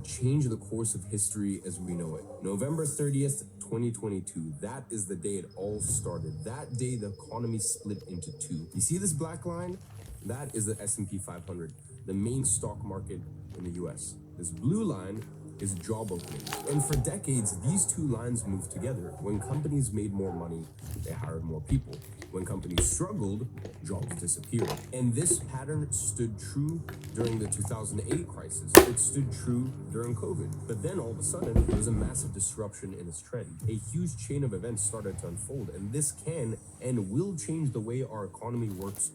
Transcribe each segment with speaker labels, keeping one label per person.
Speaker 1: change the course of history as we know it. November 30th, 2022, that is the day it all started. That day the economy split into two. You see this black line? That is the S&P 500, the main stock market in the US. This blue line is job openings. And for decades, these two lines moved together. When companies made more money, they hired more people. When companies struggled, jobs disappeared. And this pattern stood true during the 2008 crisis. It stood true during COVID. But then all of a sudden, there was a massive disruption in this trend. A huge chain of events started to unfold, and this can and will change the way our economy works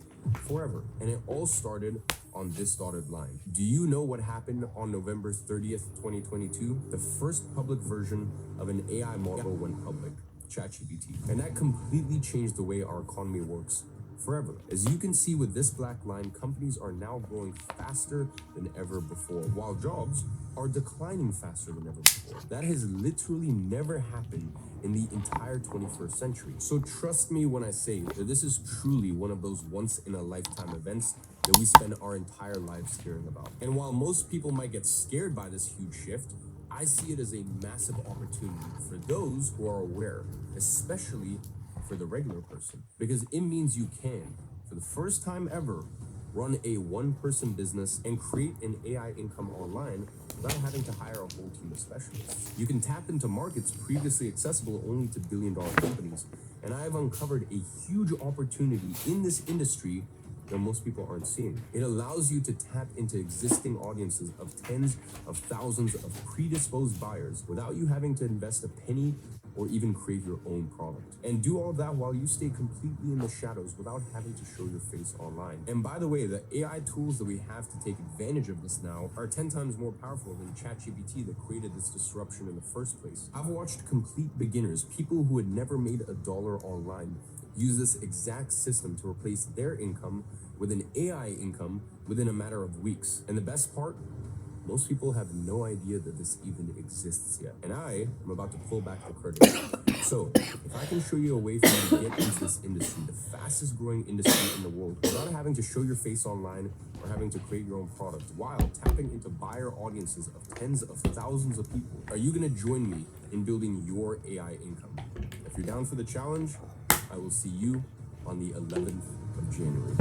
Speaker 1: forever. And it all started on this dotted line. Do you know what happened on November 30th, 2022? The first public version of an AI model went public, ChatGPT. And that completely changed the way our economy works forever. As you can see with this black line, companies are now growing faster than ever before, while jobs are declining faster than ever before. That has literally never happened in the entire 21st century. So trust me when I say that this is truly one of those once-in-a-lifetime events that we spend our entire lives hearing about. And while most people might get scared by this huge shift, I see it as a massive opportunity for those who are aware, especially for the regular person, because it means you can, for the first time ever, run a one-person business and create an AI income online without having to hire a whole team of specialists. You can tap into markets previously accessible only to billion-dollar companies, and I have uncovered a huge opportunity in this industry that most people aren't seeing. It allows you to tap into existing audiences of tens of thousands of predisposed buyers without you having to invest a penny or even create your own product. And do all that while you stay completely in the shadows without having to show your face online. And by the way, the AI tools that we have to take advantage of this now are 10 times more powerful than ChatGPT that created this disruption in the first place. I've watched complete beginners, people who had never made a dollar online, use this exact system to replace their income with an AI income within a matter of weeks. And the best part, most people have no idea that this even exists yet. And I am about to pull back the curtain. So, if I can show you a way for you to get into this industry, the fastest growing industry in the world, without having to show your face online or having to create your own product, while tapping into buyer audiences of tens of thousands of people, are you gonna join me in building your AI income? If you're down for the challenge, I will see you on the 11th of January.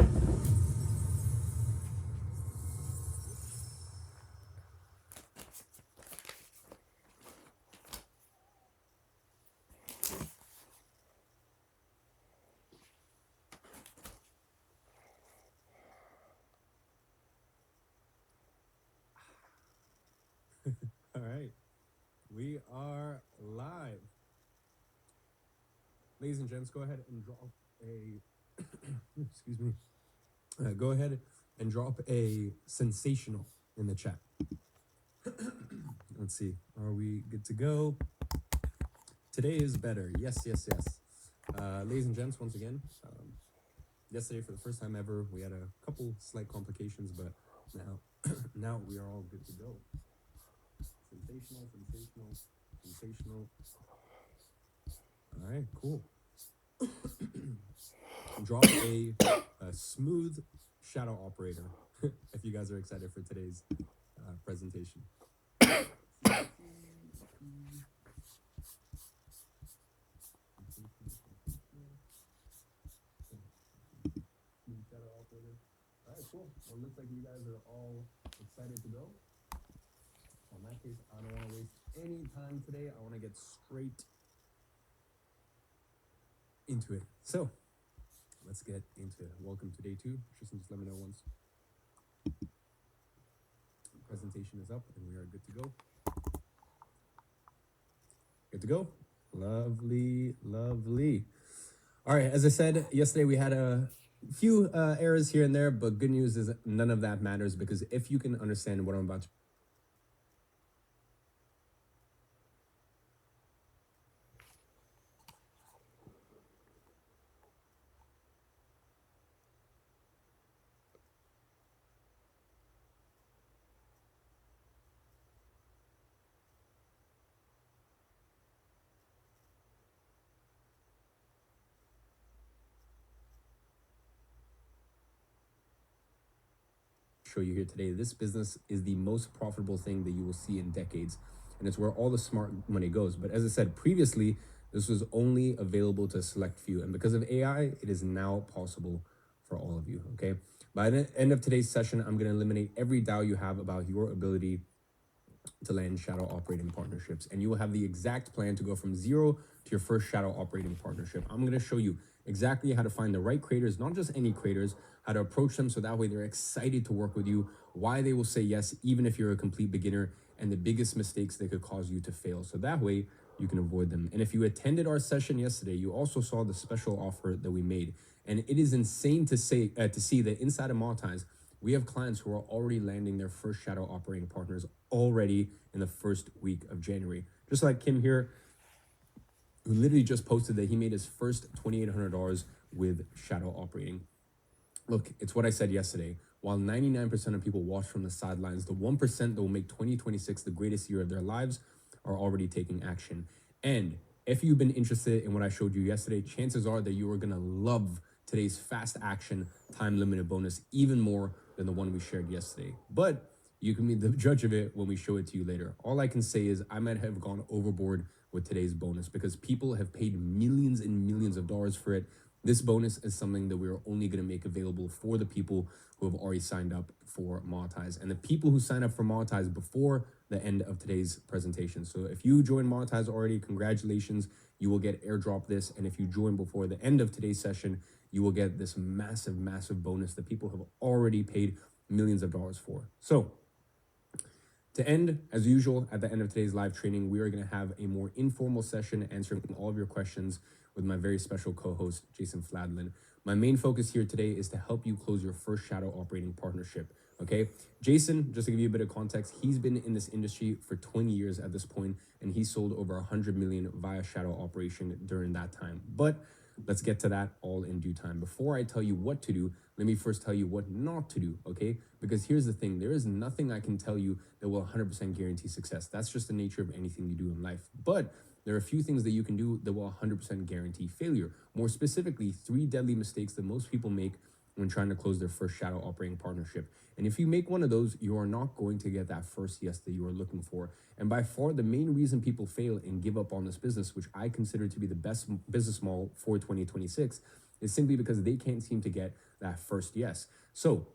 Speaker 1: All right, we are live. Ladies and gents, go ahead and drop a, excuse me, go ahead and drop a sensational in the chat. Let's see, are we good to go? Today is better, yes, yes, yes. Ladies and gents, once again, yesterday for the first time ever, we had a couple slight complications, but now we are all good to go. Sensational, sensational, sensational. All right, cool. Drop a smooth shadow operator if you guys are excited for today's presentation. All right, cool. Well, it looks like you guys are all excited to go. In that case, I don't want to waste any time today. I want to get straight into it. So let's get into it. Welcome to day 2. Tristan, just let me know once the presentation is up and we are good to go. Good to go? Lovely, lovely. All right, as I said, yesterday we had a few errors here and there, but good news is none of that matters, because if you can understand what I'm about to
Speaker 2: show you here today. This business is the most profitable thing that you will see in decades, and it's where all the smart money goes. But as I said previously, this was only available to a select few, and because of AI, it is now possible for all of you. Okay. By the end of today's session, I'm going to eliminate every doubt you have about your ability to land shadow operating partnerships, and you will have the exact plan to go from zero to your first shadow operating partnership. I'm going to show you exactly how to find the right creators, not just any creators, how to approach them so that way they're excited to work with you, why they will say yes even if you're a complete beginner, and the biggest mistakes that could cause you to fail, so that way you can avoid them. And if you attended our session yesterday, you also saw the special offer that we made, and it is insane to see that inside of Monetize we have clients who are already landing their first shadow operating partners already in the first week of January. Just like Kim here, who literally just posted that he made his first $2,800 with shadow operating. Look, it's what I said yesterday. While 99% of people watch from the sidelines, the 1% that will make 2026 the greatest year of their lives are already taking action. And if you've been interested in what I showed you yesterday, chances are that you are going to love today's fast action time limited bonus even more than the one we shared yesterday. But you can be the judge of it when we show it to you later. All I can say is I might have gone overboard with today's bonus because people have paid millions and millions of dollars for it. This bonus is something that we're only going to make available for the people who have already signed up for Monetize, and the people who sign up for Monetize before the end of today's presentation. So if you join Monetize already, congratulations, you will get airdrop this. And if you join before the end of today's session, you will get this massive, massive bonus that people have already paid millions of dollars for. So to end, as usual, at the end of today's live training, we are going to have a more informal session answering all of your questions with my very special co-host, Jason Fladlin. My main focus here today is to help you close your first shadow operating partnership, okay? Jason, just to give you a bit of context, he's been in this industry for 20 years at this point, and he sold over 100 million via shadow operation during that time. But let's get to that all in due time. Before I tell you what to do, let me first tell you what not to do, okay? Because here's the thing, there is nothing I can tell you that will 100% guarantee success. That's just the nature of anything you do in life. But there are a few things that you can do that will 100% guarantee failure. More specifically, 3 deadly mistakes that most people make when trying to close their first shadow operating partnership. And if you make one of those, you are not going to get that first yes that you are looking for. And by far, the main reason people fail and give up on this business, which I consider to be the best business model for 2026, is simply because they can't seem to get that first yes. So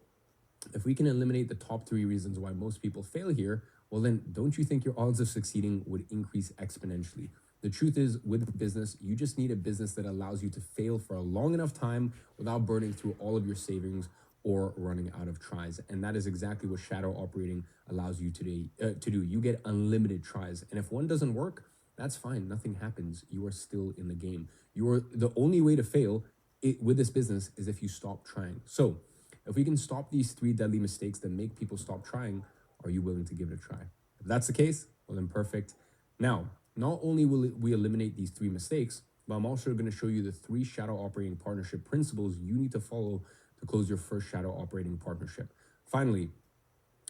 Speaker 2: if we can eliminate the top 3 reasons why most people fail here, well then don't you think your odds of succeeding would increase exponentially? The truth is, with business, you just need a business that allows you to fail for a long enough time without burning through all of your savings or running out of tries. And that is exactly what shadow operating allows you today to do. You get unlimited tries. And if one doesn't work, that's fine. Nothing happens. You are still in the game. The only way to fail with this business is if you stop trying. So if we can stop these 3 deadly mistakes that make people stop trying, are you willing to give it a try? If that's the case, well then perfect. Now, not only will we eliminate these 3 mistakes, but I'm also going to show you the 3 shadow operating partnership principles you need to follow to close your first shadow operating partnership. Finally,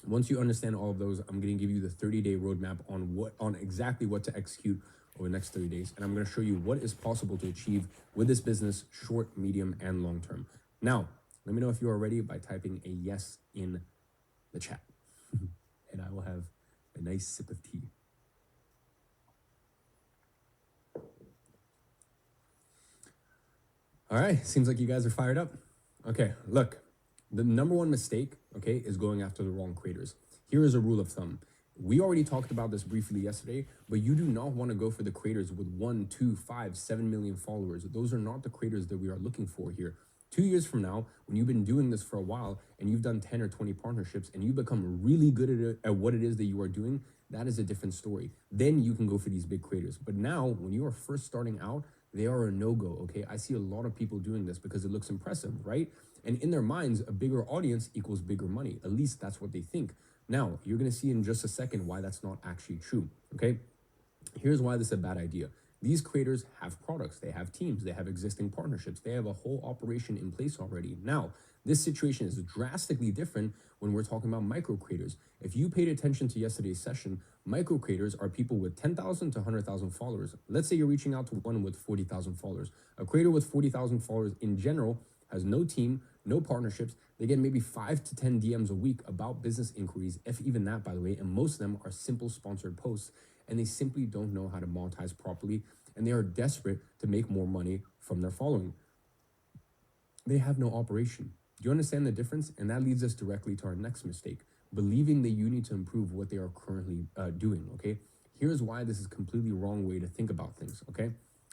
Speaker 2: once you understand all of those, I'm going to give you the 30-day roadmap on exactly what to execute over the next 30 days. And I'm going to show you what is possible to achieve with this business, short, medium, and long term. Now, let me know if you are ready by typing a yes in the chat. And I will have a nice sip of tea. All right, seems like you guys are fired up. Okay, look, the number 1 mistake, okay, is going after the wrong creators. Here is a rule of thumb. We already talked about this briefly yesterday, but you do not want to go for the creators with 1, 2, 5, 7 million followers. Those are not the creators that we are looking for here. 2 years from now, when you've been doing this for a while and you've done 10 or 20 partnerships and you become really good at what it is that you are doing, that is a different story. Then you can go for these big creators. But now, when you are first starting out, they are a no-go, okay? I see a lot of people doing this because it looks impressive, right? And in their minds, a bigger audience equals bigger money. At least that's what they think. Now, you're going to see in just a second why that's not actually true, okay? Here's why this is a bad idea. These creators have products, they have teams, they have existing partnerships, they have a whole operation in place already. Now, this situation is drastically different when we're talking about micro creators. If you paid attention to yesterday's session, micro creators are people with 10,000 to 100,000 followers. Let's say you're reaching out to one with 40,000 followers. A creator with 40,000 followers in general has no team, no partnerships. They get maybe 5 to 10 DMs a week about business inquiries, if even that, by the way. And most of them are simple sponsored posts, and they simply don't know how to monetize properly. And they are desperate to make more money from their following. They have no operation. Do you understand the difference? And that leads us directly to our next mistake, believing that you need to improve what they are currently doing, okay? Here's why this is a completely wrong way to think about things, okay?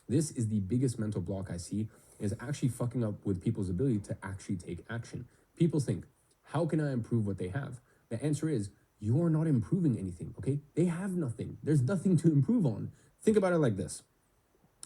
Speaker 2: This is the biggest mental block I see, is actually fucking up with people's ability to actually take action. People think, how can I improve what they have? The answer is, you are not improving anything, okay? They have nothing. There's nothing to improve on. Think about it like this.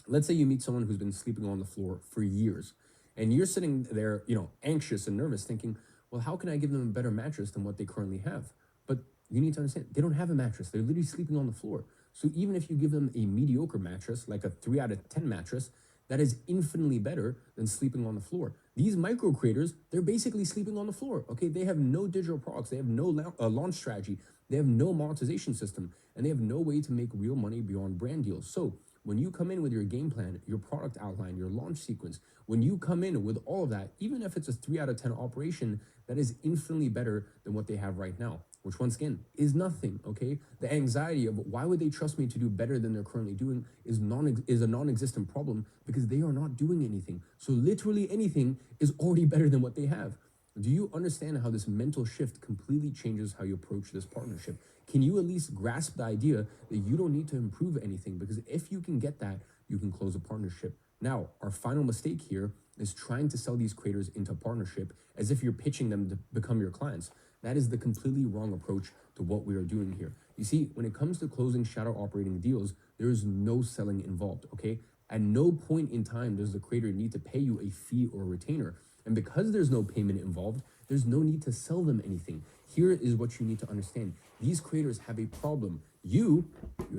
Speaker 2: Let's say you meet someone who's been sleeping on the floor for years, and you're sitting there, anxious and nervous, thinking, well, how can I give them a better mattress than what they currently have? But you need to understand, they don't have a mattress. They're literally sleeping on the floor. So even if you give them a mediocre mattress, like a 3 out of 10 mattress, that is infinitely better than sleeping on the floor. These micro creators, they're basically sleeping on the floor. Okay, they have no digital products, they have no launch strategy, they have no monetization system, and they have no way to make real money beyond brand deals. So when you come in with your game plan, your product outline, your launch sequence, when you come in with all of that, even if it's a 3 out of 10 operation, that is infinitely better than what they have right now, which once again is nothing, okay? The anxiety of why would they trust me to do better than they're currently doing is a non-existent problem, because they are not doing anything. So literally anything is already better than what they have. Do you understand how this mental shift completely changes how you approach this partnership? Can you at least grasp the idea that you don't need to improve anything? Because if you can get that, you can close a partnership. Now, our final mistake here is trying to sell these creators into partnership as if you're pitching them to become your clients. That is the completely wrong approach to what we are doing here. You see, when it comes to closing shadow operating deals, there is no selling involved, okay? At no point in time does the creator need to pay you a fee or a retainer. And because there's no payment involved, there's no need to sell them anything. Here is what you need to understand. These creators have a problem. You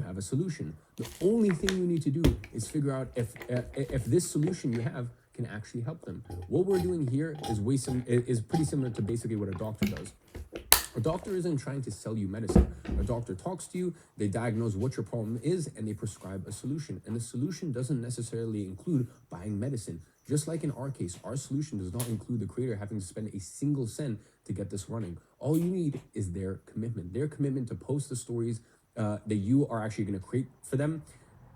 Speaker 2: have a solution. The only thing you need to do is figure out if this solution you have can actually help them. What we're doing here is pretty similar to basically what a doctor does. A doctor isn't trying to sell you medicine. A doctor talks to you, they diagnose what your problem is, and they prescribe a solution. And the solution doesn't necessarily include buying medicine. Just like in our case, our solution does not include the creator having to spend a single cent to get this running. All you need is their commitment to post the stories that you are actually going to create for them.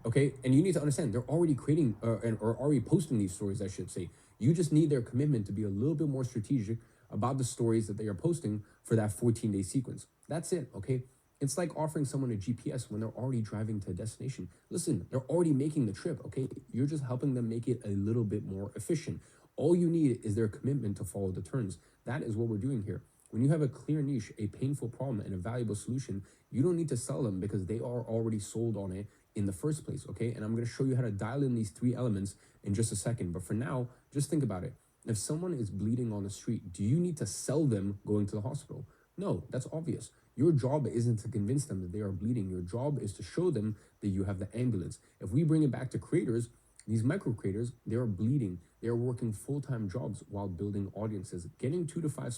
Speaker 2: Okay, and you need to understand they're already creating or already posting these stories, I should say. You just need their commitment to be a little bit more strategic about the stories that they are posting for that 14-day sequence. That's it, okay? It's like offering someone a GPS when they're already driving to a destination. Listen, they're already making the trip, okay? You're just helping them make it a little bit more efficient. All you need is their commitment to follow the turns. That is what we're doing here. When you have a clear niche, a painful problem, and a valuable solution, you don't need to sell them because they are already sold on it in the first place, okay? And I'm gonna show you how to dial in these 3 elements in just a second. But for now, just think about it. If someone is bleeding on the street, do you need to sell them going to the hospital? No, that's obvious. Your job isn't to convince them that they are bleeding. Your job is to show them that you have the ambulance. If we bring it back to creators, these micro creators, they are bleeding. They are working full-time jobs while building audiences, getting 2 to 5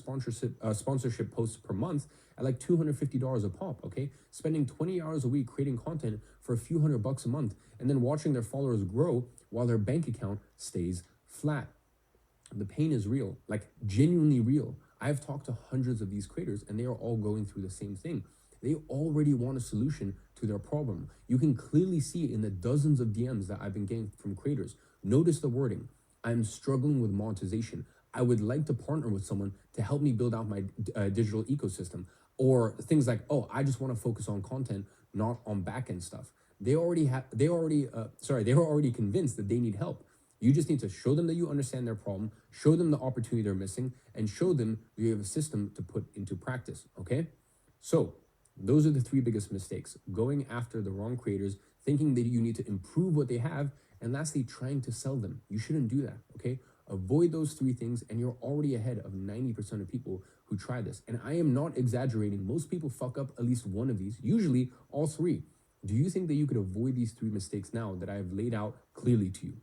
Speaker 2: sponsorship posts per month at like $250 a pop, okay? Spending 20 hours a week creating content for a few $100 a month, and then watching their followers grow while their bank account stays flat. The pain is real, like genuinely real. I've talked to hundreds of these creators and they are all going through the same thing. They already want a solution to their problem. You can clearly see in the dozens of DMs that I've been getting from creators. Notice the wording. I'm struggling with monetization. I would like to partner with someone to help me build out my digital ecosystem. Or things like, oh, I just want to focus on content, not on back-end stuff. They were already convinced that they need help. You just need to show them that you understand their problem, show them the opportunity they're missing, and show them you have a system to put into practice, okay? So those are the 3 biggest mistakes: going after the wrong creators, thinking that you need to improve what they have, and lastly, trying to sell them. You shouldn't do that, okay? Avoid those 3 things, and you're already ahead of 90% of people who try this. And I am not exaggerating. Most people fuck up at least one of these, usually all 3. Do you think that you could avoid these 3 mistakes now that I have laid out clearly to you?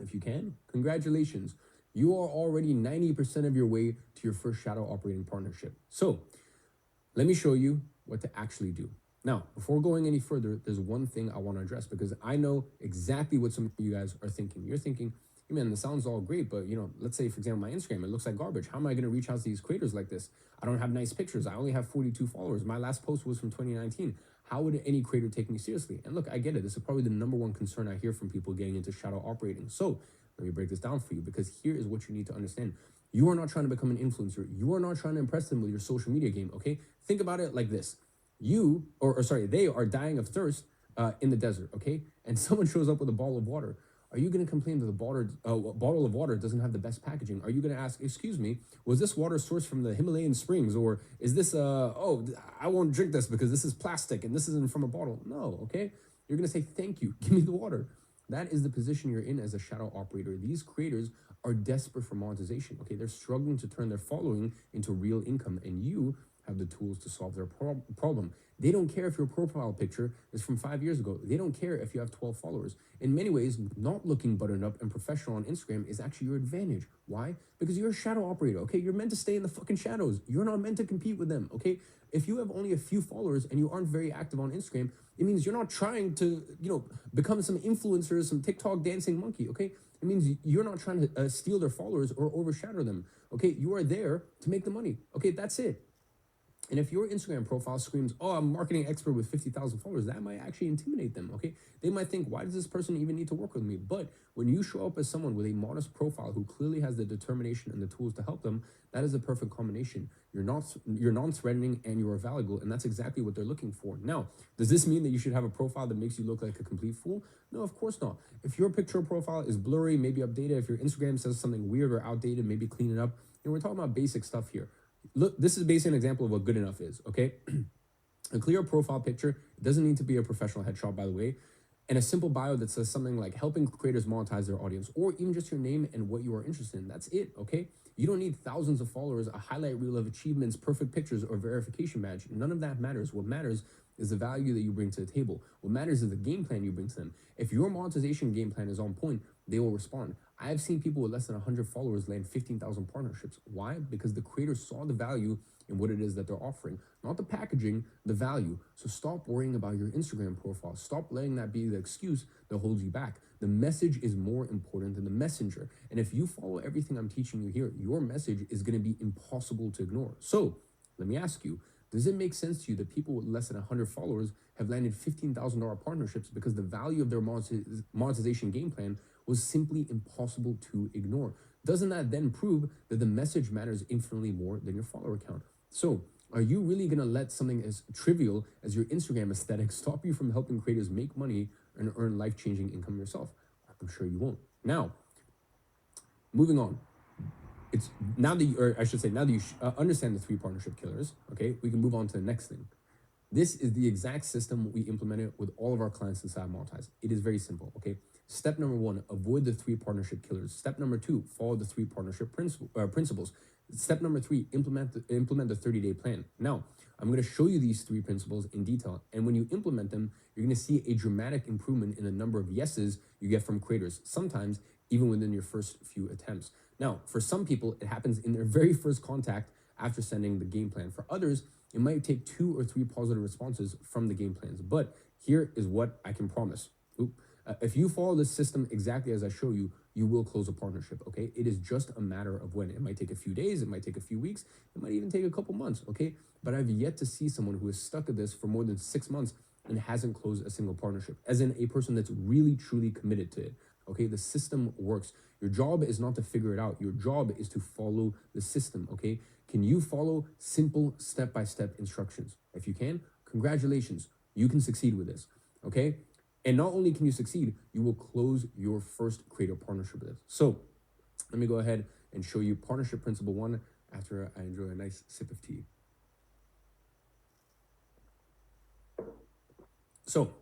Speaker 2: If you can, congratulations. You are already 90% of your way to your first shadow operating partnership. So let me show you what to actually do. Now, before going any further, there's one thing I want to address because I know exactly what some of you guys are thinking. You're thinking, hey man, this sounds all great, but let's say for example my Instagram, it looks like garbage. How am I going to reach out to these creators like this? I don't have nice pictures. I only have 42 followers. My last post was from 2019. How would any creator take me seriously? And look, I get it. This is probably the number one concern I hear from people getting into shadow operating. So let me break this down for you, because here is what you need to understand. You are not trying to become an influencer. You are not trying to impress them with your social media game, okay? Think about it like this. They are dying of thirst in the desert, okay? And someone shows up with a bottle of water. Are you going to complain that the bottle of water doesn't have the best packaging? Are you going to ask, excuse me, was this water sourced from the Himalayan springs? Or is this, I won't drink this because this is plastic and this isn't from a bottle? No, okay? You're going to say, thank you, give me the water. That is the position you're in as a shadow operator. These creators are desperate for monetization, okay? They're struggling to turn their following into real income, and you have the tools to solve their problem. They don't care if your profile picture is from 5 years ago. They don't care if you have 12 followers. In many ways, not looking buttoned up and professional on Instagram is actually your advantage. Why? Because you're a shadow operator, okay? You're meant to stay in the fucking shadows. You're not meant to compete with them, okay? If you have only a few followers and you aren't very active on Instagram, it means you're not trying to, become some influencer, some TikTok dancing monkey, okay? It means you're not trying to steal their followers or overshadow them, okay? You are there to make the money, okay? That's it. And if your Instagram profile screams, oh, I'm a marketing expert with 50,000 followers, that might actually intimidate them, okay? They might think, why does this person even need to work with me? But when you show up as someone with a modest profile who clearly has the determination and the tools to help them, that is a perfect combination. You're non-threatening and you are valuable, and that's exactly what they're looking for. Now, does this mean that you should have a profile that makes you look like a complete fool? No, of course not. If your picture profile is blurry, maybe update it. If your Instagram says something weird or outdated, maybe clean it up. We're talking about basic stuff here. Look, this is basically an example of what good enough is, okay? A clear profile picture, it doesn't need to be a professional headshot, by the way, and a simple bio that says something like helping creators monetize their audience, or even just your name and what you are interested in. That's it, okay? You don't need thousands of followers, a highlight reel of achievements, perfect pictures, or verification badge. None of that matters. What matters is the value that you bring to the table. What matters is the game plan you bring to them. If your monetization game plan is on point, they will respond. I have seen people with less than 100 followers land 15,000 partnerships. Why? Because the creators saw the value in what it is that they're offering, not the packaging, the value. So stop worrying about your Instagram profile. Stop letting that be the excuse that holds you back. The message is more important than the messenger. And if you follow everything I'm teaching you here, your message is going to be impossible to ignore. So let me ask you, does it make sense to you that people with less than 100 followers have landed $15,000 partnerships because the value of their monetization game plan was simply impossible to ignore? Doesn't that then prove that the message matters infinitely more than your follower count? So are you really going to let something as trivial as your Instagram aesthetic stop you from helping creators make money and earn life-changing income yourself? I'm sure you won't. Now, moving on. It's now that you, or I should say, now that you understand the 3 partnership killers, okay, we can move on to the next thing. This is the exact system we implemented with all of our clients inside Monetize. It is very simple, okay? Step number 1, avoid the 3 partnership killers. Step number 2, follow the 3 partnership principles. Step number 3, implement the 30-day plan. Now, I'm going to show you these 3 principles in detail, and when you implement them, you're going to see a dramatic improvement in the number of yeses you get from creators, sometimes even within your first few attempts. Now, for some people, it happens in their very first contact after sending the game plan. For others, it might take 2 or 3 positive responses from the game plans. But here is what I can promise. If you follow this system exactly as I show you, you will close a partnership, okay? It is just a matter of when. It might take a few days, it might take a few weeks, it might even take a couple months, okay? But I've yet to see someone who is stuck at this for more than 6 months and hasn't closed a single partnership, as in a person that's really, truly committed to it. Okay, the system works. Your job is not to figure it out. Your job is to follow the system, okay? Can you follow simple step-by-step instructions? If you can, congratulations, you can succeed with this, okay? And not only can you succeed, you will close your first creator partnership with this. So let me go ahead and show you partnership principle 1 after I enjoy a nice sip of tea. So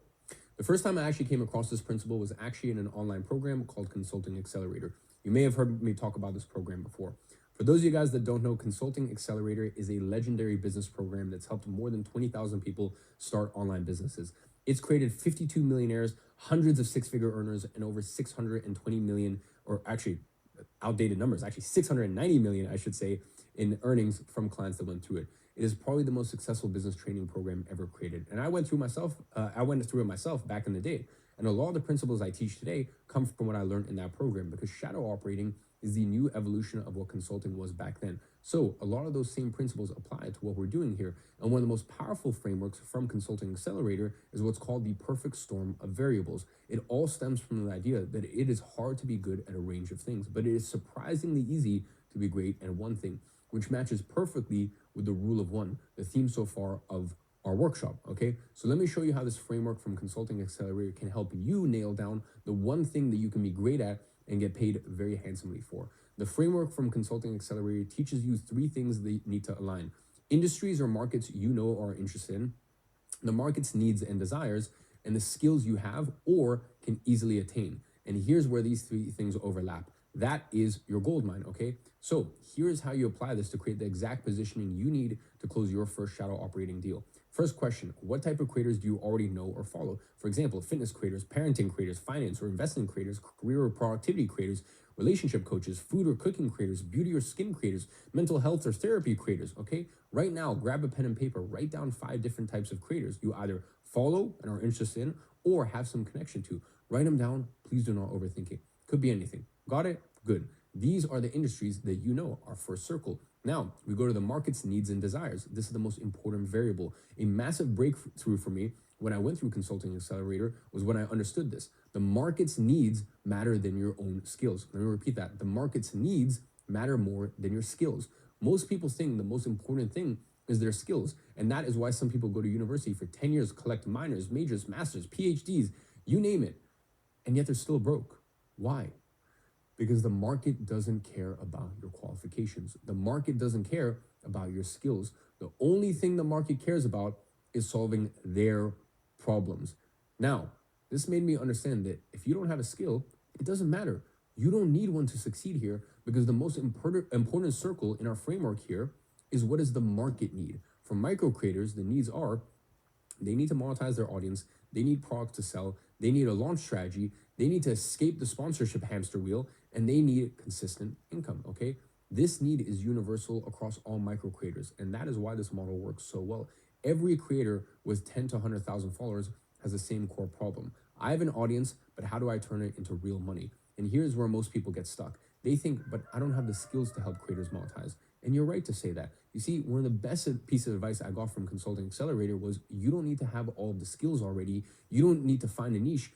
Speaker 2: the first time I actually came across this principle was actually in an online program called Consulting Accelerator. You may have heard me talk about this program before. For those of you guys that don't know, Consulting Accelerator is a legendary business program that's helped more than 20,000 people start online businesses. It's created 52 millionaires, hundreds of 6-figure earners, and over 620 million, or actually outdated numbers, actually 690 million, I should say, in earnings from clients that went through it. It is probably the most successful business training program ever created. And I went through it myself back in the day. And a lot of the principles I teach today come from what I learned in that program, because shadow operating is the new evolution of what consulting was back then. So a lot of those same principles apply to what we're doing here. And one of the most powerful frameworks from Consulting Accelerator is what's called the perfect storm of variables. It all stems from the idea that it is hard to be good at a range of things, but it is surprisingly easy to be great at one thing, which matches perfectly with the rule of one, the theme so far of our workshop. Okay, so let me show you how this framework from Consulting Accelerator can help you nail down the one thing that you can be great at and get paid very handsomely for. The framework from Consulting Accelerator teaches you three things that you need to align: industries or markets you know or are interested in, the market's needs and desires, and the skills you have or can easily attain. And here's where these three things overlap. That is your gold mine, okay? So here's how you apply this to create the exact positioning you need to close your first shadow operating deal. First question: what type of creators do you already know or follow? For example, fitness creators, parenting creators, finance or investing creators, career or productivity creators, relationship coaches, food or cooking creators, beauty or skin creators, mental health or therapy creators, okay? Right now, grab a pen and paper, write down 5 different types of creators you either follow and are interested in or have some connection to. Write them down. Please do not overthink it. Could be anything. Got it? Good. These are the industries that you know, our first circle. Now, we go to the market's needs and desires. This is the most important variable. A massive breakthrough for me when I went through Consulting Accelerator was when I understood this. The market's needs matter than your own skills. Let me repeat that. The market's needs matter more than your skills. Most people think the most important thing is their skills. And that is why some people go to university for 10 years, collect minors, majors, masters, PhDs, you name it. And yet they're still broke. Why? Because the market doesn't care about your qualifications. The market doesn't care about your skills. The only thing the market cares about is solving their problems. Now, this made me understand that if you don't have a skill, it doesn't matter. You don't need one to succeed here, because the most important circle in our framework here is what does the market need. For micro creators, the needs are: they need to monetize their audience, they need products to sell, they need a launch strategy, they need to escape the sponsorship hamster wheel, and they need consistent income, okay? This need is universal across all micro creators, and that is why this model works so well. Every creator with 10 to 100,000 followers has the same core problem. I have an audience, but how do I turn it into real money? And here's where most people get stuck. They think, but I don't have the skills to help creators monetize. And you're right to say that. You see, one of the best piece of advice I got from Consulting Accelerator was you don't need to have all of the skills already. You don't need to find a niche.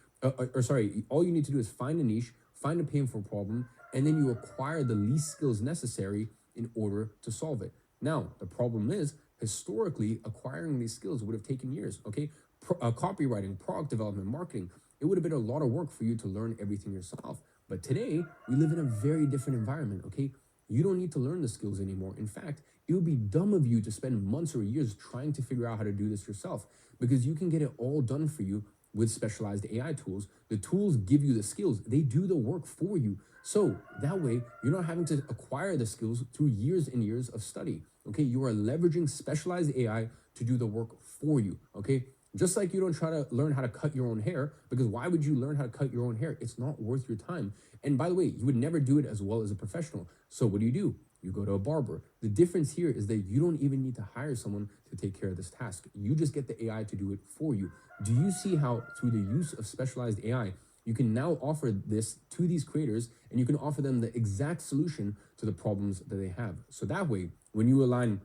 Speaker 2: All you need to do is find a niche, find a painful problem, and then you acquire the least skills necessary in order to solve it. Now, the problem is, historically, acquiring these skills would have taken years, okay? Copywriting, product development, marketing, it would have been a lot of work for you to learn everything yourself. But today, we live in a very different environment, okay? You don't need to learn the skills anymore. In fact, it would be dumb of you to spend months or years trying to figure out how to do this yourself, because you can get it all done for you with specialized AI tools. The tools give you the skills, they do the work for you. So that way, you're not having to acquire the skills through years and years of study. Okay, you are leveraging specialized AI to do the work for you. Okay, just like you don't try to learn how to cut your own hair, because why would you learn how to cut your own hair? It's not worth your time. And by the way, you would never do it as well as a professional. So what do? You go to a barber. The difference here is that you don't even need to hire someone to take care of this task. You just get the AI to do it for you. Do you see how through the use of specialized AI, you can now offer this to these creators, and you can offer them the exact solution to the problems that they have? So that way, when you align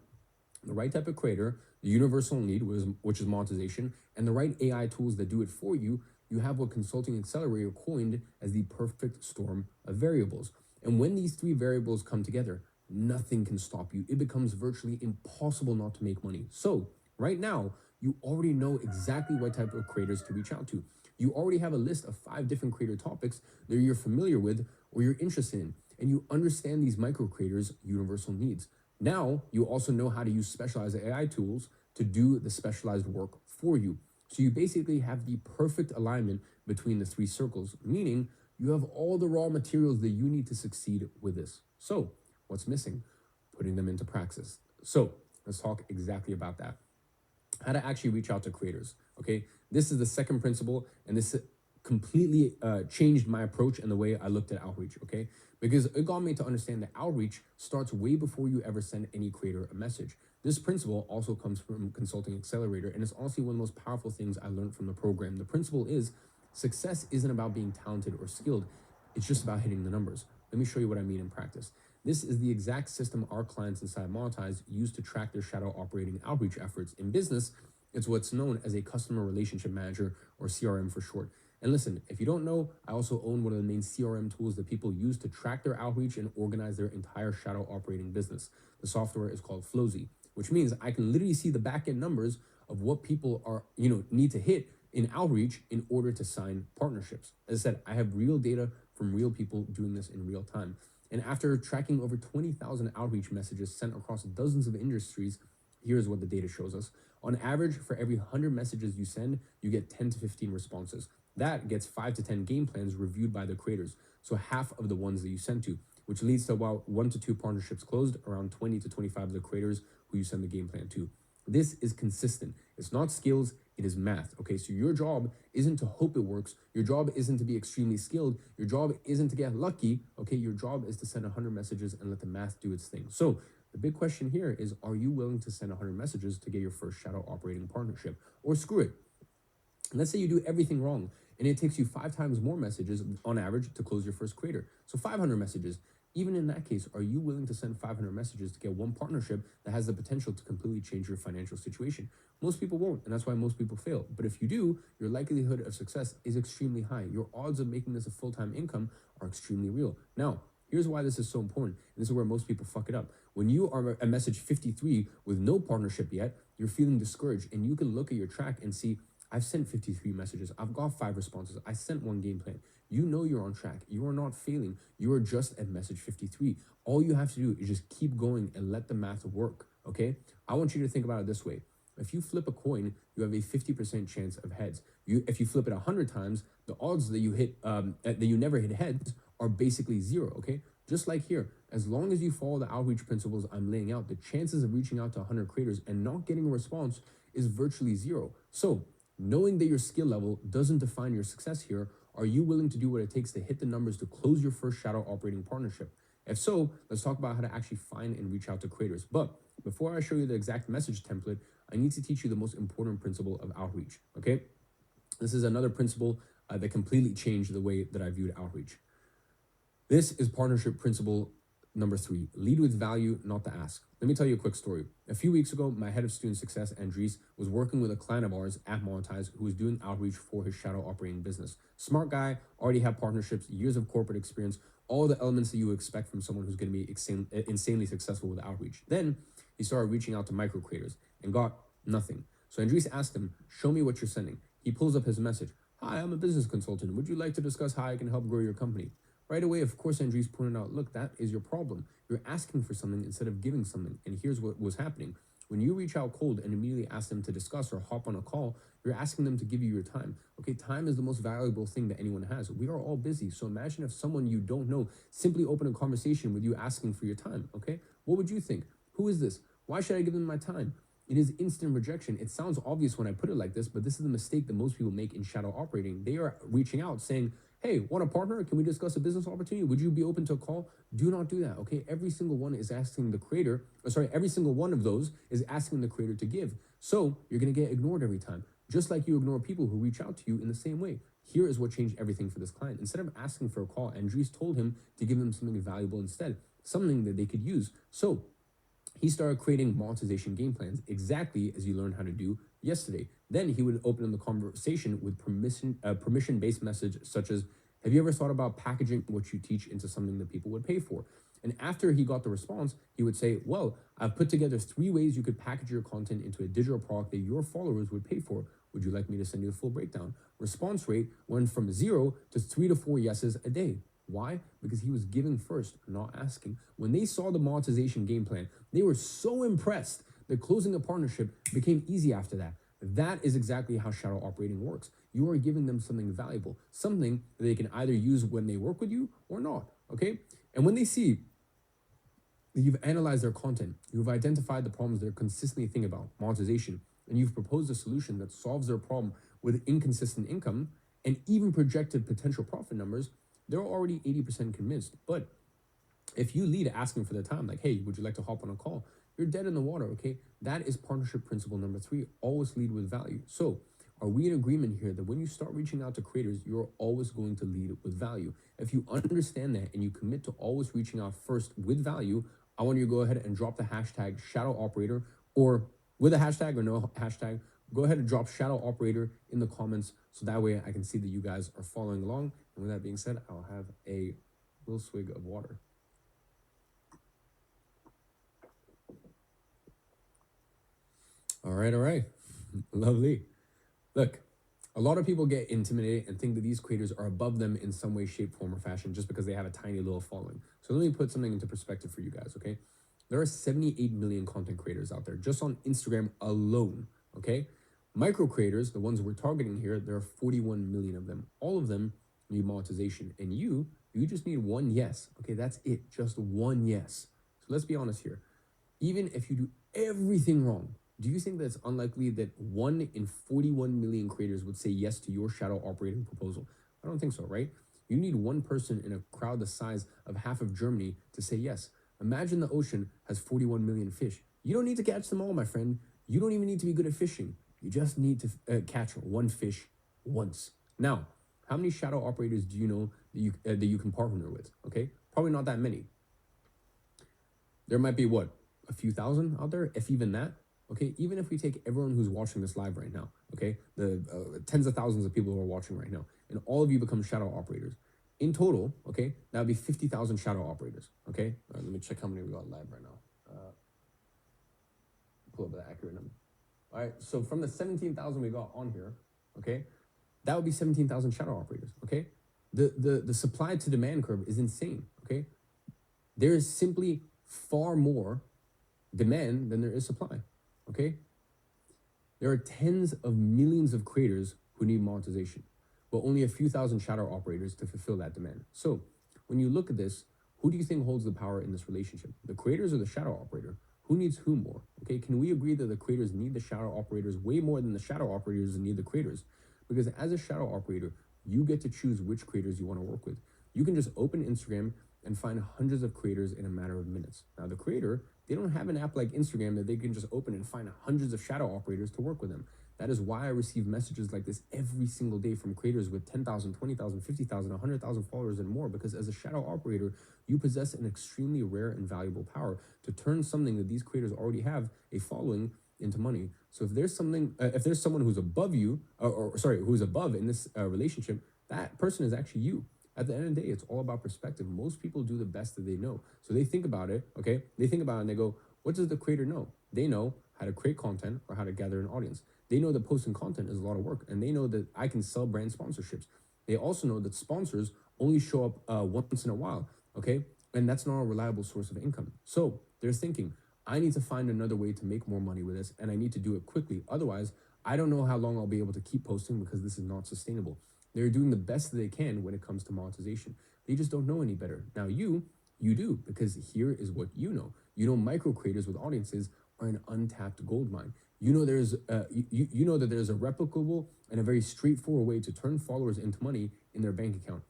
Speaker 2: the right type of creator, the universal need, which is monetization, and the right AI tools that do it for you, you have what Consulting Accelerator coined as the perfect storm of variables. And when these three variables come together, nothing can stop you. It becomes virtually impossible not to make money. So right now, you already know exactly what type of creators to reach out to. You already have a list of 5 different creator topics that you're familiar with or you're interested in, and you understand these micro creators' universal needs. Now, you also know how to use specialized AI tools to do the specialized work for you. So you basically have the perfect alignment between the 3 circles, meaning you have all the raw materials that you need to succeed with this. So what's missing? Putting them into praxis. So let's talk exactly about that. How to actually reach out to creators, okay? This is the second principle, and this completely changed my approach and the way I looked at outreach, okay? Because it got me to understand that outreach starts way before you ever send any creator a message. This principle also comes from Consulting Accelerator, and it's honestly one of the most powerful things I learned from the program. The principle is Success isn't about being talented or skilled, it's just about hitting the numbers. Let me show you what I mean in practice. This is the exact system our clients inside Monetize use to track their shadow operating outreach efforts in business. It's what's known as a customer relationship manager, or CRM for short. And listen, if you don't know, I also own one of the main CRM tools that people use to track their outreach and organize their entire shadow operating business. The software is called Flowzy, which means I can literally see the back end numbers of what people are, need to hit in outreach in order to sign partnerships. As I said, I have real data from real people doing this in real time. And after tracking over 20,000 outreach messages sent across dozens of industries, here's what the data shows us. On average, for every 100 messages you send, you get 10 to 15 responses. That gets 5 to 10 game plans reviewed by the creators, so half of the ones that you send to, which leads to about 1 to 2 partnerships closed, around 20 to 25 of the creators who you send the game plan to. This is consistent. It's not skills, it is math. Okay, so your job isn't to hope it works. Your job isn't to be extremely skilled. Your job isn't to get lucky. Okay, your job is to send 100 messages and let the math do its thing. So the big question here is, are you willing to send 100 messages to get your first shadow operating partnership? Or screw it. Let's say you do everything wrong and it takes you 5 times more messages on average to close your first creator. So 500 messages. Even in that case, are you willing to send 500 messages to get one partnership that has the potential to completely change your financial situation? Most people won't, and that's why most people fail. But if you do, your likelihood of success is extremely high. Your odds of making this a full-time income are extremely real. Now, here's why this is so important, and this is where most people fuck it up. When you are a message 53 with no partnership yet, you're feeling discouraged, and you can look at your track and see, I've sent 53 messages. I've got 5 responses. I sent 1 game plan. You know you're on track. You are not failing. You are just at message 53. All you have to do is just keep going and let the math work, okay? I want you to think about it this way. If you flip a coin, you have a 50% chance of heads. If you flip it 100 times, the odds that you hit that you never hit heads are basically 0, okay? Just like here, as long as you follow the outreach principles I'm laying out, the chances of reaching out to 100 creators and not getting a response is virtually 0. So, knowing that your skill level doesn't define your success here, are you willing to do what it takes to hit the numbers to close your first shadow operating partnership? If so, let's talk about how to actually find and reach out to creators. But before I show you the exact message template, I need to teach you the most important principle of outreach, okay? This is another principle that completely changed the way that I viewed outreach. This is partnership principle number 3, lead with value, not the ask. Let me tell you a quick story. A few weeks ago, my head of student success, Andres, was working with a client of ours at Monetize who was doing outreach for his shadow operating business. Smart guy, already had partnerships, years of corporate experience, all the elements that you expect from someone who's going to be insanely successful with outreach. Then he started reaching out to micro creators and got nothing. So Andres asked him, show me what you're sending. He pulls up his message. Hi, I'm a business consultant. Would you like to discuss how I can help grow your company? Right away, of course, Andres pointed out, look, that is your problem. You're asking for something instead of giving something. And here's what was happening. When you reach out cold and immediately ask them to discuss or hop on a call, you're asking them to give you your time. Okay, time is the most valuable thing that anyone has. We are all busy. So imagine if someone you don't know simply opened a conversation with you asking for your time, okay? What would you think? Who is this? Why should I give them my time? It is instant rejection. It sounds obvious when I put it like this, but this is the mistake that most people make in shadow operating. They are reaching out saying, hey, want a partner? Can we discuss a business opportunity? Would you be open to a call? Do not do that, okay? Every single one is asking the creator, every single one of those is asking the creator to give. So you're gonna get ignored every time, just like you ignore people who reach out to you in the same way. Here is what changed everything for this client. Instead of asking for a call, Andres told him to give them something valuable instead, something that they could use. So he started creating monetization game plans exactly as you learned how to do yesterday. Then he would open the conversation with permission-based message such as, have you ever thought about packaging what you teach into something that people would pay for? And after he got the response, he would say, well, I've put together 3 ways you could package your content into a digital product that your followers would pay for. Would you like me to send you a full breakdown? Response rate went from 0 to 3 to 4 yeses a day. Why? Because he was giving first, not asking. When they saw the monetization game plan, they were so impressed that closing a partnership became easy after that. That is exactly how shadow operating works. You are giving them something valuable, something that they can either use when they work with you or not, okay? And when they see that you've analyzed their content, you've identified the problems they're consistently thinking about, monetization, and you've proposed a solution that solves their problem with inconsistent income and even projected potential profit numbers, they're already 80% convinced. But if you lead asking for their time, like, hey, would you like to hop on a call? You're dead in the water, okay? That is partnership principle number 3. Always lead with value. So Are we in agreement here that when you start reaching out to creators, you're always going to lead with value? If you understand that and you commit to always reaching out first with value, I want you to go ahead and drop the hashtag shadow operator, or with a hashtag or no hashtag, go ahead and drop shadow operator in the comments so that way I can see that you guys are following along. And with that being said, I'll have a little swig of water. All right. Lovely. Look, a lot of people get intimidated and think that these creators are above them in some way, shape, form, or fashion just because they have a tiny little following. So let me put something into perspective for you guys, okay? There are 78 million content creators out there just on Instagram alone, okay? Micro creators, the ones we're targeting here, there are 41 million of them. All of them need monetization. And you just need one yes, okay? That's it, just one yes. So let's be honest here. Even if you do everything wrong, do you think that it's unlikely that 1 in 41 million creators would say yes to your shadow operating proposal? I don't think so, right? You need one person in a crowd the size of half of Germany to say yes. Imagine the ocean has 41 million fish. You don't need to catch them all, my friend. You don't even need to be good at fishing. You just need to catch one fish once. Now, how many shadow operators do you know that you can partner with? Okay, probably not that many. There might be what, a few thousand out there, if even that. Okay, even if we take everyone who's watching this live right now, okay, the tens of thousands of people who are watching right now, and all of you become shadow operators. In total, okay, that would be 50,000 shadow operators, okay? Let me check how many we got live right now. Pull up the accurate number. All right, so from the 17,000 we got on here, okay, that would be 17,000 shadow operators, okay? The supply to demand curve is insane, okay? There is simply far more demand than there is supply, okay? There are tens of millions of creators who need monetization, but only a few thousand shadow operators to fulfill that demand. So when you look at this, who do you think holds the power in this relationship? The creators or the shadow operator? Who needs who more? Okay, can we agree that the creators need the shadow operators way more than the shadow operators need the creators? Because as a shadow operator, you get to choose which creators you want to work with. You can just open Instagram and find hundreds of creators in a matter of minutes. Now, the creator, they don't have an app like Instagram that they can just open and find hundreds of shadow operators to work with them. That is why I receive messages like this every single day from creators with 10,000, 20,000, 50,000, 100,000 followers and more, because as a shadow operator, you possess an extremely rare and valuable power to turn something that these creators already have, a following, into money. So if there's someone who's above you, who's above in this relationship, that person is actually you. At the end of the day, it's all about perspective. Most people do the best that they know. So they think about it, okay? They think about it and they go, what does the creator know? They know how to create content or how to gather an audience. They know that posting content is a lot of work, and they know that I can sell brand sponsorships. They also know that sponsors only show up once in a while, okay? And that's not a reliable source of income. So they're thinking, I need to find another way to make more money with this, and I need to do it quickly. Otherwise, I don't know how long I'll be able to keep posting because this is not sustainable. They're doing the best that they can when it comes to monetization. They just don't know any better. Now you do, because here is what you know. You know, micro creators with audiences are an untapped gold mine. You know you know that there's a replicable and a very straightforward way to turn followers into money in their bank account.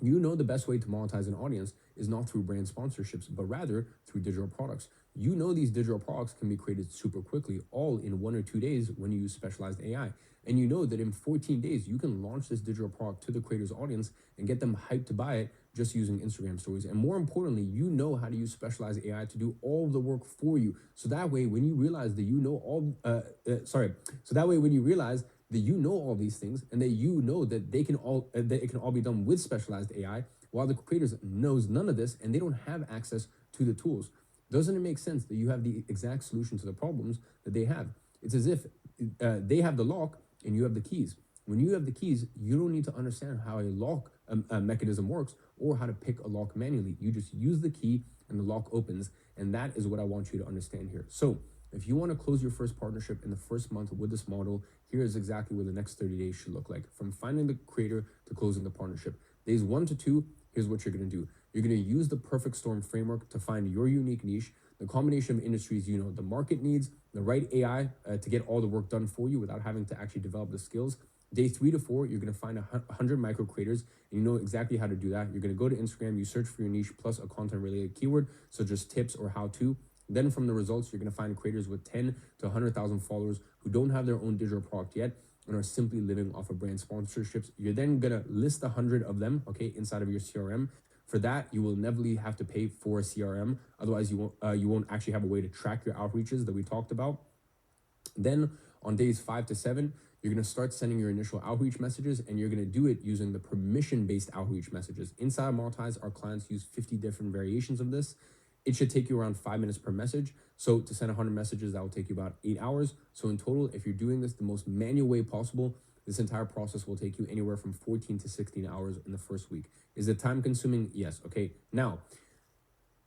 Speaker 2: You know the best way to monetize an audience is not through brand sponsorships, but rather through digital products. You know these digital products can be created super quickly, all in 1 or 2 days when you use specialized AI. And you know that in 14 days, you can launch this digital product to the creator's audience and get them hyped to buy it just using Instagram stories. And more importantly, you know how to use specialized AI to do all the work for you. So that way, when you realize that you know when you realize that you know all these things and that you know that they can all that it can all be done with specialized AI, while the creators knows none of this and they don't have access to the tools. Doesn't it make sense that you have the exact solution to the problems that they have? It's as if they have the lock and you have the keys. When you have the keys, you don't need to understand how a lock mechanism works or how to pick a lock manually. You just use the key and the lock opens. And that is what I want you to understand here. So if you want to close your first partnership in the first month with this model, here is exactly what the next 30 days should look like. From finding the creator to closing the partnership. Days 1 to 2, here's what you're going to do. You're going to use the perfect storm framework to find your unique niche, the combination of industries you know the market needs, the right AI to get all the work done for you without having to actually develop the skills. Day 3 to 4, you're going to find 100 micro creators, and you know exactly how to do that. You're going to go to Instagram, you search for your niche plus a content related keyword, so just tips or how to. Then from the results, you're going to find creators with 10 to 100,000 followers who don't have their own digital product yet. and are simply living off of brand sponsorships. You're then gonna list 100 of them, okay, inside of your CRM. For that, you will never have to pay for a CRM. Otherwise, you won't actually have a way to track your outreaches that we talked about. Then on days 5 to 7, you're going to start sending your initial outreach messages, and you're going to do it using the permission-based outreach messages. Inside Monetize, our clients use 50 different variations of this. It should take you around 5 minutes per message. So to send 100 messages, that will take you about 8 hours. So in total, if you're doing this the most manual way possible, this entire process will take you anywhere from 14 to 16 hours in the first week. Is it time consuming? Yes. Okay. Now,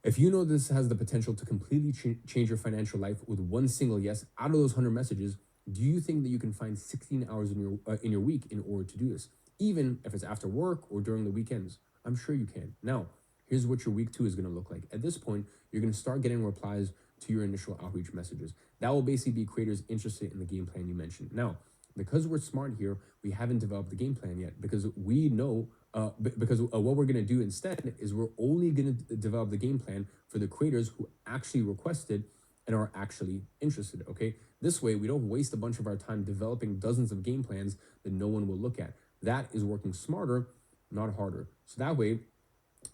Speaker 2: if you know this has the potential to completely change your financial life with one single yes out of those 100 messages, do you think that you can find 16 hours in your week in order to do this, even if it's after work or during the weekends? I'm sure you can. Now, here's what your week 2 is going to look like. At this point, you're going to start getting replies to your initial outreach messages. That will basically be creators interested in the game plan you mentioned. Now, because we're smart here, we haven't developed the game plan yet because we know what we're going to do instead is we're only going to develop the game plan for the creators who actually requested and are actually interested. Okay, this way we don't waste a bunch of our time developing dozens of game plans that no one will look at. That is working smarter, not harder. So that way,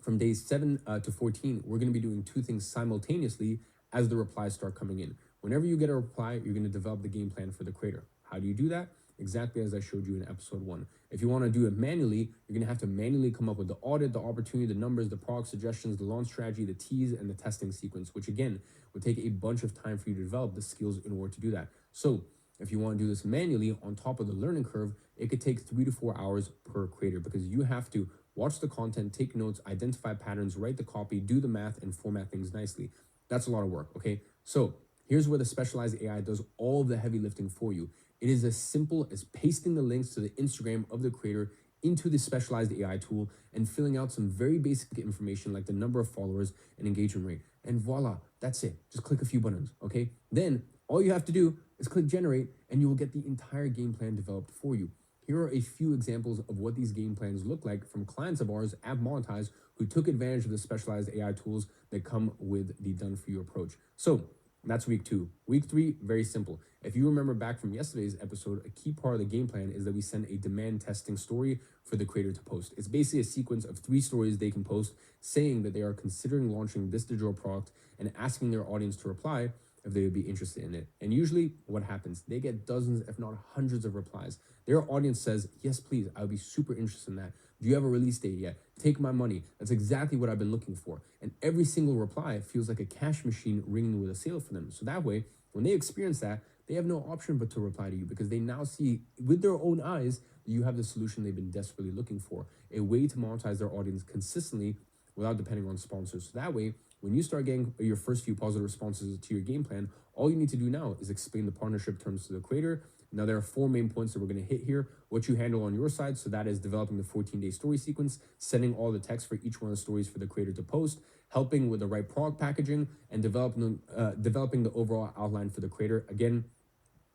Speaker 2: from days 7 to 14, we're going to be doing two things simultaneously as the replies start coming in. Whenever you get a reply, you're going to develop the game plan for the creator. How do you do that? Exactly as I showed you in episode 1. If you want to do it manually, you're going to have to manually come up with the audit, the opportunity, the numbers, the product suggestions, the launch strategy, the tease, and the testing sequence, which again would take a bunch of time for you to develop the skills in order to do that. So if you want to do this manually on top of the learning curve, it could take 3 to 4 hours per creator because you have to watch the content, take notes, identify patterns, write the copy, do the math, and format things nicely. That's a lot of work, okay? So here's where the specialized AI does all the heavy lifting for you. It is as simple as pasting the links to the Instagram of the creator into the specialized AI tool and filling out some very basic information like the number of followers and engagement rate. And voila, that's it. Just click a few buttons, okay? Then all you have to do is click generate and you will get the entire game plan developed for you. Here are a few examples of what these game plans look like from clients of ours at Monetize who took advantage of the specialized AI tools that come with the done for you approach. So that's week 2. Week 3, very simple. If you remember back from yesterday's episode, a key part of the game plan is that we send a demand testing story for the creator to post. It's basically a sequence of 3 stories they can post saying that they are considering launching this digital product and asking their audience to reply if they would be interested in it. And usually what happens, they get dozens, if not hundreds of replies. Their audience says, yes, please, I would be super interested in that. Do you have a release date yet? Take my money. That's exactly what I've been looking for. And every single reply feels like a cash machine ringing with a sale for them. So that way, when they experience that, they have no option but to reply to you because they now see with their own eyes that you have the solution they've been desperately looking for, a way to monetize their audience consistently without depending on sponsors. So that way, when you start getting your first few positive responses to your game plan, all you need to do now is explain the partnership terms to the creator. Now, there are 4 main points that we're going to hit here. What you handle on your side, so that is developing the 14-day story sequence, sending all the text for each one of the stories for the creator to post, helping with the right product packaging, and developing the overall outline for the creator. Again,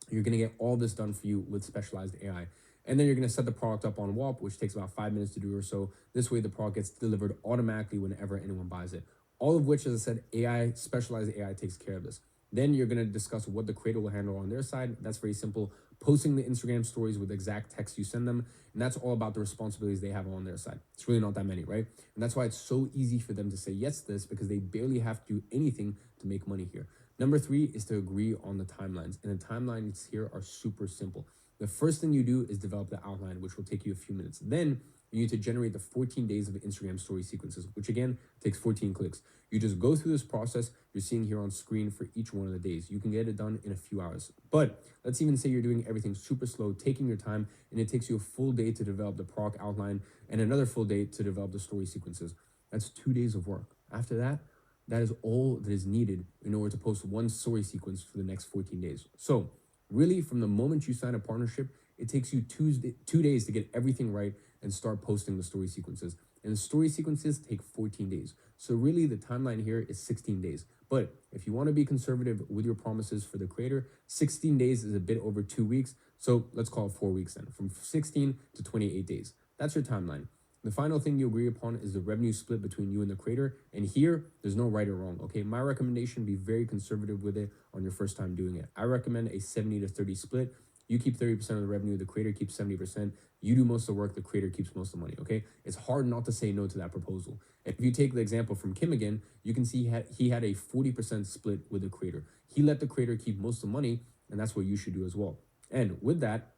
Speaker 2: you're going to get all this done for you with specialized AI. And then you're going to set the product up on WAP, which takes about 5 minutes to do or so. This way, the product gets delivered automatically whenever anyone buys it. All of which, as I said, specialized AI takes care of this. Then you're going to discuss what the creator will handle on their side. That's very simple. Posting the Instagram stories with the exact text you send them. And that's all about the responsibilities they have on their side. It's really not that many, right? And that's why it's so easy for them to say yes to this because they barely have to do anything to make money here. Number 3 is to agree on the timelines. And the timelines here are super simple. The first thing you do is develop the outline, which will take you a few minutes. Then you need to generate the 14 days of Instagram story sequences, which again takes 14 clicks. You just go through this process you're seeing here on screen for each one of the days. You can get it done in a few hours. But let's even say you're doing everything super slow, taking your time, and it takes you a full day to develop the product outline and another full day to develop the story sequences. That's 2 days of work. After that, that is all that is needed in order to post one story sequence for the next 14 days. So really, from the moment you sign a partnership, it takes you 2 days to get everything right and start posting the story sequences. And the story sequences take 14 days. So really, the timeline here is 16 days. But if you want to be conservative with your promises for the creator, 16 days is a bit over 2 weeks. So let's call it 4 weeks then, from 16 to 28 days. That's your timeline. The final thing you agree upon is the revenue split between you and the creator. And here, there's no right or wrong, okay? My recommendation, be very conservative with it on your first time doing it. I recommend a 70 to 30 split. You keep 30% of the revenue, the creator keeps 70%. You do most of the work, the creator keeps most of the money. Okay. It's hard not to say no to that proposal. If you take the example from Kim again, you can see he had a 40% split with the creator. He let the creator keep most of the money, and that's what you should do as well. And with that,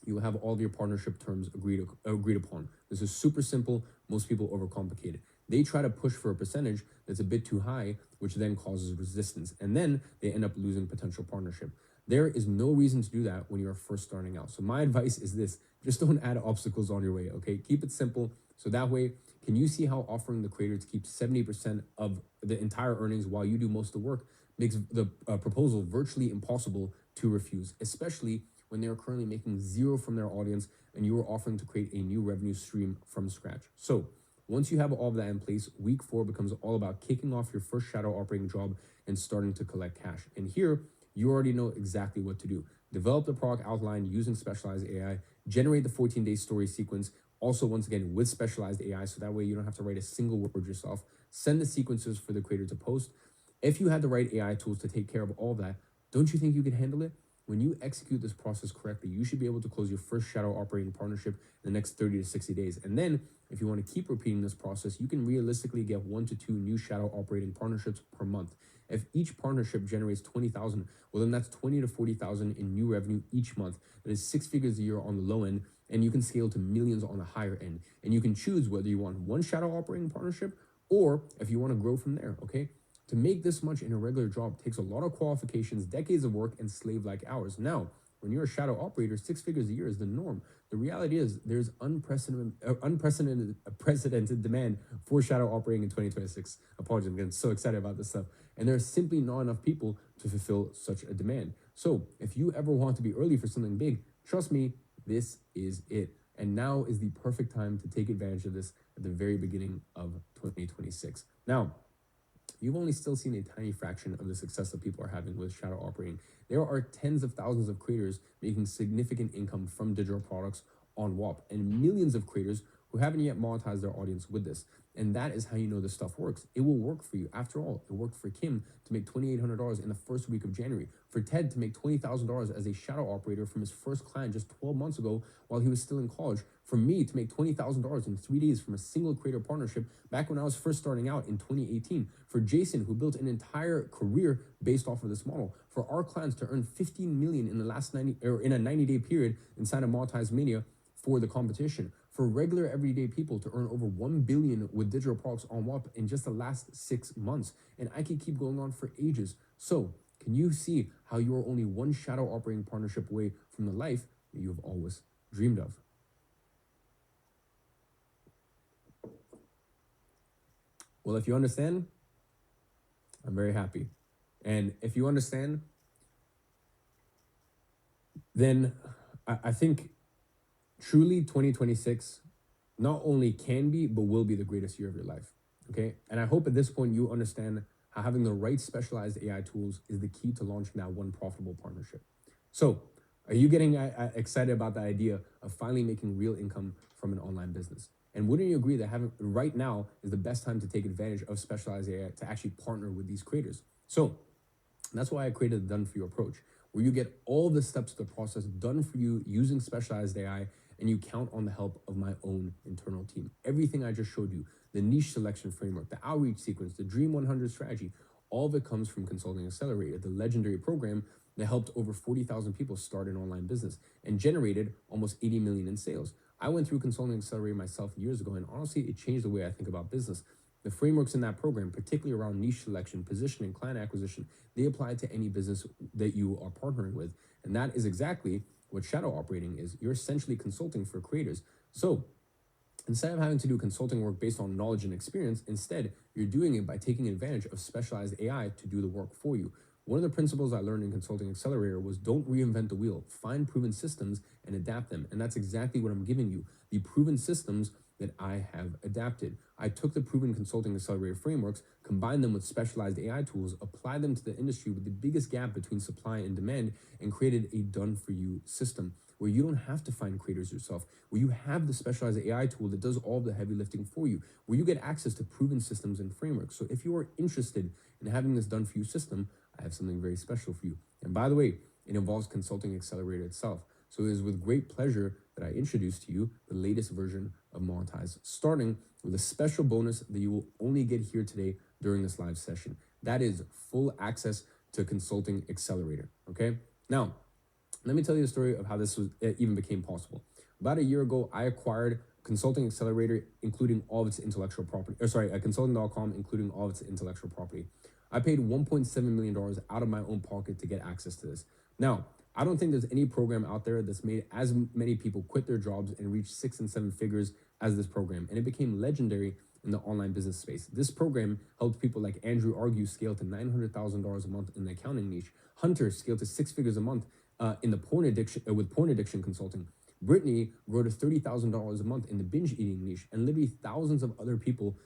Speaker 2: you will have all of your partnership terms agreed upon. This is super simple. Most people overcomplicate it. They try to push for a percentage that's a bit too high, which then causes resistance, and then they end up losing potential partnership. There is no reason to do that when you're first starting out. So my advice is this: just don't add obstacles on your way. Okay, keep it simple. So that way, can you see how offering the creator to keep 70% of the entire earnings while you do most of the work makes the proposal virtually impossible to refuse, especially when they are currently making zero from their audience and you are offering to create a new revenue stream from scratch. So once you have all of that in place, week 4 becomes all about kicking off your first shadow operating job and starting to collect cash. And here, you already know exactly what to do. Develop the product outline using specialized AI, generate the 14-day story sequence, also once again with specialized AI, so that way you don't have to write a single word yourself. Send the sequences for the creator to post. If you had the right AI tools to take care of all that, don't you think you could handle it? When you execute this process correctly, you should be able to close your first shadow operating partnership in the next 30 to 60 days. And then, if you want to keep repeating this process, you can realistically get 1 to 2 new shadow operating partnerships per month. If each partnership generates 20,000, well, then that's 20 to 40,000 in new revenue each month. That is 6 figures a year on the low end, and you can scale to millions on the higher end. And you can choose whether you want one shadow operating partnership or if you want to grow from there. Okay. To make this much in a regular job takes a lot of qualifications, decades of work, and slave-like hours. Now, when you're a shadow operator, 6 figures a year is the norm. The reality is there's unprecedented demand for shadow operating in 2026. Apologies, I'm getting so excited about this stuff. And there's simply not enough people to fulfill such a demand. So if you ever want to be early for something big, trust me, this is it. And now is the perfect time to take advantage of this at the very beginning of 2026. Now, you've only still seen a tiny fraction of the success that people are having with shadow operating. There are tens of thousands of creators making significant income from digital products on WAP and millions of creators who haven't yet monetized their audience with this. And that is how you know this stuff works. It will work for you. After all, it worked for Kim to make $2,800 in the first week of January, for Ted to make $20,000 as a shadow operator from his first client just 12 months ago while he was still in college, for me to make $20,000 in 3 days from a single creator partnership back when I was first starting out in 2018, for Jason, who built an entire career based off of this model, for our clients to earn 15 million in the last 90 or in a 90-day period inside of Monetize Mania for the competition, for regular everyday people to earn over 1 billion with digital products on WAP in just the last 6 months. And I could keep going on for ages. So can you see how you are only one shadow operating partnership away from the life that you have always dreamed of? Well, if you understand, I'm very happy. And if you understand, then I think truly 2026 not only can be, but will be the greatest year of your life. Okay. And I hope at this point you understand how having the right specialized AI tools is the key to launching that one profitable partnership. So, are you getting excited about the idea of finally making real income from an online business? And wouldn't you agree that having right now is the best time to take advantage of specialized AI to actually partner with these creators? So, that's why I created the done for you approach, where you get all the steps of the process done for you using specialized AI, and you count on the help of my own internal team. Everything I just showed you, the niche selection framework, the outreach sequence, the Dream 100 strategy, all of it comes from Consulting Accelerator, the legendary program that helped over 40,000 people start an online business and generated almost 80 million in sales. I went through Consulting Accelerator myself years ago, and honestly, it changed the way I think about business. The frameworks in that program, particularly around niche selection, positioning, client acquisition, they apply to any business that you are partnering with. And that is exactly what shadow operating is. You're essentially consulting for creators. So instead of having to do consulting work based on knowledge and experience, instead, you're doing it by taking advantage of specialized AI to do the work for you. One of the principles I learned in Consulting Accelerator was don't reinvent the wheel. Find proven systems and adapt them. And that's exactly what I'm giving you. The proven systems that I have adapted. I took the proven Consulting Accelerator frameworks, combined them with specialized AI tools, applied them to the industry with the biggest gap between supply and demand, and created a done-for-you system where you don't have to find creators yourself, where you have the specialized AI tool that does all the heavy lifting for you, where you get access to proven systems and frameworks. So if you are interested in having this done for you system, I have something very special for you. And by the way, it involves Consulting Accelerator itself. So it is with great pleasure that I introduce to you the latest version of Monetize, starting with a special bonus that you will only get here today during this live session. That is full access to Consulting Accelerator, okay? Now, let me tell you the story of how this even became possible. About a year ago, I acquired Consulting Accelerator, including all of its intellectual property, consulting.com, including all of its intellectual property. I paid $1.7 million out of my own pocket to get access to this. Now, I don't think there's any program out there that's made as many people quit their jobs and reach 6 and 7 figures as this program. And it became legendary in the online business space. This program helped people like Andrew Argue scale to $900,000 a month in the accounting niche. Hunter scale to 6 figures a month in the porn addiction with porn addiction consulting. Brittany grew to $30,000 a month in the binge eating niche, and literally thousands of other people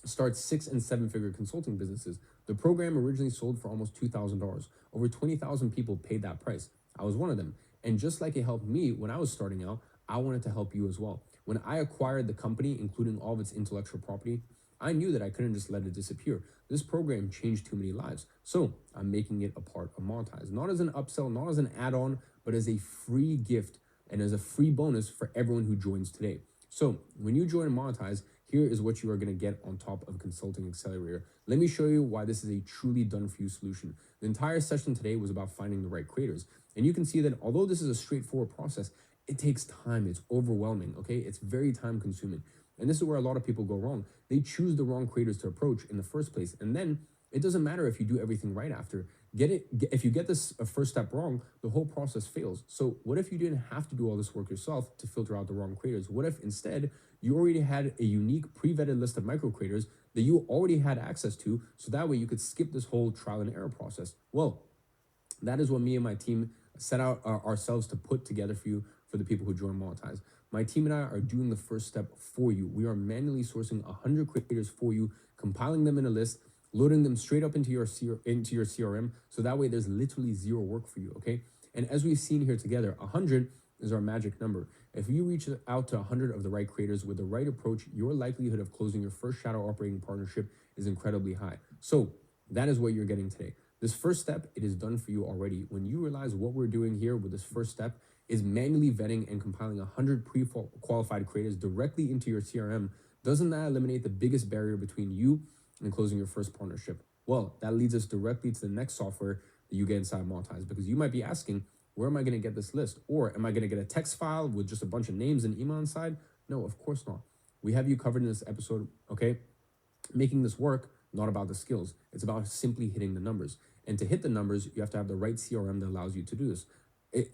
Speaker 2: start 6 and 7 figure consulting businesses. The program originally sold for almost $2,000. Over 20,000 people paid that price. I was one of them. And just like it helped me when I was starting out, I wanted to help you as well. When I acquired the company, including all of its intellectual property, I knew that I couldn't just let it disappear. This program changed too many lives. So I'm making it a part of Monetize, not as an upsell, not as an add-on, but as a free gift and as a free bonus for everyone who joins today. So when you join Monetize, here is what you are going to get on top of Consulting Accelerator. Let me show you why this is a truly done-for-you solution. The entire session today was about finding the right creators. And you can see that although this is a straightforward process, it takes time. It's overwhelming, okay? It's very time-consuming. And this is where a lot of people go wrong. They choose the wrong creators to approach in the first place. And then it doesn't matter if you do everything right after. If you get this first step wrong, the whole process fails. So what if you didn't have to do all this work yourself to filter out the wrong creators? What if instead you already had a unique pre-vetted list of micro creators that you already had access to, so that way you could skip this whole trial and error process? Well, that is what me and my team set out ourselves to put together for you, for the people who join Monetize. My team and I are doing the first step for you. We are manually sourcing 100 creators for you, compiling them in a list, loading them straight up into your CRM, so that way there's literally zero work for you, okay? And as we've seen here together, 100 is our magic number. If you reach out to 100 of the right creators with the right approach, your likelihood of closing your first shadow operating partnership is incredibly high. So that is what you're getting today. This first step, it is done for you already. When you realize what we're doing here with this first step is manually vetting and compiling 100 pre-qualified creators directly into your CRM, doesn't that eliminate the biggest barrier between you and closing your first partnership? Well, that leads us directly to the next software that you get inside Monetize, because you might be asking, where am I going to get this list? Or am I going to get a text file with just a bunch of names and email inside? No, of course not. We have you covered in this episode, okay? Making this work, not about the skills. It's about simply hitting the numbers. And to hit the numbers, you have to have the right CRM that allows you to do this.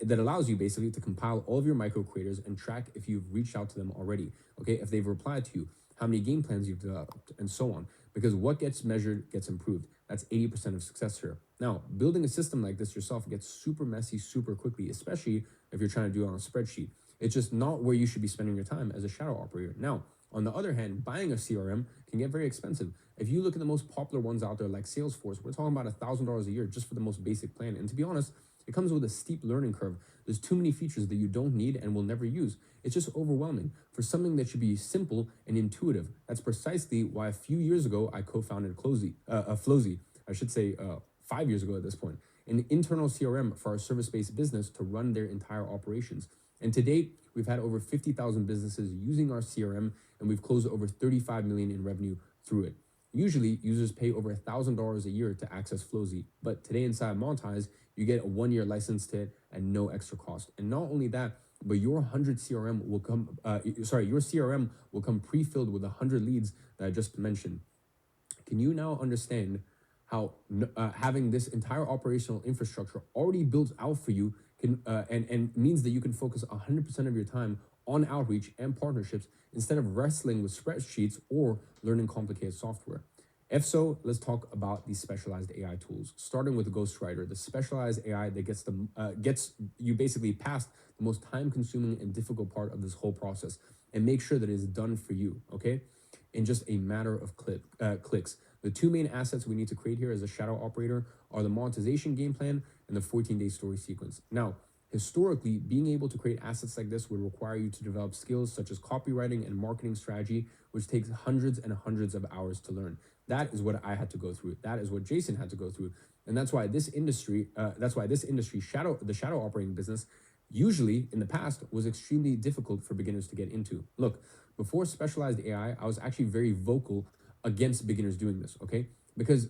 Speaker 2: That allows you basically to compile all of your micro creators and track if you've reached out to them already, okay? If they've replied to you, how many game plans you've developed, and so on. Because what gets measured gets improved. That's 80% of success here. Now, building a system like this yourself gets super messy super quickly, especially if you're trying to do it on a spreadsheet. It's just not where you should be spending your time as a shadow operator. Now, on the other hand, buying a CRM can get very expensive. If you look at the most popular ones out there like Salesforce, we're talking about $1,000 a year just for the most basic plan. And to be honest, it comes with a steep learning curve. There's too many features that you don't need and will never use. It's just overwhelming for something that should be simple and intuitive. That's precisely why a few years ago, I co-founded Flozy, 5 years ago at this point, an internal CRM for our service-based business to run their entire operations. And to date, we've had over 50,000 businesses using our CRM, and we've closed over 35 million in revenue through it. Usually, users pay over $1,000 a year to access Flozy, but today inside Monetize, you get a 1-year license to it and no extra cost. And not only that, but your CRM will come pre-filled with 100 leads that I just mentioned. Can you now understand how having this entire operational infrastructure already built out for you can and means that you can focus 100% of your time on outreach and partnerships instead of wrestling with spreadsheets or learning complicated software? If so, let's talk about these specialized AI tools, starting with Ghostwriter, the specialized AI that gets you basically past the most time-consuming and difficult part of this whole process and make sure that it is done for you, okay? In just a matter of clicks. The two main assets we need to create here as a shadow operator are the monetization game plan and the 14-day story sequence. Now, Historically, being able to create assets like this would require you to develop skills such as copywriting and marketing strategy, which takes hundreds and hundreds of hours to learn. That is what I had to go through. That is what Jason had to go through. And this industry, the shadow operating business, usually in the past was extremely difficult for beginners to get into. Look, before specialized I was actually very vocal against beginners doing this, okay? Because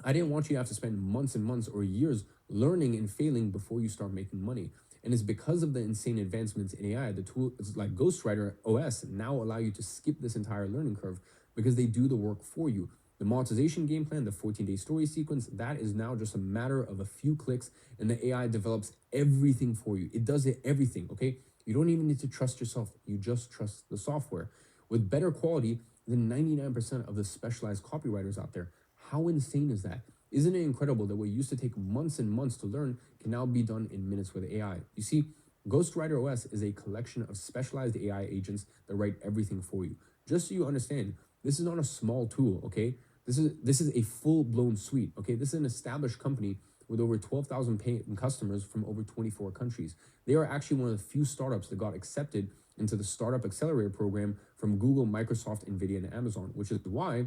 Speaker 2: I didn't want you to have to spend months and months or years learning and failing before you start making money. And it's because of the insane advancements in AI, the tools like Ghostwriter OS now allow you to skip this entire learning curve because they do the work for you. The monetization game plan, the 14-day story sequence, that is now just a matter of a few clicks, and the AI develops everything for you. It does everything, okay? You don't even need to trust yourself. You just trust the software with better quality than 99% of the specialized copywriters out there. How insane is that? Isn't it incredible that what used to take months and months to learn can now be done in minutes with AI? You see, Ghostwriter OS is a collection of specialized AI agents that write everything for you. Just so you understand, this is not a small tool, okay? This is a full-blown suite, okay? This is an established company with over 12,000 paying customers from over 24 countries. They are actually one of the few startups that got accepted into the Startup Accelerator program from Google, Microsoft, NVIDIA, and Amazon, which is why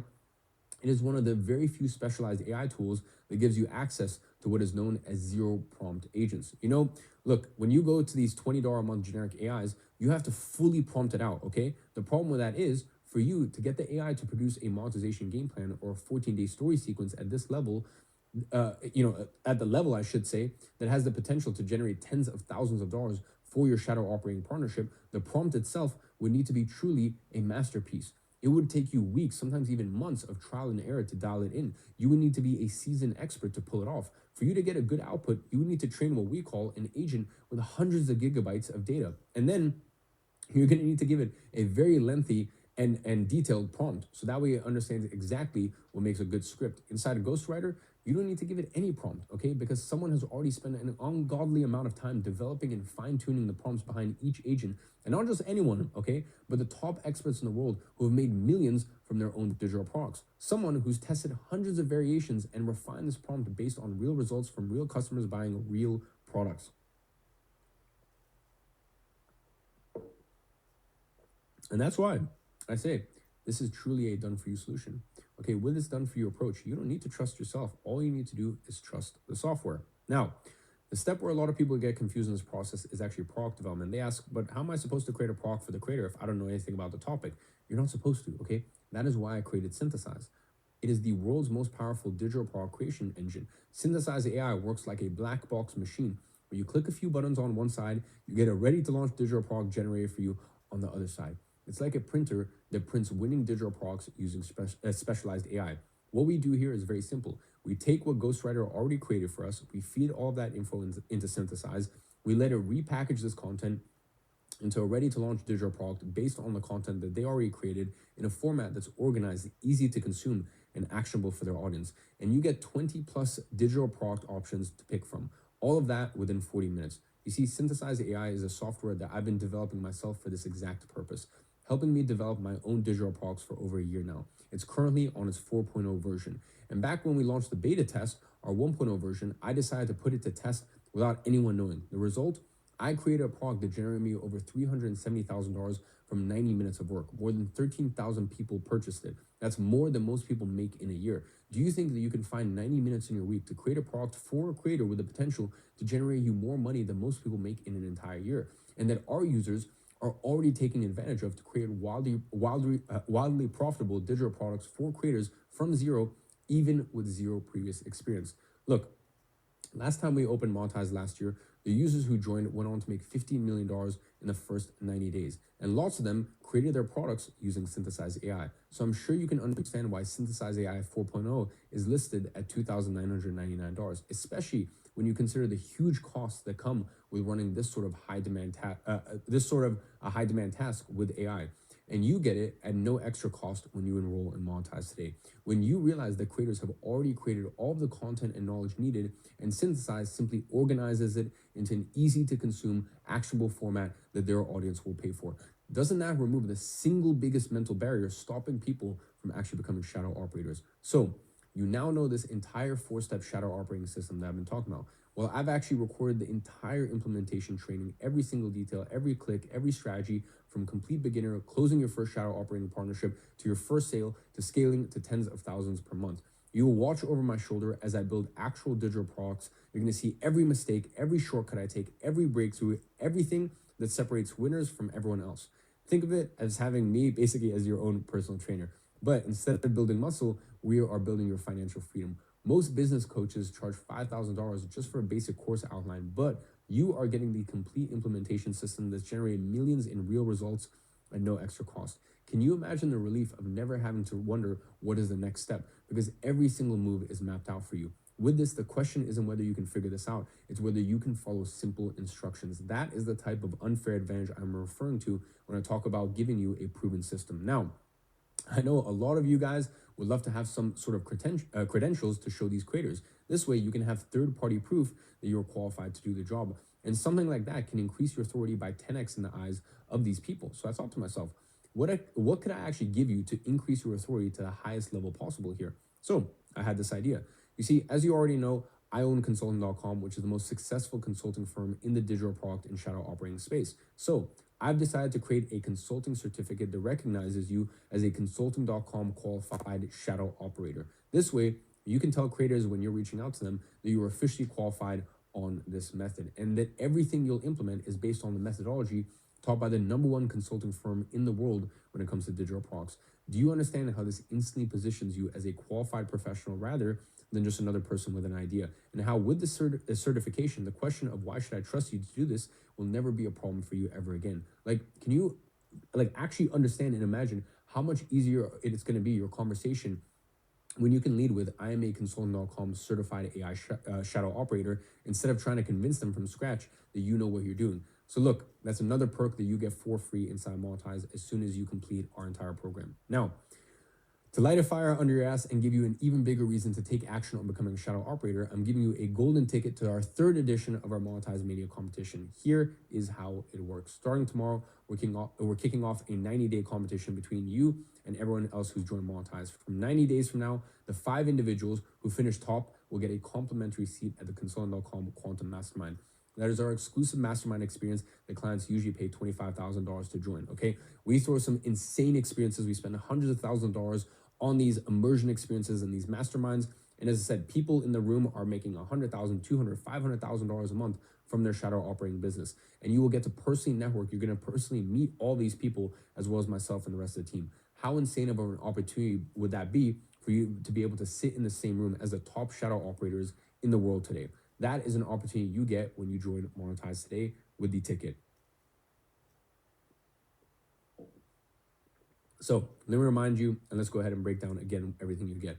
Speaker 2: it is one of the very few specialized AI tools that gives you access to what is known as zero prompt agents. You know, look, when you go to these $20 a month generic AIs, you have to fully prompt it out, okay? The problem with that is for you to get the AI to produce a monetization game plan or a 14-day story sequence at this level, at the level, I should say, that has the potential to generate tens of thousands of dollars for your shadow operating partnership, the prompt itself would need to be truly a masterpiece. It would take you weeks, sometimes even months of trial and error to dial it in. You would need to be a seasoned expert to pull it off. For you to get a good output, you would need to train what we call an agent with hundreds of gigabytes of data. And then you're going to need to give it a very lengthy and detailed prompt. So that way it understands exactly what makes a good script. Inside a Ghostwriter, you don't need to give it any prompt, okay? Because someone has already spent an ungodly amount of time developing and fine-tuning the prompts behind each agent. And not just anyone, okay? But the top experts in the world who have made millions from their own digital products. Someone who's tested hundreds of variations and refined this prompt based on real results from real customers buying real products. And that's why I say this is truly a done-for-you solution. Okay, with this done-for-you approach, you don't need to trust yourself. All you need to do is trust the software. Now, the step where a lot of people get confused in this process is actually product development. They ask, but how am I supposed to create a product for the creator if I don't know anything about the topic? You're not supposed to, okay? That is why I created Synthesize. It is the world's most powerful digital product creation engine. Synthesize AI works like a black box machine where you click a few buttons on one side, you get a ready-to-launch digital product generated for you on the other side. It's like a printer that prints winning digital products using specialized AI. What we do here is very simple. We take what Ghostwriter already created for us, we feed all of that info into Synthesize, we let it repackage this content into a ready-to-launch digital product based on the content that they already created in a format that's organized, easy to consume, and actionable for their audience. And you get 20 plus digital product options to pick from. All of that within 40 minutes. You see, Synthesize AI is a software that I've been developing myself for this exact purpose, helping me develop my own digital products for over a year now. It's currently on its 4.0 version. And back when we launched the beta test, our 1.0 version, I decided to put it to test without anyone knowing. The result, I created a product that generated me over $370,000 from 90 minutes of work. More than 13,000 people purchased it. That's more than most people make in a year. Do you think that you can find 90 minutes in your week to create a product for a creator with the potential to generate you more money than most people make in an entire year? And that our users are already taking advantage of to create wildly profitable digital products for creators from zero, even with zero previous experience. Look, last time we opened Monetize last year, the users who joined went on to make $15 million in the first 90 days. And lots of them created their products using Synthesize AI. So I'm sure you can understand why Synthesize AI 4.0 is listed at $2,999, especially when you consider the huge costs that come with running this sort of high demand task with AI. And you get it at no extra cost when you enroll in Monetize today. When you realize that creators have already created all of the content and knowledge needed, and Synthesize simply organizes it into an easy to consume, actionable format that their audience will pay for. Doesn't that remove the single biggest mental barrier stopping people from actually becoming shadow operators? So you now know this entire 4-step shadow operating system that I've been talking about. Well, I've actually recorded the entire implementation training, every single detail, every click, every strategy, from complete beginner, closing your first shadow operating partnership, to your first sale, to scaling to tens of thousands per month. You will watch over my shoulder as I build actual digital products. You're going to see every mistake, every shortcut I take, every breakthrough, everything that separates winners from everyone else. Think of it as having me basically as your own personal trainer. But instead of building muscle, we are building your financial freedom. Most business coaches charge $5,000 just for a basic course outline, but you are getting the complete implementation system that's generating millions in real results at no extra cost. Can you imagine the relief of never having to wonder what is the next step? Because every single move is mapped out for you. With this, the question isn't whether you can figure this out, it's whether you can follow simple instructions. That is the type of unfair advantage I'm referring to when I talk about giving you a proven system. Now, I know a lot of you guys would love to have some sort of credentials to show these creators. This way, you can have third-party proof that you're qualified to do the job. And something like that can increase your authority by 10x in the eyes of these people. So I thought to myself, what could I actually give you to increase your authority to the highest level possible here? So I had this idea. You see, as you already know, I own consulting.com, which is the most successful consulting firm in the digital product and shadow operating space. So I've decided to create a consulting certificate that recognizes you as a consulting.com qualified shadow operator. This way, you can tell creators when you're reaching out to them that you are officially qualified on this method, and that everything you'll implement is based on the methodology taught by the #1 consulting firm in the world when it comes to digital products. Do you understand how this instantly positions you as a qualified professional rather than just another person with an idea? And how with the certification, the question of why should I trust you to do this will never be a problem for you ever again. Like, can you actually understand and imagine how much easier it's going to be your conversation when you can lead with I am a consultant.com certified AI shadow operator, instead of trying to convince them from scratch that you know what you're doing. So look, that's another perk that you get for free inside Monetize as soon as you complete our entire program. Now, to light a fire under your ass and give you an even bigger reason to take action on becoming a shadow operator, I'm giving you a golden ticket to our 3rd edition of our Monetize Media competition. Here is how it works. Starting tomorrow, we're kicking off a 90-day competition between you and everyone else who's joined Monetize. From 90 days from now, the 5 individuals who finish top will get a complimentary seat at the consultant.com Quantum Mastermind. That is our exclusive mastermind experience that clients usually pay $25,000 to join, okay? We throw some insane experiences. We spend hundreds of thousands of dollars on these immersion experiences and these masterminds. And as I said, people in the room are making $100,000, $200,000, $500,000 a month from their shadow operating business. And you will get to personally network. You're going to personally meet all these people as well as myself and the rest of the team. How insane of an opportunity would that be for you to be able to sit in the same room as the top shadow operators in the world today? That is an opportunity you get when you join Monetize today with the ticket. So let me remind you, and let's go ahead and break down again everything you get.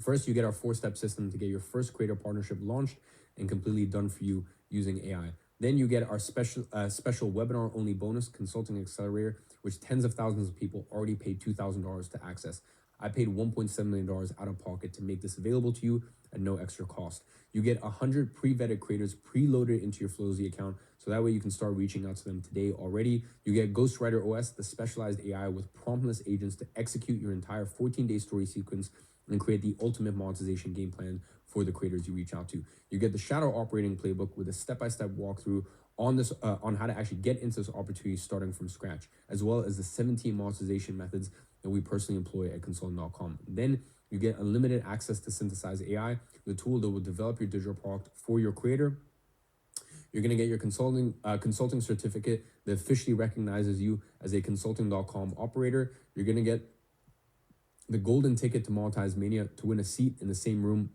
Speaker 2: First, you get our 4-step system to get your first creator partnership launched and completely done for you using AI. Then you get our special webinar only bonus consulting accelerator, which tens of thousands of people already paid $2,000 to access. I paid $1.7 million out of pocket to make this available to you at no extra cost. You get 100 pre-vetted creators preloaded into your Flowzy account, so that way you can start reaching out to them today already. You get Ghostwriter OS, the specialized AI with promptless agents to execute your entire 14-day story sequence and create the ultimate monetization game plan for the creators you reach out to. You get the shadow operating playbook with a step-by-step walkthrough on this on how to actually get into this opportunity starting from scratch, as well as the 17 monetization methods that we personally employ at consultant.com. Then you get unlimited access to Synthesize AI, the tool that will develop your digital product for your creator. You're going to get your consulting certificate that officially recognizes you as a consulting.com operator. You're going to get the golden ticket to Monetize Mania to win a seat in the same room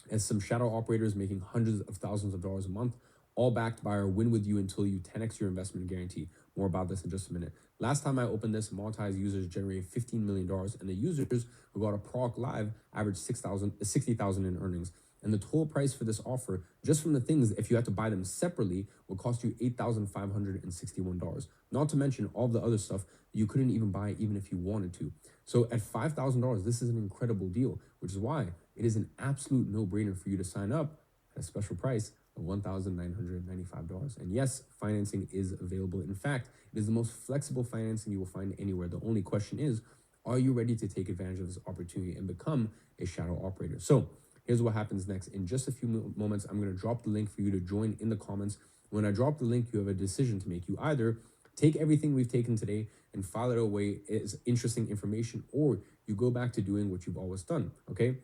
Speaker 2: as some shadow operators making hundreds of thousands of dollars a month, all backed by our win with you until you 10x your investment guarantee. More about this in just a minute. Last time I opened this, Monetize users generated $15 million, and the users who got a product live averaged $60,000 in earnings. And the total price for this offer, just from the things, if you had to buy them separately, will cost you $8,561. Not to mention all the other stuff you couldn't even buy even if you wanted to. So at $5,000, this is an incredible deal, which is why it is an absolute no-brainer for you to sign up at a special price of $1,995. And yes, financing is available. In fact, it is the most flexible financing you will find anywhere. The only question is, are you ready to take advantage of this opportunity and become a shadow operator? So Here's what happens next. In just a few moments, I'm going to drop the link for you to join in the comments. When I drop the link, you have a decision to make. You either take everything we've taken today and file it away as interesting information, or you go back to doing what you've always done, okay?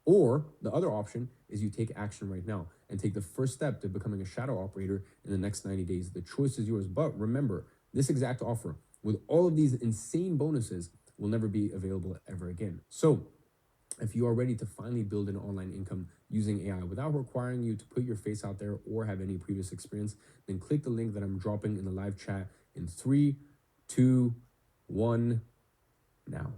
Speaker 2: Or the other option is you take action right now and take the first step to becoming a shadow operator in the next 90 days. The choice is yours. But remember, this exact offer with all of these insane bonuses will never be available ever again. So if you are ready to finally build an online income using AI without requiring you to put your face out there or have any previous experience, then click the link that I'm dropping in the live chat in 3, 2, 1, now.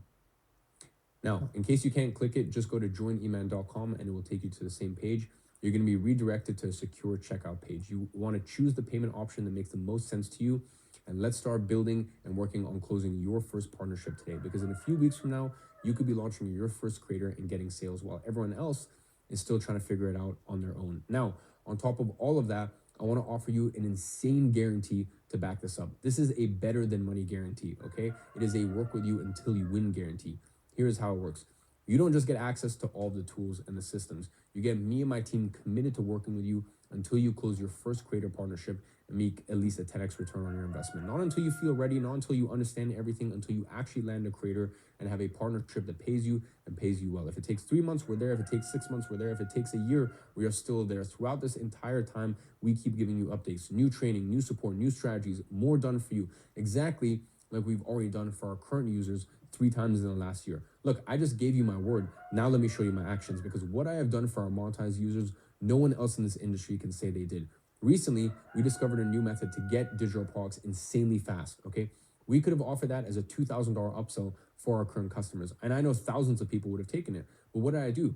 Speaker 2: Now, in case you can't click it, just go to joiniman.com and it will take you to the same page. You're going to be redirected to a secure checkout page. You want to choose the payment option that makes the most sense to you. And let's start building and working on closing your first partnership today. Because in a few weeks from now, you could be launching your first creator and getting sales while everyone else is still trying to figure it out on their own. Now, on top of all of that, I want to offer you an insane guarantee to back this up. This is a better than money guarantee, okay? It is a work with you until you win guarantee. Here's how it works. You don't just get access to all the tools and the systems. You get me and my team committed to working with you until you close your first creator partnership and make at least a 10x return on your investment. Not until you feel ready, not until you understand everything, until you actually land a creator and have a partnership that pays you and pays you well. If it takes 3 months, we're there. If it takes 6 months, we're there. If it takes a year, we are still there. Throughout this entire time, we keep giving you updates, new training, new support, new strategies, more done for you. Exactly like we've already done for our current users 3 times in the last year. Look, I just gave you my word. Now let me show you my actions, because what I have done for our monetized users, no one else in this industry can say they did. Recently, we discovered a new method to get digital products insanely fast, okay? We could have offered that as a $2,000 upsell for our current customers. And I know thousands of people would have taken it. But what did I do?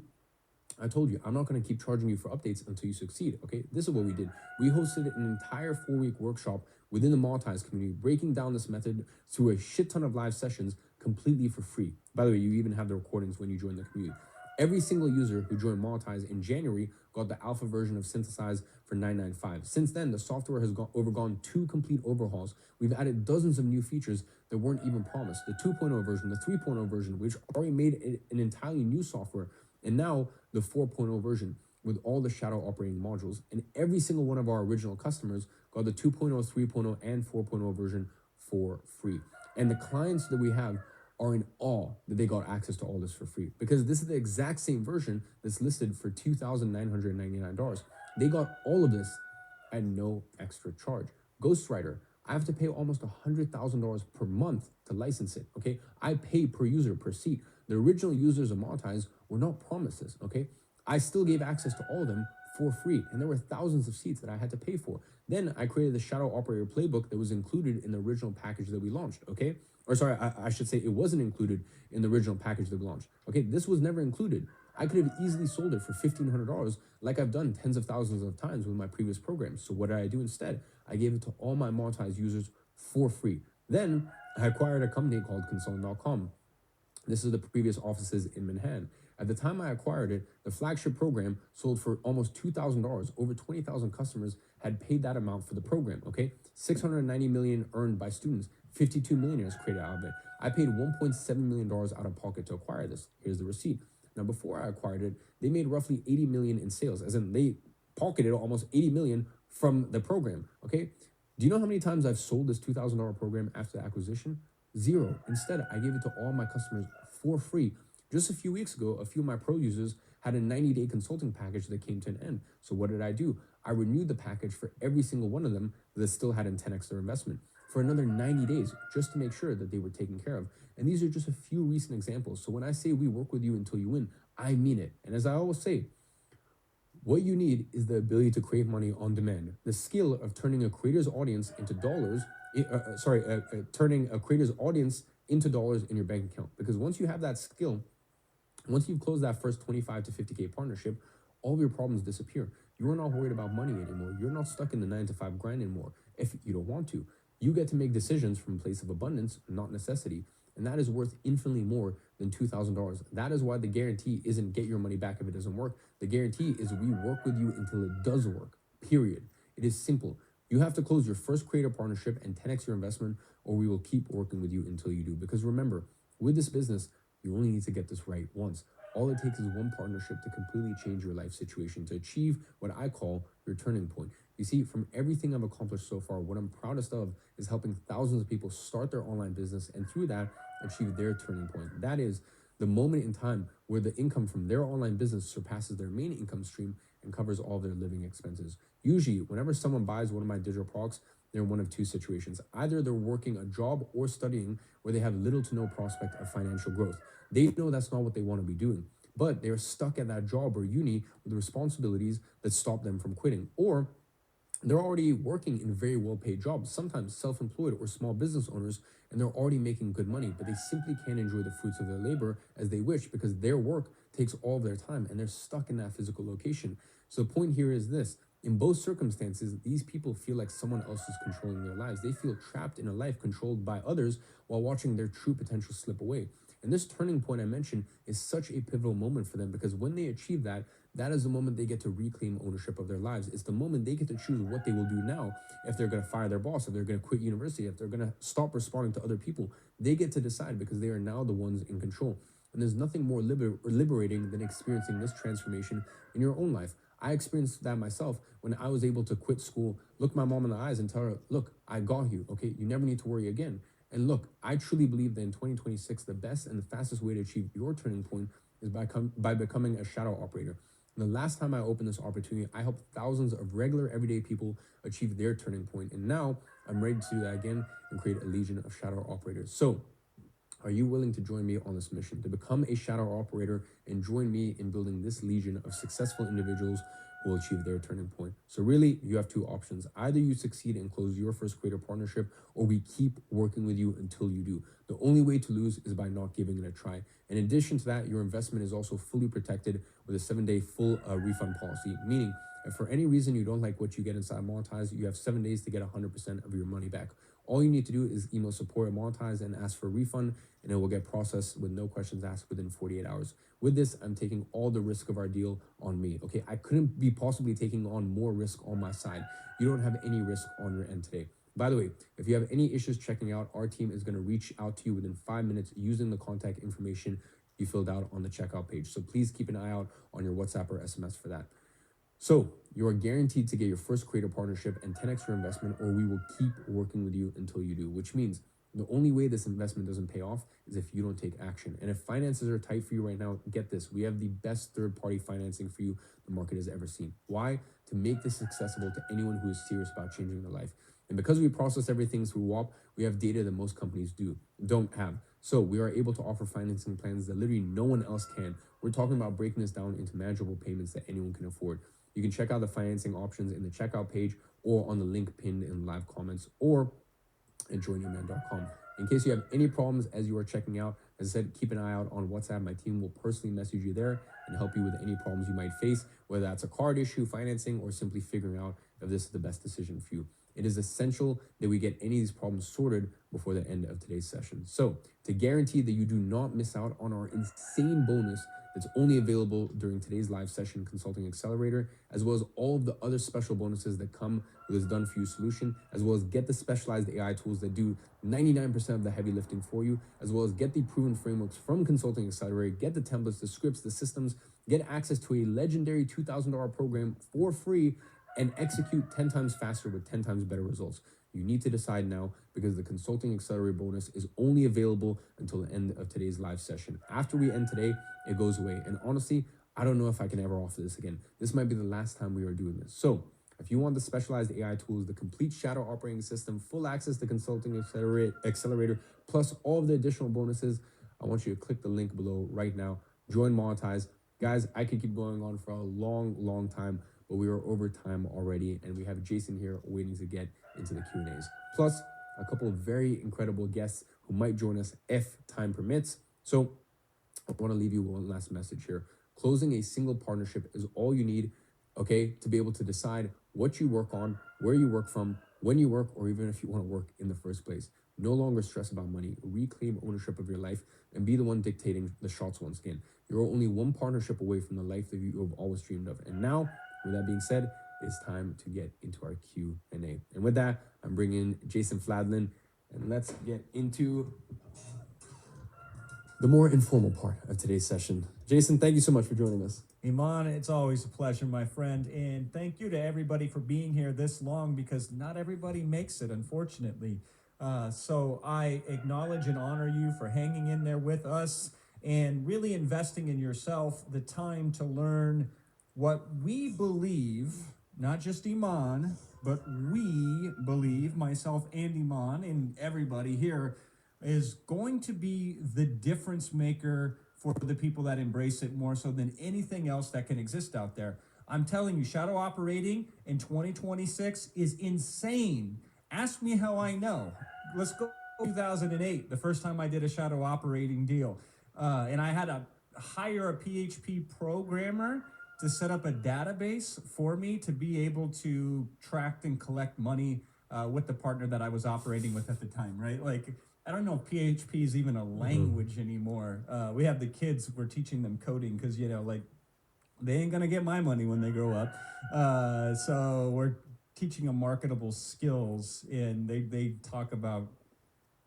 Speaker 2: I told you, I'm not going to keep charging you for updates until you succeed, okay? This is what we did. We hosted an entire 4-week workshop within the monetized community, breaking down this method through a shit ton of live sessions completely for free. By the way, you even have the recordings when you join the community. Every single user who joined Monetize in January got the alpha version of Synthesize for $9.95. Since then, the software has overgone 2 complete overhauls. We've added dozens of new features that weren't even promised. The 2.0 version, the 3.0 version, which already made an entirely new software, and now the 4.0 version with all the shadow operating modules. And every single one of our original customers got the 2.0, 3.0, and 4.0 version for free. And the clients that we have are in awe that they got access to all this for free, because this is the exact same version that's listed for $2,999. They got all of this at no extra charge. Ghostwriter, I have to pay almost $100,000 per month to license it, okay? I pay per user, per seat. The original users of Monetize were not promised this, okay? I still gave access to all of them for free, and there were thousands of seats that I had to pay for. Then I created the Shadow Operator Playbook that was included in the original package that we launched, okay? Or sorry, I should say it wasn't included in the original package that we launched, okay? This was never included. I could have easily sold it for $1,500 like I've done tens of thousands of times with my previous programs. So what did I do instead? I gave it to all my monetized users for free. Then I acquired a company called Consultant.com. This is the previous offices in Manhattan. At the time I acquired it, the flagship program sold for almost $2,000. Over 20,000 customers had paid that amount for the program, okay? 690 million earned by students, 52 millionaires created out of it. I paid $1.7 million out of pocket to acquire this. Here's the receipt. Now, before I acquired it, they made roughly 80 million in sales, as in they pocketed almost 80 million from the program, okay? Do you know how many times I've sold this $2,000 program after the acquisition? 0. Instead, I gave it to all my customers for free. Just a few weeks ago, a few of my pro users had a 90-day consulting package that came to an end. So what did I do? I renewed the package for every single one of them that still hadn't 10x their investment for another 90 days, just to make sure that they were taken care of. And these are just a few recent examples. So when I say we work with you until you win, I mean it. And as I always say, what you need is the ability to create money on demand. The skill of turning a creator's audience into dollars, turning a creator's audience into dollars in your bank account. Because once you have that skill, once you've closed that first 25 to 50K partnership, all of your problems disappear. You're not worried about money anymore. You're not stuck in the 9 to 5 grind anymore if you don't want to. You get to make decisions from a place of abundance, not necessity. And that is worth infinitely more than $2,000. That is why the guarantee isn't get your money back if it doesn't work. The guarantee is we work with you until it does work, period. It is simple. You have to close your first creator partnership and 10x your investment, or we will keep working with you until you do. Because remember, with this business, you only need to get this right once. All it takes is one partnership to completely change your life situation, to achieve what I call your turning point. You see, from everything I've accomplished so far, what I'm proudest of is helping thousands of people start their online business and through that achieve their turning point. That is the moment in time where the income from their online business surpasses their main income stream and covers all their living expenses. Usually, whenever someone buys one of my digital products, they're in one of two situations. Either they're working a job or studying where they have little to no prospect of financial growth. They know that's not what they want to be doing, but they're stuck at that job or uni with responsibilities that stop them from quitting. Or they're already working in very well paid jobs, sometimes self employed or small business owners, and they're already making good money, but they simply can't enjoy the fruits of their labor as they wish because their work takes all of their time and they're stuck in that physical location. So the point here is this. In both circumstances, these people feel like someone else is controlling their lives. They feel trapped in a life controlled by others while watching their true potential slip away. And this turning point I mentioned is such a pivotal moment for them because when they achieve that, that is the moment they get to reclaim ownership of their lives. It's the moment they get to choose what they will do now. If they're going to fire their boss, if they're going to quit university, if they're going to stop responding to other people, they get to decide because they are now the ones in control. And there's nothing more liberating than experiencing this transformation in your own life. I experienced that myself when I was able to quit school, look my mom in the eyes and tell her, look, I got you, okay? You never need to worry again. And look, I truly believe that in 2026, the best and the fastest way to achieve your turning point is by becoming a shadow operator. The last time I opened this opportunity, I helped thousands of regular, everyday people achieve their turning point. And now I'm ready to do that again and create a legion of shadow operators. So, are you willing to join me on this mission to become a shadow operator and join me in building this legion of successful individuals who will achieve their turning point? So really, you have two options. Either you succeed and close your first creator partnership, or we keep working with you until you do. The only way to lose is by not giving it a try. In addition to that, your investment is also fully protected with a 7-day full refund policy, meaning if for any reason you don't like what you get inside Monetize, you have 7 days to get 100% of your money back. All you need to do is email support at Monetize and ask for a refund, and it will get processed with no questions asked within 48 hours. With this, I'm taking all the risk of our deal on me. Okay, I couldn't be possibly taking on more risk on my side. You don't have any risk on your end today. By the way, if you have any issues checking out, our team is going to reach out to you within 5 minutes using the contact information you filled out on the checkout page. So please keep an eye out on your WhatsApp or SMS for that. So you are guaranteed to get your first creator partnership and 10x your investment, or we will keep working with you until you do, which means the only way this investment doesn't pay off is if you don't take action. And if finances are tight for you right now, get this. We have the best third-party financing for you the market has ever seen. Why? To make this accessible to anyone who is serious about changing their life. And because we process everything through WAP, we have data that most companies don't have. So we are able to offer financing plans that literally no one else can. We're talking about breaking this down into manageable payments that anyone can afford. You can check out the financing options in the checkout page or on the link pinned in live comments or at joiniman.com. In case you have any problems as you are checking out, as I said, keep an eye out on WhatsApp. My team will personally message you there and help you with any problems you might face, whether that's a card issue, financing, or simply figuring out if this is the best decision for you. It is essential that we get any of these problems sorted before the end of today's session. So to guarantee that you do not miss out on our insane bonus that's only available during today's live session consulting accelerator, as well as all of the other special bonuses that come with this done for you solution, as well as get the specialized AI tools that do 99% of the heavy lifting for you, as well as get the proven frameworks from consulting accelerator, get the templates, the scripts, the systems, get access to a legendary $2,000 program for free, and execute 10 times faster with 10 times better results. You need to decide now because the Consulting Accelerator bonus is only available until the end of today's live session. After we end today, it goes away. And honestly, I don't know if I can ever offer this again. This might be the last time we are doing this. So if you want the specialized AI tools, the complete shadow operating system, full access to Consulting Accelerator, plus all of the additional bonuses, I want you to click the link below right now. Join Monetize. Guys, I could keep going on for a long time, but we are over time already, and we have Jason here waiting to get into the Q&As. Plus, a couple of very incredible guests who might join us if time permits. So I want to leave you one last message here. Closing a single partnership is all you need, okay, to be able to decide what you work on, where you work from, when you work, or even if you want to work in the first place. No longer stress about money. Reclaim ownership of your life and be the one dictating the shots once again. You're only one partnership away from the life that you have always dreamed of. And now, with that being said, it's time to get into our Q&A. And with that, I'm bringing in Jason Fladlin, and let's get into the more informal part of today's session. Jason, thank you so much for joining us.
Speaker 3: Iman, it's always a pleasure, my friend. And thank you to everybody for being here this long, because not everybody makes it, unfortunately. So I acknowledge and honor you for hanging in there with us and really investing in yourself the time to learn what we believe, not just Iman, but we believe, myself and Iman and everybody here, is going to be the difference maker for the people that embrace it more so than anything else that can exist out there. I'm telling you, shadow operating in 2026 is insane. Ask me how I know. Let's go 2008, the first time I did a shadow operating deal. And I had to hire a PHP programmer to set up a database for me to be able to track and collect money with the partner that I was operating with at the time, right? Like, I don't know if PHP is even a language anymore. We have the kids, we're teaching them coding because, you know, like, they ain't gonna get my money when they grow up. So we're teaching them marketable skills, and they talk about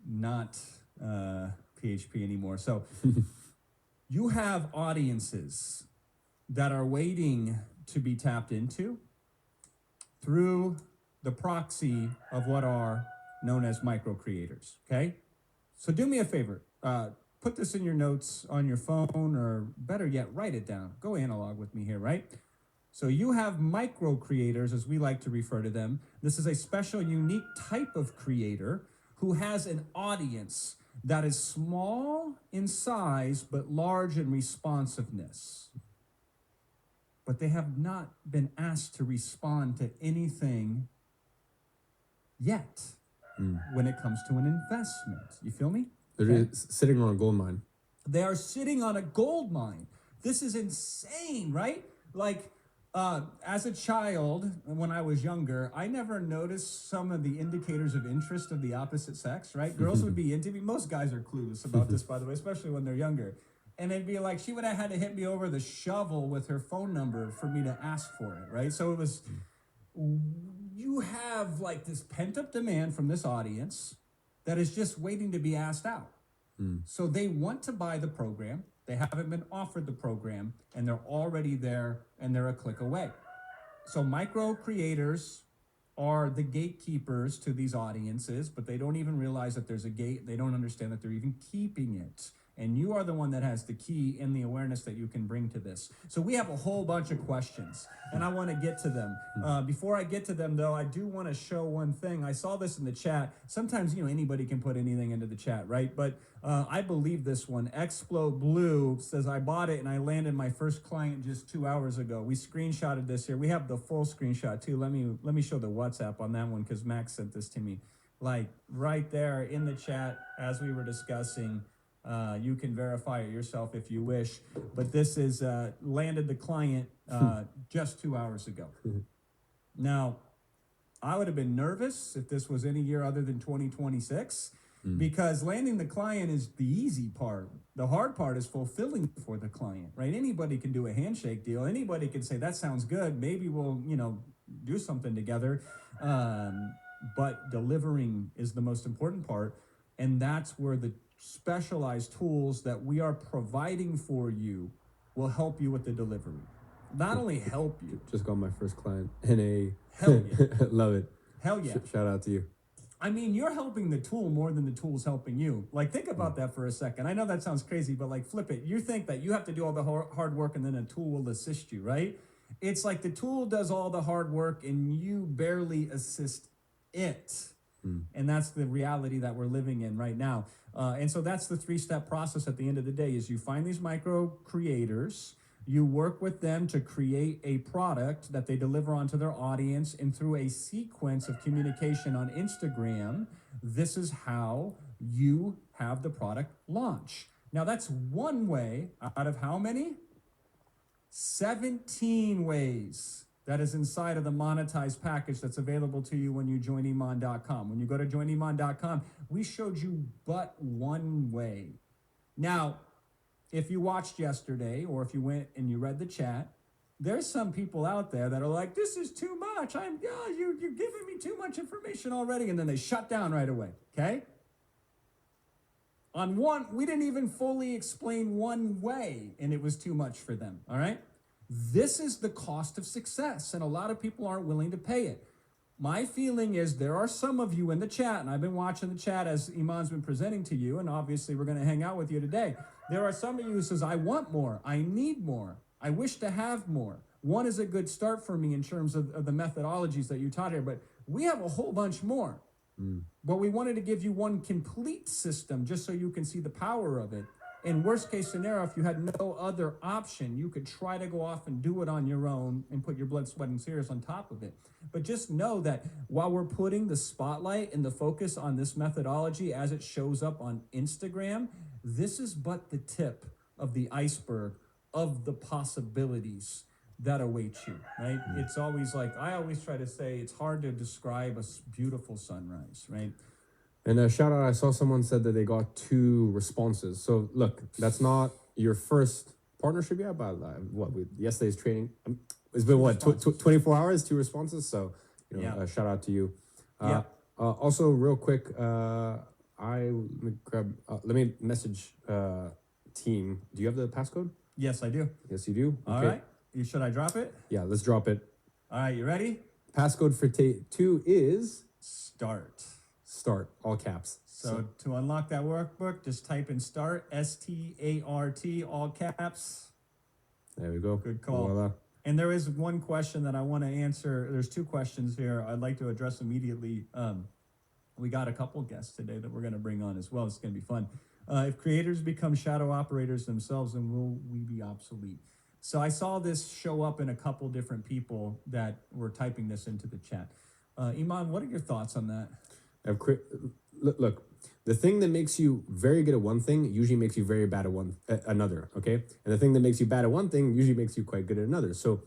Speaker 3: not PHP anymore. So you have audiences that are waiting to be tapped into through the proxy of what are known as micro creators, okay? So do me a favor, put this in your notes on your phone, or better yet, write it down. Go analog with me here, right? So you have micro creators, as we like to refer to them. This is a special, unique type of creator who has an audience that is small in size, but large in responsiveness. But they have not been asked to respond to anything yet when it comes to an investment. You feel me?
Speaker 2: They're sitting on a gold mine.
Speaker 3: They are sitting on a gold mine. This is insane, right? Like, as a child, when I was younger, I never noticed some of the indicators of interest of the opposite sex, right? Girls would be into me. Most guys are clueless about this, by the way, especially when they're younger. And it'd be like, she would have had to hit me over the shovel with her phone number for me to ask for it, right? So it was, you have like this pent up demand from this audience that is just waiting to be asked out. So they want to buy the program. They haven't been offered the program, and they're already there, and they're a click away. So micro creators are the gatekeepers to these audiences, but they don't even realize that there's a gate. They don't understand that they're even keeping it. And you are the one that has the key and the awareness that you can bring to this. So we have a whole bunch of questions, and I want to get to them. Before I get to them, though, I do want to show one thing. I saw this in the chat. Sometimes, you know, anybody can put anything into the chat, right? But I believe this one. Explode Blue says, I bought it, and I landed my first client just 2 hours ago. We screenshotted this here. We have the full screenshot, too. Let me show the WhatsApp on that one, because Max sent this to me. Like, right there in the chat, as we were discussing. You can verify it yourself if you wish, but this is landed the client just 2 hours ago. Now, I would have been nervous if this was any year other than 2026, because landing the client is the easy part. The hard part is fulfilling for the client, right? Anybody can do a handshake deal. Anybody can say, that sounds good. Maybe we'll, you know, do something together. But delivering is the most important part, and that's where the specialized tools that we are providing for you will help you with the delivery. Not only help you.
Speaker 2: Just got my first client in a...
Speaker 3: Hell yeah.
Speaker 2: Love it.
Speaker 3: Hell yeah.
Speaker 2: Shout out to you.
Speaker 3: I mean, you're helping the tool more than the tool's helping you. Like, think about that for a second. I know that sounds crazy, but like, flip it. You think that you have to do all the hard work and then a tool will assist you, right? It's like the tool does all the hard work and you barely assist it. And that's the reality that we're living in right now. And so that's the 3-step process at the end of the day, is you find these micro creators, you work with them to create a product that they deliver onto their audience, and through a sequence of communication on Instagram, this is how you have the product launch. Now that's one way out of how many? 17 ways that is inside of the monetized package that's available to you when you join Iman.com. When you go to joiniman.com, we showed you but one way. Now, if you watched yesterday, or if you went and you read the chat, there's some people out there that are like, this is too much. You're giving me too much information already. And then they shut down right away, okay? On one, we didn't even fully explain one way, and it was too much for them. All right. This is the cost of success, and a lot of people aren't willing to pay it. My feeling is there are some of you in the chat, and I've been watching the chat as Iman's been presenting to you, and obviously we're going to hang out with you today. There are some of you who says, I want more, I need more, I wish to have more. One is a good start for me in terms of the methodologies that you taught here, but we have a whole bunch more. But we wanted to give you one complete system just so you can see the power of it. In worst case scenario, if you had no other option, you could try to go off and do it on your own and put your blood, sweat, and tears on top of it. But just know that while we're putting the spotlight and the focus on this methodology as it shows up on Instagram, this is but the tip of the iceberg of the possibilities that await you, right? It's always like, I always try to say, it's hard to describe a beautiful sunrise, right?
Speaker 2: And a shout out, I saw someone said that they got 2 responses. So look, that's not your first partnership yet, but yesterday's training, it's been what, 24 hours, 2 responses. So, shout out to you. Also real quick, let me message team. Do you have the passcode?
Speaker 3: Yes, I do.
Speaker 2: Yes, you do.
Speaker 3: All right. Should I drop it?
Speaker 2: Yeah, let's drop it.
Speaker 3: All right, you ready?
Speaker 2: Passcode for 2 is
Speaker 3: Start.
Speaker 2: Start, all caps.
Speaker 3: So to unlock that workbook, just type in start, START, all caps.
Speaker 2: There we go.
Speaker 3: Good call.
Speaker 2: Voila.
Speaker 3: And there is one question that I want to answer. There's 2 questions here I'd like to address immediately. We got a couple guests today that we're going to bring on as well. It's going to be fun. If creators become shadow operators themselves, then will we be obsolete? So I saw this show up in a couple different people that were typing this into the chat. Iman, what are your thoughts on that?
Speaker 2: Look, the thing that makes you very good at one thing usually makes you very bad at another, okay? And the thing that makes you bad at one thing usually makes you quite good at another. So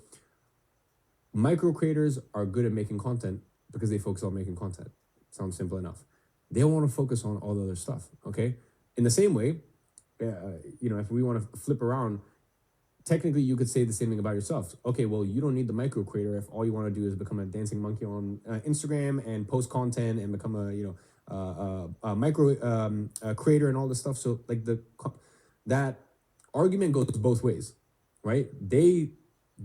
Speaker 2: micro creators are good at making content because they focus on making content. Sounds simple enough. They don't want to focus on all the other stuff, okay? In the same way, if we want to flip around, technically you could say the same thing about yourself. Okay, well, you don't need the micro creator if all you want to do is become a dancing monkey on Instagram and post content and become a micro creator and all this stuff. So like that argument goes both ways, right? They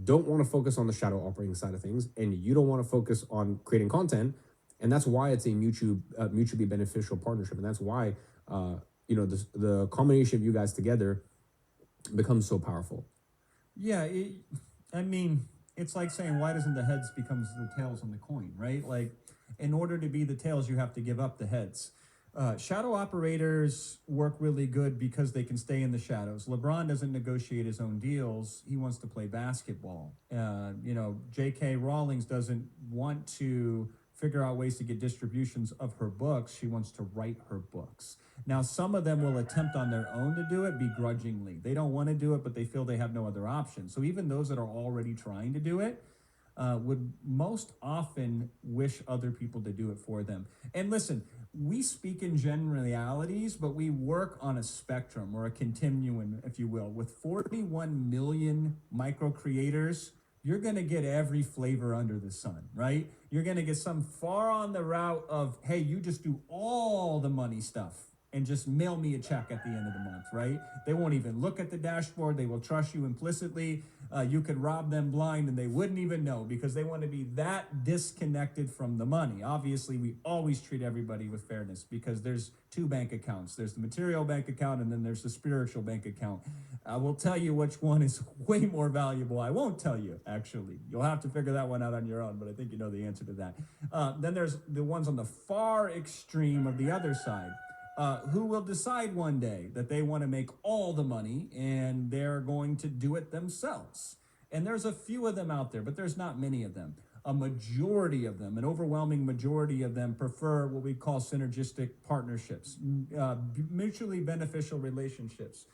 Speaker 2: don't want to focus on the shadow operating side of things, and you don't want to focus on creating content, and that's why it's a mutually beneficial partnership, and that's why the combination of you guys together becomes so powerful.
Speaker 3: Yeah, it's like saying, why doesn't the heads become the tails on the coin, right? Like, in order to be the tails, you have to give up the heads. Shadow operators work really good because they can stay in the shadows. LeBron doesn't negotiate his own deals. He wants to play basketball. J.K. Rowling doesn't want to figure out ways to get distributions of her books. She wants to write her books. Now, some of them will attempt on their own to do it begrudgingly. They don't want to do it, but they feel they have no other option. So even those that are already trying to do it would most often wish other people to do it for them. And listen, we speak in generalities, but we work on a spectrum or a continuum, if you will. With 41 million micro creators, you're going to get every flavor under the sun, right? You're going to get some far on the route of, hey, you just do all the money stuff and just mail me a check at the end of the month, right? They won't even look at the dashboard. They will trust you implicitly. You could rob them blind and they wouldn't even know because they want to be that disconnected from the money. Obviously, we always treat everybody with fairness because there's 2 bank accounts. There's the material bank account and then there's the spiritual bank account. I will tell you which one is way more valuable. I won't tell you, actually. You'll have to figure that one out on your own, but I think you know the answer to that. Then there's the ones on the far extreme of the other side. Who will decide one day that they want to make all the money and they're going to do it themselves. And there's a few of them out there, but there's not many of them. A majority of them, an overwhelming majority of them prefer what we call synergistic partnerships, mutually beneficial relationships.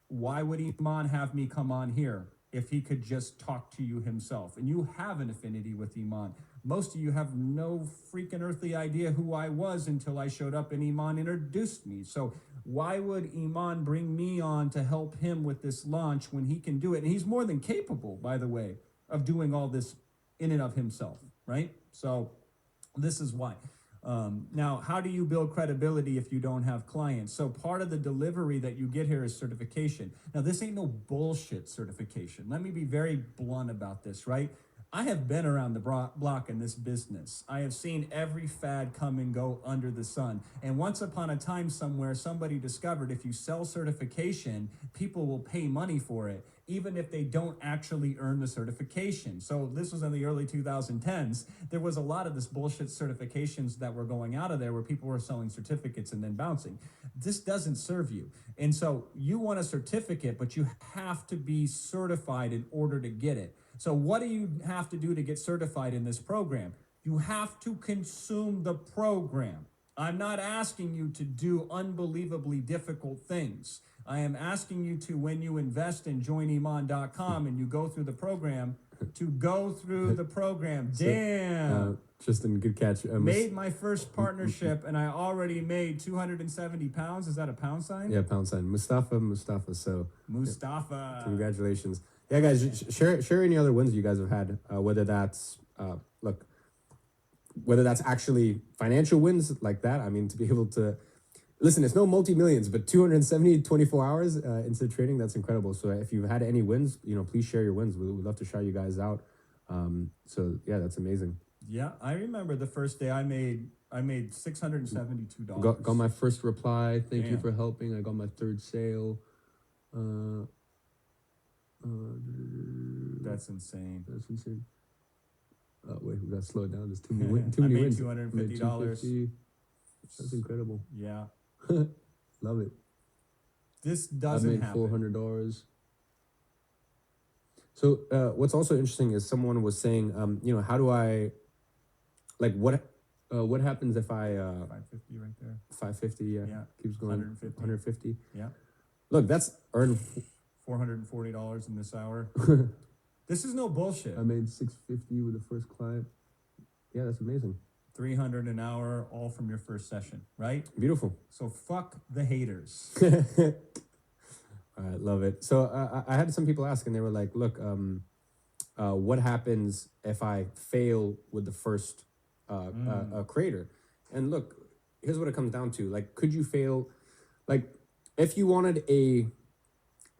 Speaker 3: Why would Iman have me come on here if he could just talk to you himself? And you have an affinity with Iman. Most of you have no freaking earthly idea who I was until I showed up and Iman introduced me. So why would Iman bring me on to help him with this launch when he can do it? And he's more than capable, by the way, of doing all this in and of himself, right? So this is why. Now, how do you build credibility if you don't have clients? So part of the delivery that you get here is certification. Now, this ain't no bullshit certification. Let me be very blunt about this, right? I have been around the block in this business. I have seen every fad come and go under the sun. And once upon a time somewhere, somebody discovered if you sell certification, people will pay money for it, even if they don't actually earn the certification. So this was in the early 2010s. There was a lot of this bullshit certifications that were going out of there where people were selling certificates and then bouncing. This doesn't serve you. And so you want a certificate, but you have to be certified in order to get it. So what do you have to do to get certified in this program? You have to consume the program. I'm not asking you to do unbelievably difficult things. I am asking you to, when you invest in joiniman.com and you go through the program, to go through the program. Damn.
Speaker 2: Tristan, good catch.
Speaker 3: Made my first partnership and I already made 270 pounds. Is that a pound sign?
Speaker 2: Yeah, pound sign. Mustafa. So
Speaker 3: Mustafa.
Speaker 2: congratulations. Yeah, guys, share any other wins you guys have had. Whether that's whether that's actually financial wins like that. I mean, to be able to listen, it's no multi-millions, but 270 24 hours into trading, that's incredible. So if you've had any wins, please share your wins. We'd love to shout you guys out. So yeah, that's amazing.
Speaker 3: Yeah, I remember the first day I made $672.
Speaker 2: Got my first reply. Thank you
Speaker 3: Damn.
Speaker 2: for helping. I got my third sale.
Speaker 3: That's insane.
Speaker 2: That's insane. Wait, we got to slow it down. There's too many wins.
Speaker 3: I made
Speaker 2: wins.
Speaker 3: $250.
Speaker 2: $250. That's incredible.
Speaker 3: Yeah.
Speaker 2: Love it.
Speaker 3: This
Speaker 2: I
Speaker 3: doesn't
Speaker 2: made
Speaker 3: happen.
Speaker 2: $400. So what's also interesting is someone was saying, how do I, what happens if I
Speaker 3: 550 right there.
Speaker 2: 550? Yeah,
Speaker 3: Yeah.
Speaker 2: keeps going. 150.
Speaker 3: Yeah.
Speaker 2: Look, that's earned.
Speaker 3: $440 in this hour. This is no bullshit.
Speaker 2: I made 650 with the first client. Yeah, that's amazing.
Speaker 3: 300 an hour, all from your first session, right?
Speaker 2: Beautiful.
Speaker 3: So fuck the haters.
Speaker 2: All right, love it. So I had some people ask, and they were like, "Look, what happens if I fail with the first creator?" And look, here's what it comes down to: like, could you fail? Like, if you wanted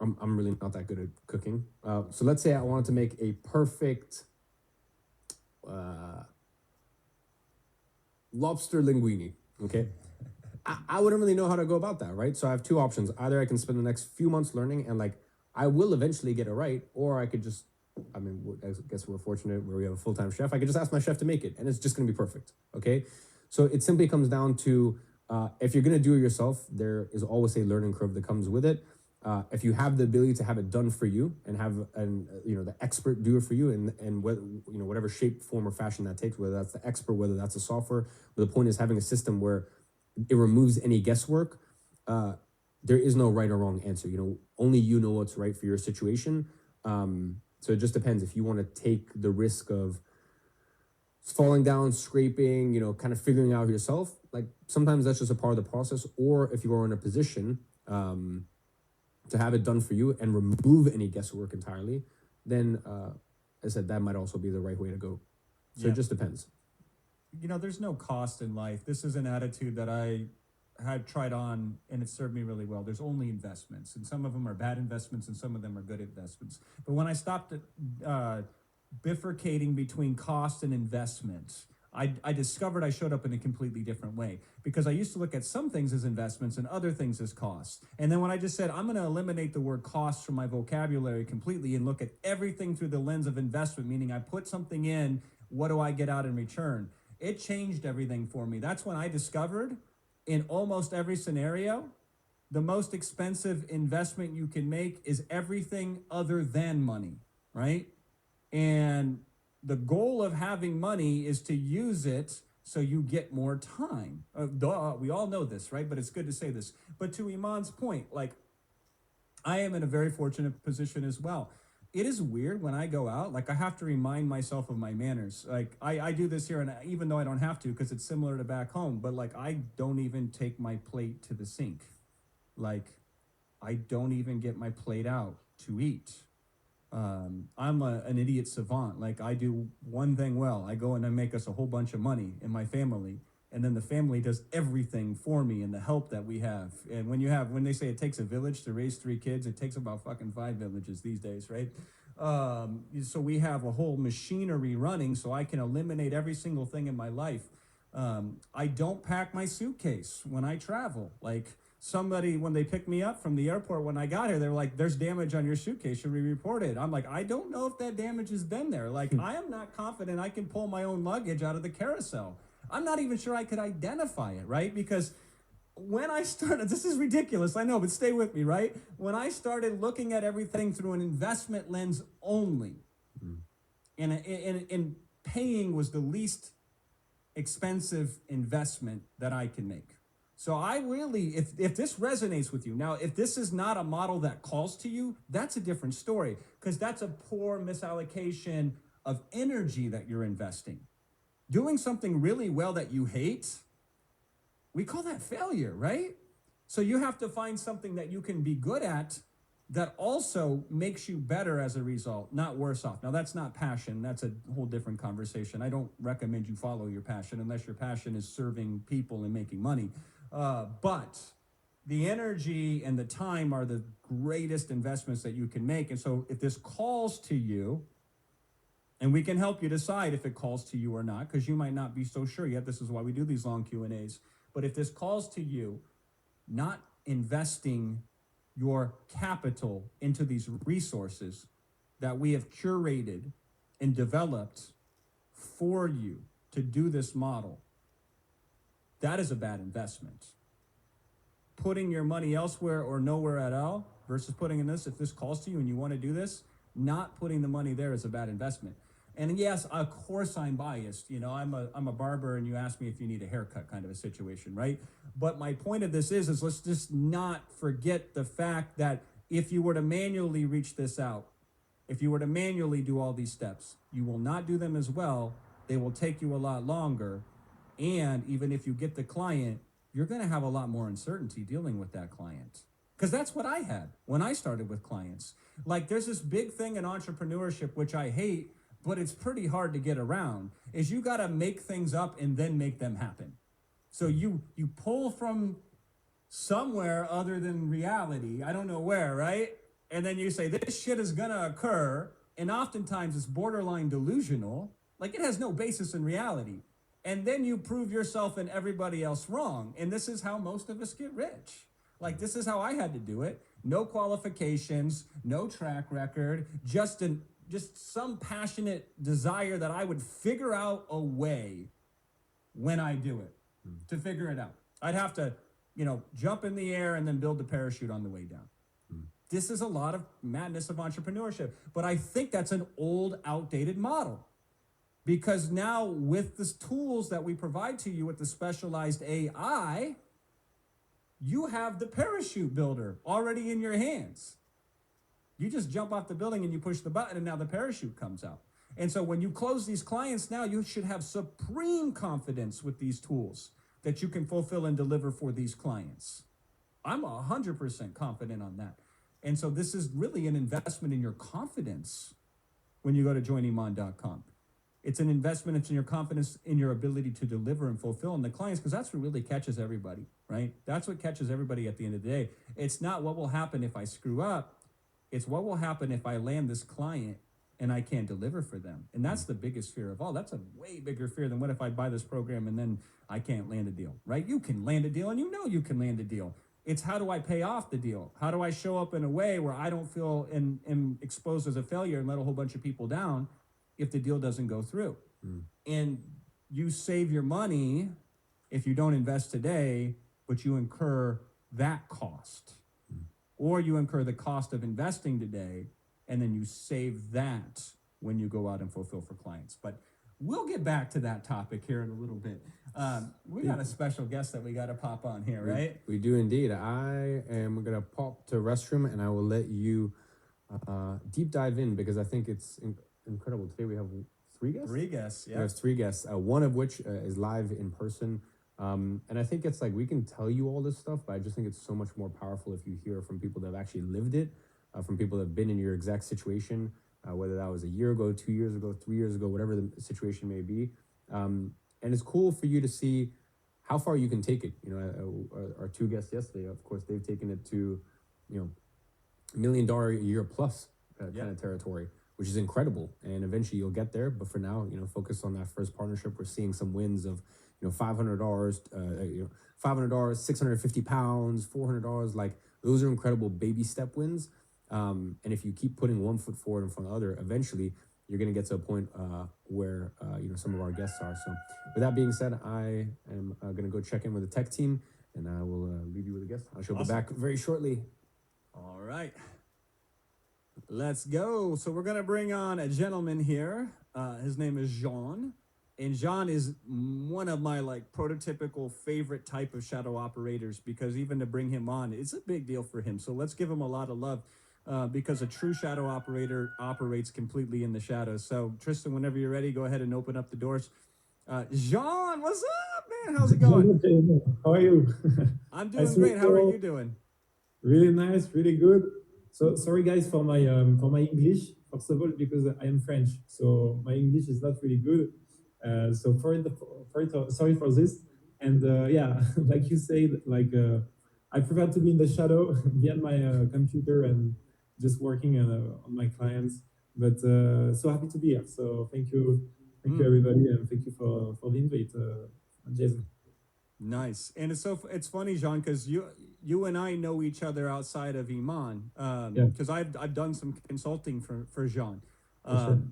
Speaker 2: I'm really not that good at cooking. So let's say I wanted to make a perfect lobster linguine. Okay. I wouldn't really know how to go about that, right? So I have two options. Either I can spend the next few months learning and I will eventually get it right, or I could just, I guess we're fortunate where we have a full-time chef. I could just ask my chef to make it and it's just going to be perfect, okay? So it simply comes down to, if you're going to do it yourself, there is always a learning curve that comes with it. If you have the ability to have it done for you and have the expert do it for you and whatever shape, form, or fashion that takes, whether that's the expert, whether that's a software, but the point is having a system where it removes any guesswork. There is no right or wrong answer. Only you know what's right for your situation. So it just depends if you want to take the risk of falling down, scraping, kind of figuring out yourself. Like sometimes that's just a part of the process. Or if you are in a position to have it done for you and remove any guesswork entirely, then I said that might also be the right way to go. So It just depends.
Speaker 3: There's no cost in life. This is an attitude that I had tried on and it served me really well. There's only investments, and some of them are bad investments and some of them are good investments. But when I stopped bifurcating between cost and investment, I discovered I showed up in a completely different way, because I used to look at some things as investments and other things as costs. And then when I just said, I'm going to eliminate the word cost from my vocabulary completely and look at everything through the lens of investment, meaning I put something in, what do I get out in return? It changed everything for me. That's when I discovered in almost every scenario, the most expensive investment you can make is everything other than money, right? And the goal of having money is to use it so you get more time. We all know this, right? But it's good to say this. But to Iman's point, I am in a very fortunate position as well. It is weird when I go out, I have to remind myself of my manners. I do this here, and even though I don't have to, because it's similar to back home, but I don't even take my plate to the sink. I don't even get my plate out to eat. I'm an idiot savant. I do one thing well. I go and I make us a whole bunch of money in my family. and then the family does everything for me and the help that we have. And when they say it takes a village to raise 3 kids, it takes about fucking 5 villages these days, right? So we have a whole machinery running so I can eliminate every single thing in my life. I don't pack my suitcase when I travel. Like somebody, when they picked me up from the airport, when I got here, they were like, there's damage on your suitcase. Should we report it? I'm like, I don't know if that damage has been there. Like, I am not confident I can pull my own luggage out of the carousel. I'm not even sure I could identify it, right? Because when I started, this is ridiculous, I know, but stay with me, right? When I started looking at everything through an investment lens only, and paying was the least expensive investment that I can make. So I really, if this resonates with you, now, if this is not a model that calls to you, that's a different story, because that's a poor misallocation of energy that you're investing. Doing something really well that you hate, we call that failure, right? So you have to find something that you can be good at that also makes you better as a result, not worse off. Now, that's not passion. That's a whole different conversation. I don't recommend you follow your passion unless your passion is serving people and making money. But the energy and the time are the greatest investments that you can make. And so if this calls to you, and we can help you decide if it calls to you or not, because you might not be so sure yet. This is why we do these long Q&As. But if this calls to you, not investing your capital into these resources that we have curated and developed for you to do this model, that is a bad investment. Putting your money elsewhere or nowhere at all versus putting in this, if this calls to you and you want to do this, not putting the money there is a bad investment. And yes, of course I'm biased. You know, I'm a barber and you ask me if you need a haircut kind of a situation, right? But my point of this is let's just not forget the fact that if you were to manually reach this out, if you were to manually do all these steps, you will not do them as well. They will take you a lot longer. And even if you get the client, you're going to have a lot more uncertainty dealing with that client. Because that's what I had when I started with clients. Like, there's this big thing in entrepreneurship, which I hate, but it's pretty hard to get around, is you got to make things up and then make them happen. So you pull from somewhere other than reality, I don't know where, right? And then you say, this shit is going to occur, and oftentimes it's borderline delusional, like it has no basis in reality. And then you prove yourself and everybody else wrong. And this is how most of us get rich. Like, this is how I had to do it. No qualifications, no track record, just some passionate desire that I would figure out a way when I do it to figure it out. I'd have to, jump in the air and then build the parachute on the way down. This is a lot of madness of entrepreneurship. But I think that's an old, outdated model. Because now with the tools that we provide to you with the specialized AI, you have the parachute builder already in your hands. You just jump off the building and you push the button and now the parachute comes out. And so when you close these clients now, you should have supreme confidence with these tools that you can fulfill and deliver for these clients. I'm 100% confident on that. And so this is really an investment in your confidence when you go to joiniman.com. It's an investment, it's in your confidence, in your ability to deliver and fulfill in the clients, because that's what really catches everybody, right? That's what catches everybody at the end of the day. It's not what will happen if I screw up. It's what will happen if I land this client and I can't deliver for them. And that's the biggest fear of all. That's a way bigger fear than what if I buy this program and then I can't land a deal, right? You can land a deal and you know you can land a deal. It's how do I pay off the deal? How do I show up in a way where I don't feel exposed as a failure and let a whole bunch of people down if the deal doesn't go through? And you save your money if you don't invest today, but you incur that cost. Or you incur the cost of investing today, and then you save that when you go out and fulfill for clients. But we'll get back to that topic here in a little bit. We got a special guest that we got to pop on here, right?
Speaker 2: We do indeed. I am going to pop to restroom, and I will let you deep dive in, because I think it's incredible. Today we have 3 guests?
Speaker 3: 3 guests, yeah.
Speaker 2: We have 3 guests, one of which is live in person. And I think it's like we can tell you all this stuff, but I just think it's so much more powerful if you hear from people that have actually lived it, from people that have been in your exact situation, whether that was a year ago, 2 years ago, 3 years ago, whatever the situation may be. And it's cool for you to see how far you can take it. You know, our two guests yesterday, of course, they've taken it to, you know, $1 million a year plus
Speaker 3: Yeah.
Speaker 2: kind of territory, which is incredible. And eventually you'll get there. But for now, you know, focus on that first partnership. We're seeing some wins of, you know, $500, $500, £650, $400. Like those are incredible baby step wins. And if you keep putting one foot forward in front of the other, eventually you're going to get to a point where you know, some of our guests are. So with that being said, I am going to go check in with the tech team, and I will leave you with the guests. I shall be
Speaker 3: Awesome.
Speaker 2: back very shortly.
Speaker 3: All right. Let's go. So we're gonna bring on a gentleman here. His name is Jean, and Jean is one of my like prototypical favorite type of shadow operators because even to bring him on, it's a big deal for him. So let's give him a lot of love because a true shadow operator operates completely in the shadows. So Tristan, whenever you're ready, go ahead and open up the doors. Jean, what's up, man? How's it going?
Speaker 4: How are you?
Speaker 3: I'm
Speaker 4: Nice
Speaker 3: doing
Speaker 4: to meet
Speaker 3: great. How are
Speaker 4: all.
Speaker 3: you doing?
Speaker 4: Really nice, really good. So sorry guys for my English. First of all, because I am French, so my English is not really good. So sorry for this. And yeah, like you said, like I prefer to be in the shadow behind my computer and just working on my clients. But so happy to be here. So thank you everybody, and thank you for the invite, Jason.
Speaker 3: Nice, and it's funny, Jean, because you and I know each other outside of Iman,
Speaker 4: Yeah,
Speaker 3: because I've done some consulting for Jean.
Speaker 4: for sure.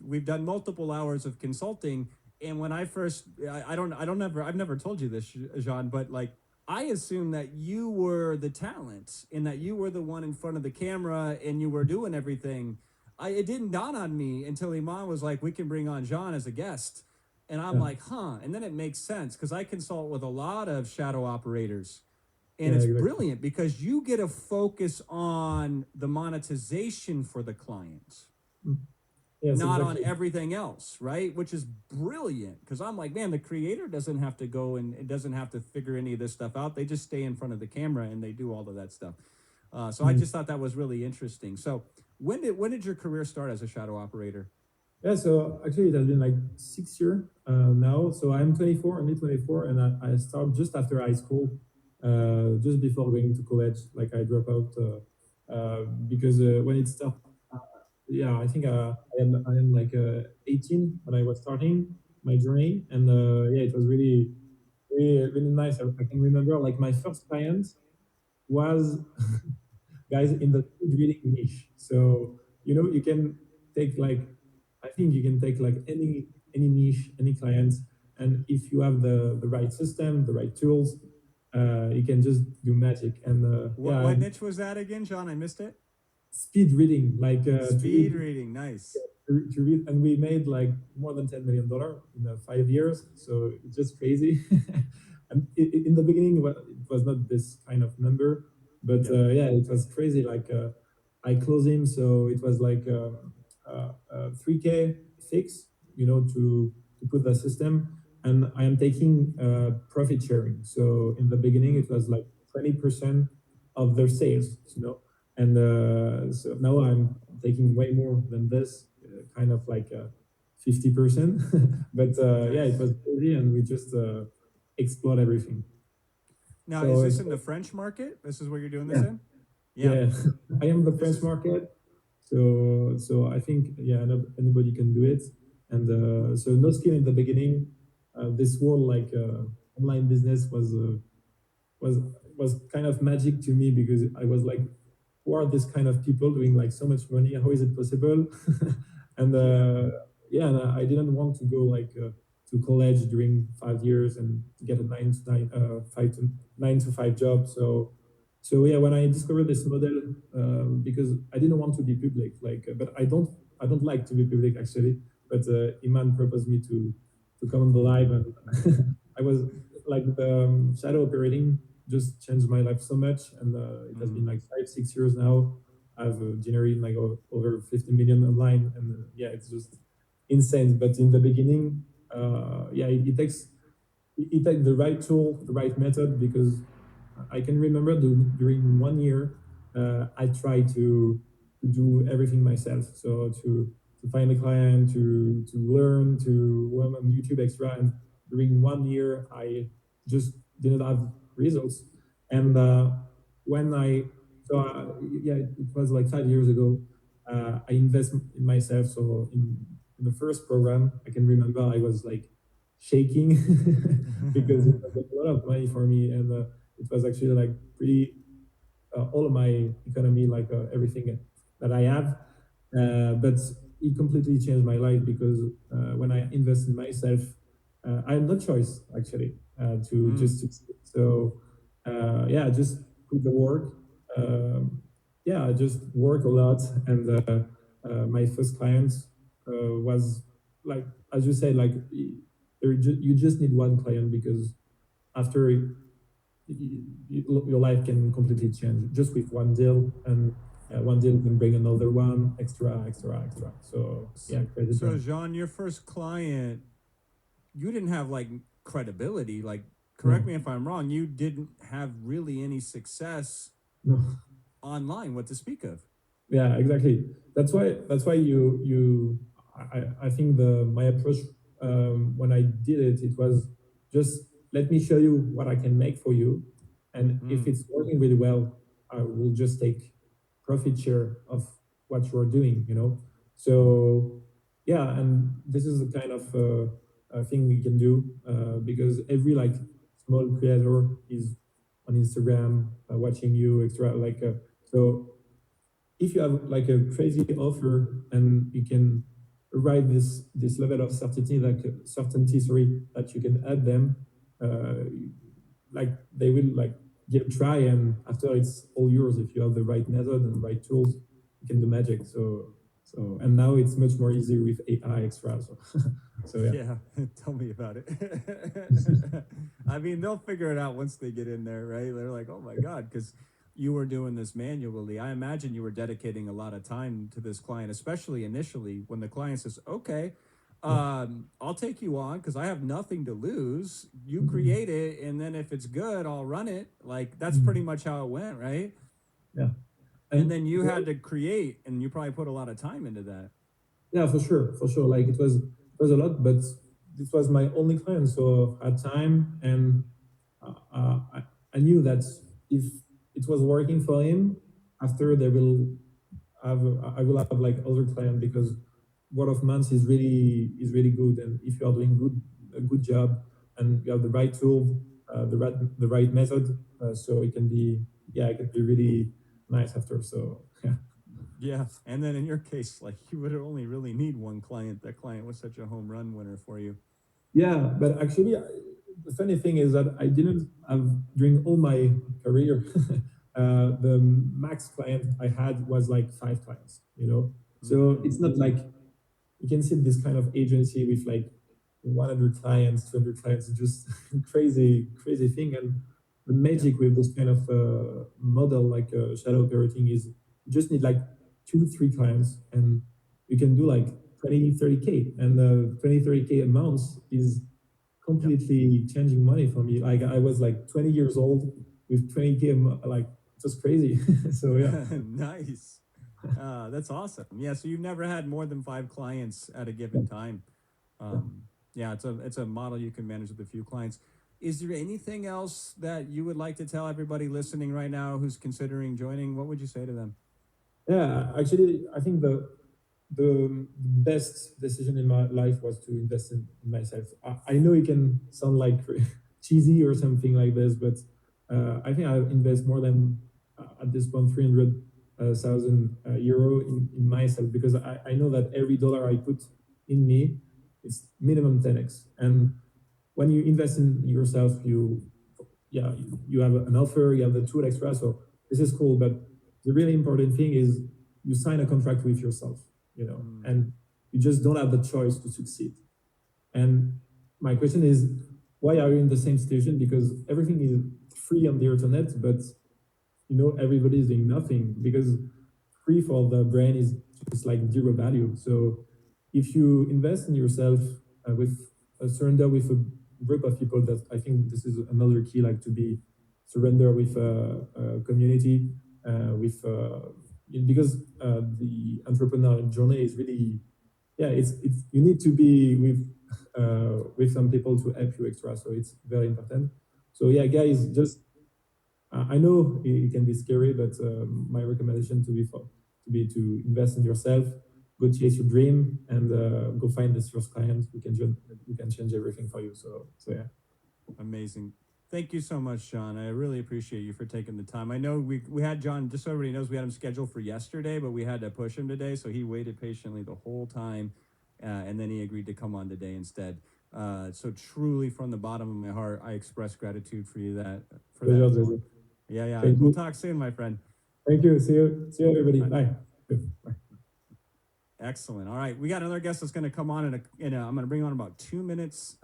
Speaker 3: We've done multiple hours of consulting, and when I first, I don't never I've never told you this, Jean, but like I assumed that you were the talent and that you were the one in front of the camera and you were doing everything. It didn't dawn on me until Iman was like, we can bring on Jean as a guest. And I'm
Speaker 4: Yeah,
Speaker 3: like, huh. And then it makes sense because I consult with a lot of shadow operators. And
Speaker 4: yeah,
Speaker 3: it's
Speaker 4: exactly.
Speaker 3: brilliant because you get to focus on the monetization for the client,
Speaker 4: Mm. Yes,
Speaker 3: not on
Speaker 4: exactly.
Speaker 3: everything else, right? Which is brilliant because I'm like, man, the creator doesn't have to go and it doesn't have to figure any of this stuff out. They just stay in front of the camera and they do all of that stuff. So I
Speaker 4: Mm.
Speaker 3: just thought that was really interesting. So when did your career start as a shadow operator?
Speaker 4: Yeah, so actually it has been like 6 years now. So I'm 24, only 24, and I started just after high school, just before going to college. Like I drop out because when it started, uh, yeah, I think I am like 18 when I was starting my journey, and yeah, it was really nice. I can remember like my first client was guys in the food reading niche. So you know you can take like I think you can take like any niche, any client, and if you have the right system, the right tools, you can just do magic. And yeah,
Speaker 3: What niche was that again, John? I missed it.
Speaker 4: speed reading, like to read
Speaker 3: Speed reading, nice.
Speaker 4: to read, and we made like more than $10 million in 5 years. So it's just crazy. And in the beginning, it was not this kind of number, but
Speaker 3: Yep.
Speaker 4: yeah, it was crazy. Like I closed him, so it was like 3K fix, you know, to put the system, and I am taking profit sharing. So in the beginning,
Speaker 3: Mm.
Speaker 4: it was like 20% of their sales, you know, and so now I'm taking way more than this, kind of like 50%. But yeah, it
Speaker 3: Nice.
Speaker 4: was crazy, and we just explode everything.
Speaker 3: Now, is
Speaker 4: So
Speaker 3: this in the French market? This is where you're doing this
Speaker 4: yeah,
Speaker 3: in? Yeah.
Speaker 4: yeah, I am the
Speaker 3: This
Speaker 4: French
Speaker 3: is
Speaker 4: market, so I think yeah, anybody can do it, and so no skill in the beginning. This world like online business was was kind of magic to me because I was like, who are these kind of people doing like so much money? How is it possible? And
Speaker 3: yeah.
Speaker 4: yeah, and I didn't want to go like to college during 5 years and get a 9 to 5 job. So yeah, when I discovered this model, because I didn't want to be public, like, but I don't like to be public actually. But Iman proposed me to come on the live, and I was like the shadow operating just changed my life so much, and it has been
Speaker 3: Mm.
Speaker 4: like 5 6 years now. I've generated like over 50 million online, and yeah, it's just insane. But in the beginning, yeah, it takes the right tool, the right method, because I can remember during 1 year, I tried to do everything myself. So to find a client, to learn, to run on YouTube Extra, and during 1 year, just didn't have results. And when I so yeah, it was like 5 years ago. I invest in myself. So in the first program, I can remember I was like shaking because it was like a lot of money for me, and it was actually like pretty all of my economy, like everything that I have. But it completely changed my life because when I invest in myself, I have no choice actually to
Speaker 3: Mm.
Speaker 4: just succeed. So yeah, just put the work. Yeah, I just work a lot, and my first client was like, as you say, like you just need one client because after your life can completely change just with one deal, and one deal can bring another one, extra, extra, extra. So
Speaker 3: S-
Speaker 4: yeah, crazy
Speaker 3: So,
Speaker 4: time.
Speaker 3: Jean, your first client, you didn't have like credibility. Like, correct me
Speaker 4: No,
Speaker 3: if I'm wrong, you didn't have really any success
Speaker 4: no.
Speaker 3: online, what to speak of.
Speaker 4: Yeah, exactly. That's why I think the my approach when I did it, it was just let me show you what I can make for you, and if
Speaker 3: Mm.
Speaker 4: it's working really well, I will just take profit share of what you are doing, you know. So yeah, and this is the kind of thing we can do because every like small creator is on Instagram watching you extra so if you have like a crazy offer and you can write this level of certainty, like certainty, sorry, that you can add them, uh, like they will like give a try, and after it's all yours if you have the right method and the right tools, you can do magic. So and now it's much more easy with AI extra. So so yeah.
Speaker 3: Yeah, tell me about it. I mean, they'll figure it out once they get in there, right? They're like, oh my God, because you were doing this manually. I imagine you were dedicating a lot of time to this client, especially initially when the client says, okay,
Speaker 4: Yeah.
Speaker 3: I'll take you on because I have nothing to lose. You
Speaker 4: Mhm.
Speaker 3: create it, and then if it's good, I'll run it. Like, that's pretty
Speaker 4: Mhm.
Speaker 3: much how it went, right?
Speaker 4: Yeah.
Speaker 3: And
Speaker 4: And
Speaker 3: then you had to create, and you probably put a lot of time into that.
Speaker 4: yeah, for sure, for sure. Like it was a lot, but this was my only client, so I had time, and I knew that if it was working for him, after they will have I will have like other client because word of mouth is really good, and if you are doing a good job and you have the right tool, the right method, so it can be yeah, it can be really nice after. So yeah.
Speaker 3: Yeah, and then in your case, like you would only really need one client. That client was such a home run winner for you.
Speaker 4: Yeah, but actually, the funny thing is that I didn't have during all my career. The max client I had was like 5 clients. So
Speaker 3: Mm.
Speaker 4: it's not like you can see this kind of agency with like 100 clients, 200 clients. It's just crazy, crazy thing. And the
Speaker 3: Yeah.
Speaker 4: magic with this kind of model, like shadow operating, is you just need like two, three clients, and you can do like 20, 30K. And the 20, 30K amounts is
Speaker 3: Yep.
Speaker 4: completely changing money for me. Like I was like 20 years old with 20K, like just crazy. So yeah.
Speaker 3: Nice. That's awesome. Yeah. So you've never had more than 5 clients at a given time.
Speaker 4: Yeah.
Speaker 3: Um, yeah, it's a model you can manage with a few clients. Is there anything else that you would like to tell everybody listening right now who's considering joining? What would you say to them?
Speaker 4: Yeah, actually, I think the best decision in my life was to invest in myself. I know it can sound like cheesy or something like this, but I think I invest more than at this point 300,000 euro in myself because I know that every dollar I put in me is minimum 10x. And when you invest in yourself, yeah, you have an offer, you have the tool extra. So this is cool. But the really important thing is you sign a contract with yourself,
Speaker 3: Mm.
Speaker 4: and you just don't have the choice to succeed. And my question is, why are you in the same situation? Because everything is free on the internet, but everybody is doing nothing because free for the brain is just like zero value. So if you invest in yourself with surrender with a group of people, that I think this is another key, like to be surrender with a community, with because the entrepreneurial journey is really, yeah, it's you need to be with some people to help you extra. So it's very important. So yeah, guys, just I know it can be scary, but my recommendation to invest in yourself, go chase your dream, and go find this first client. We can change everything for you. So yeah.
Speaker 3: Amazing. Thank you so much, John. I really appreciate you for taking the time. I know we had John, just so everybody knows, we had him scheduled for yesterday, but we had to push him today. So he waited patiently the whole time, and then he agreed to come on today instead. So truly, from the bottom of my heart, I express gratitude for you for
Speaker 4: Pleasure,
Speaker 3: that.
Speaker 4: Jose.
Speaker 3: Yeah, yeah.
Speaker 4: Thank
Speaker 3: We'll
Speaker 4: you.
Speaker 3: talk soon, my friend.
Speaker 4: Thank you. See you, everybody. Bye. Bye.
Speaker 3: Excellent. All right, we got another guest that's going to come on I'm going to bring on about 2 minutes.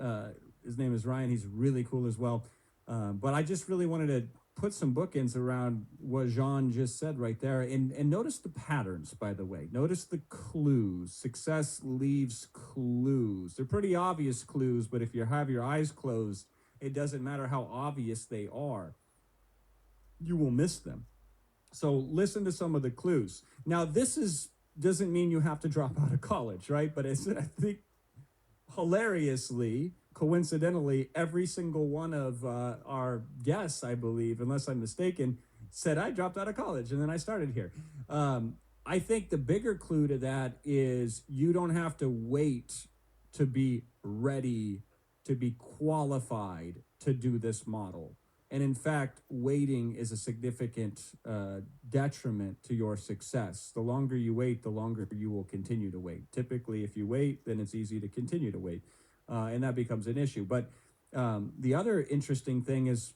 Speaker 3: His name is Ryan. He's really cool as well. But I just really wanted to put some bookends around what Jean just said right there, and notice the patterns. By the way, notice the clues. Success leaves clues. They're pretty obvious clues, but if you have your eyes closed, it doesn't matter how obvious they are. You will miss them. So listen to some of the clues. Now, doesn't mean you have to drop out of college, right? But I think hilariously, coincidentally, every single one of our guests, I believe, unless I'm mistaken, said I dropped out of college and then I started here. I think the bigger clue to that is you don't have to wait to be ready, to be qualified to do this model. And in fact, waiting is a significant detriment to your success. The longer you wait, the longer you will continue to wait. Typically, if you wait, then it's easy to continue to wait. And that becomes an issue. But the other interesting thing is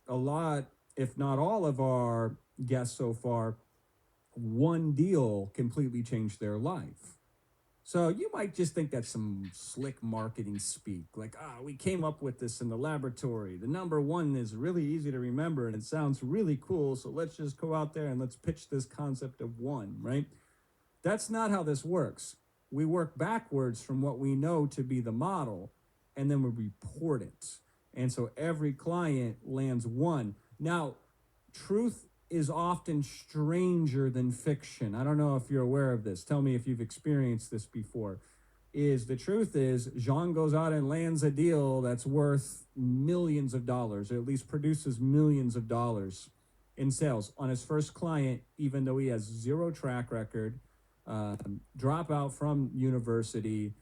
Speaker 3: a lot, if not all of our guests so far, one deal completely changed their life. So you might just think that's some slick marketing speak, like, we came up with this in the laboratory. The number one is really easy to remember and it sounds really cool. So let's just go out there and let's pitch this concept of one, right? That's not how this works. We work backwards from what we know to be the model, and then we report it. And so every client lands one. Now, truth is often stranger than fiction. I don't know if you're aware of this. Tell me if you've experienced this before. The truth is Jean goes out and lands a deal that's worth millions of dollars, or at least produces millions of dollars in sales on his first client, even though he has zero track record, drop out from university,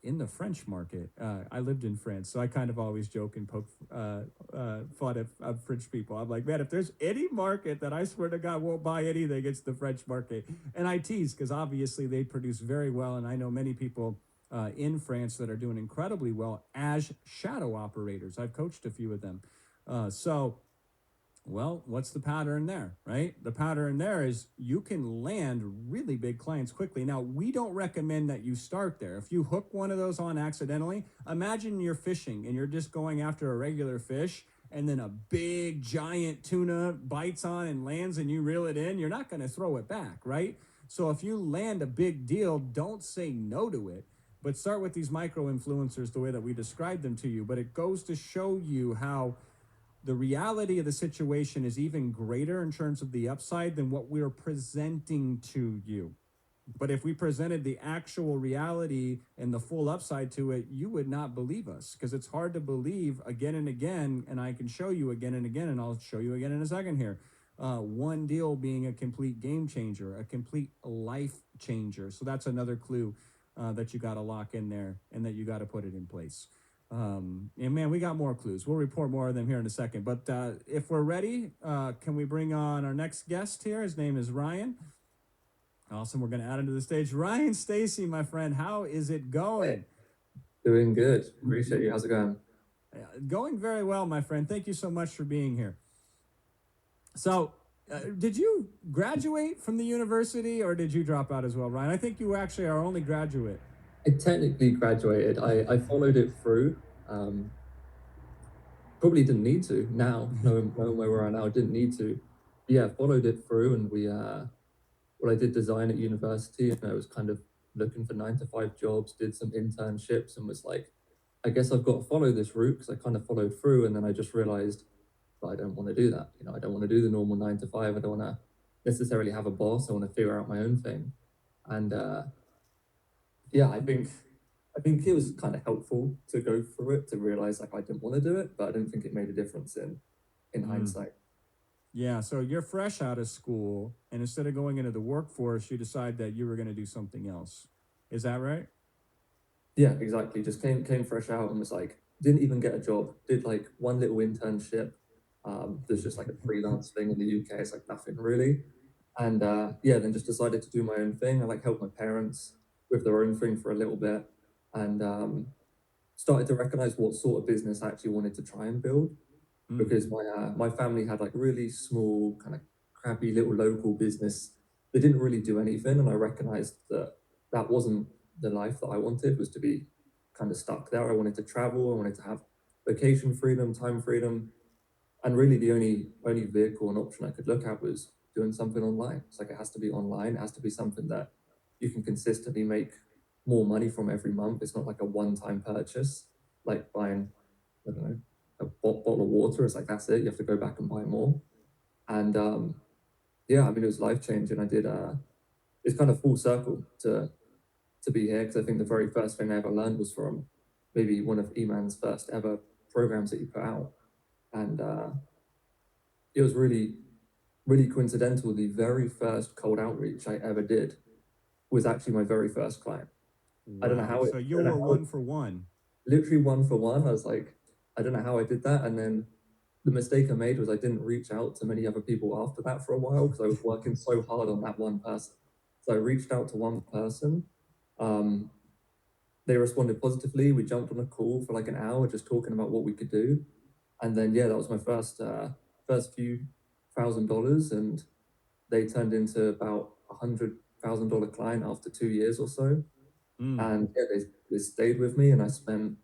Speaker 3: in the French market. I lived in France, so I kind of always joke and poke fun of French people. I'm like, man, if there's any market that I swear to God won't buy anything, it's the French market. And I tease because obviously they produce very well, and I know many people in France that are doing incredibly well as shadow operators. I've coached a few of them. Well, what's the pattern there, right? The pattern there is you can land really big clients quickly. Now, we don't recommend that you start there. If you hook one of those on accidentally, imagine you're fishing and you're just going after a regular fish and then a big giant tuna bites on and lands and you reel it in, you're not going to throw it back, right? So if you land a big deal, don't say no to it, but start with these micro influencers the way that we described them to you. But it goes to show you how the reality of the situation is even greater in terms of the upside than what we're presenting to you. But if we presented the actual reality and the full upside to it, you would not believe us, because it's hard to believe again and again. And I can show you again and again, and I'll show you again in a second here. One deal being a complete game changer, a complete life changer. So that's another clue that you got to lock in there and that you got to put it in place. And man, we got more clues. We'll report more of them here in a second. But if we're ready, can we bring on our next guest here? His name is Ryan. Awesome. We're going to add him to the stage. Ryan Stacy, my friend, how is it going?
Speaker 5: Doing good. Appreciate you. How's it going?
Speaker 3: Going very well, my friend. Thank you so much for being here. So, did you graduate from the university or did you drop out as well, Ryan? I think you actually are our only graduate.
Speaker 5: I technically graduated. I followed it through. Probably didn't need to now, knowing where we're at now, didn't need to. But yeah, followed it through, and I did design at university, and I was kind of looking for 9-to-5 jobs, did some internships, and was like, I guess I've got to follow this route, because I kind of followed through, and then I just realized, well, I don't want to do that. I don't want to do the normal 9-to-5. I don't want to necessarily have a boss. I want to figure out my own thing. And yeah, I think I think it was kind of helpful to go through it to realize like I didn't want to do it, but I don't think it made a difference in
Speaker 3: Mm.
Speaker 5: hindsight.
Speaker 3: Yeah, so you're fresh out of school, and instead of going into the workforce, you decide that you were going to do something else. Is that right?
Speaker 5: Yeah, exactly. Just came fresh out and was like, didn't even get a job. Did like one little internship. There's just like a freelance thing in the UK. It's like nothing really. And yeah, then just decided to do my own thing. I like helped my parents with their own thing for a little bit, and started to recognize what sort of business I actually wanted to try and build
Speaker 3: Mm.
Speaker 5: because my family had like really small, kind of crappy little local business. They didn't really do anything, and I recognized that that wasn't the life that I wanted. Was to be kind of stuck there. I wanted to travel. I wanted to have vacation freedom, time freedom, and really the only vehicle and option I could look at was doing something online. It's like it has to be online. It has to be something that you can consistently make more money from every month. It's not like a one-time purchase, like buying, I don't know, a bottle of water. It's like that's it. You have to go back and buy more. And yeah, I mean it was life changing. I did it's kind of full circle to be here because I think the very first thing I ever learned was from maybe one of Iman's first ever programs that he put out. And it was really coincidental. The very first cold outreach I ever did was actually my very first client.
Speaker 3: Wow. So
Speaker 5: I
Speaker 3: you
Speaker 5: don't know
Speaker 3: were
Speaker 5: how it,
Speaker 3: one for one.
Speaker 5: literally one for one. I was like, I don't know how I did that. And then the mistake I made was I didn't reach out to many other people after that for a while because I was working so hard on that one person. So I reached out to one person. Um, they responded positively. We jumped on a call for like an hour just talking about what we could do. And then yeah, that was my first few $1,000, and they turned into about $100,000 client after 2 years or so.
Speaker 3: Mm.
Speaker 5: And yeah, they stayed with me, and I spent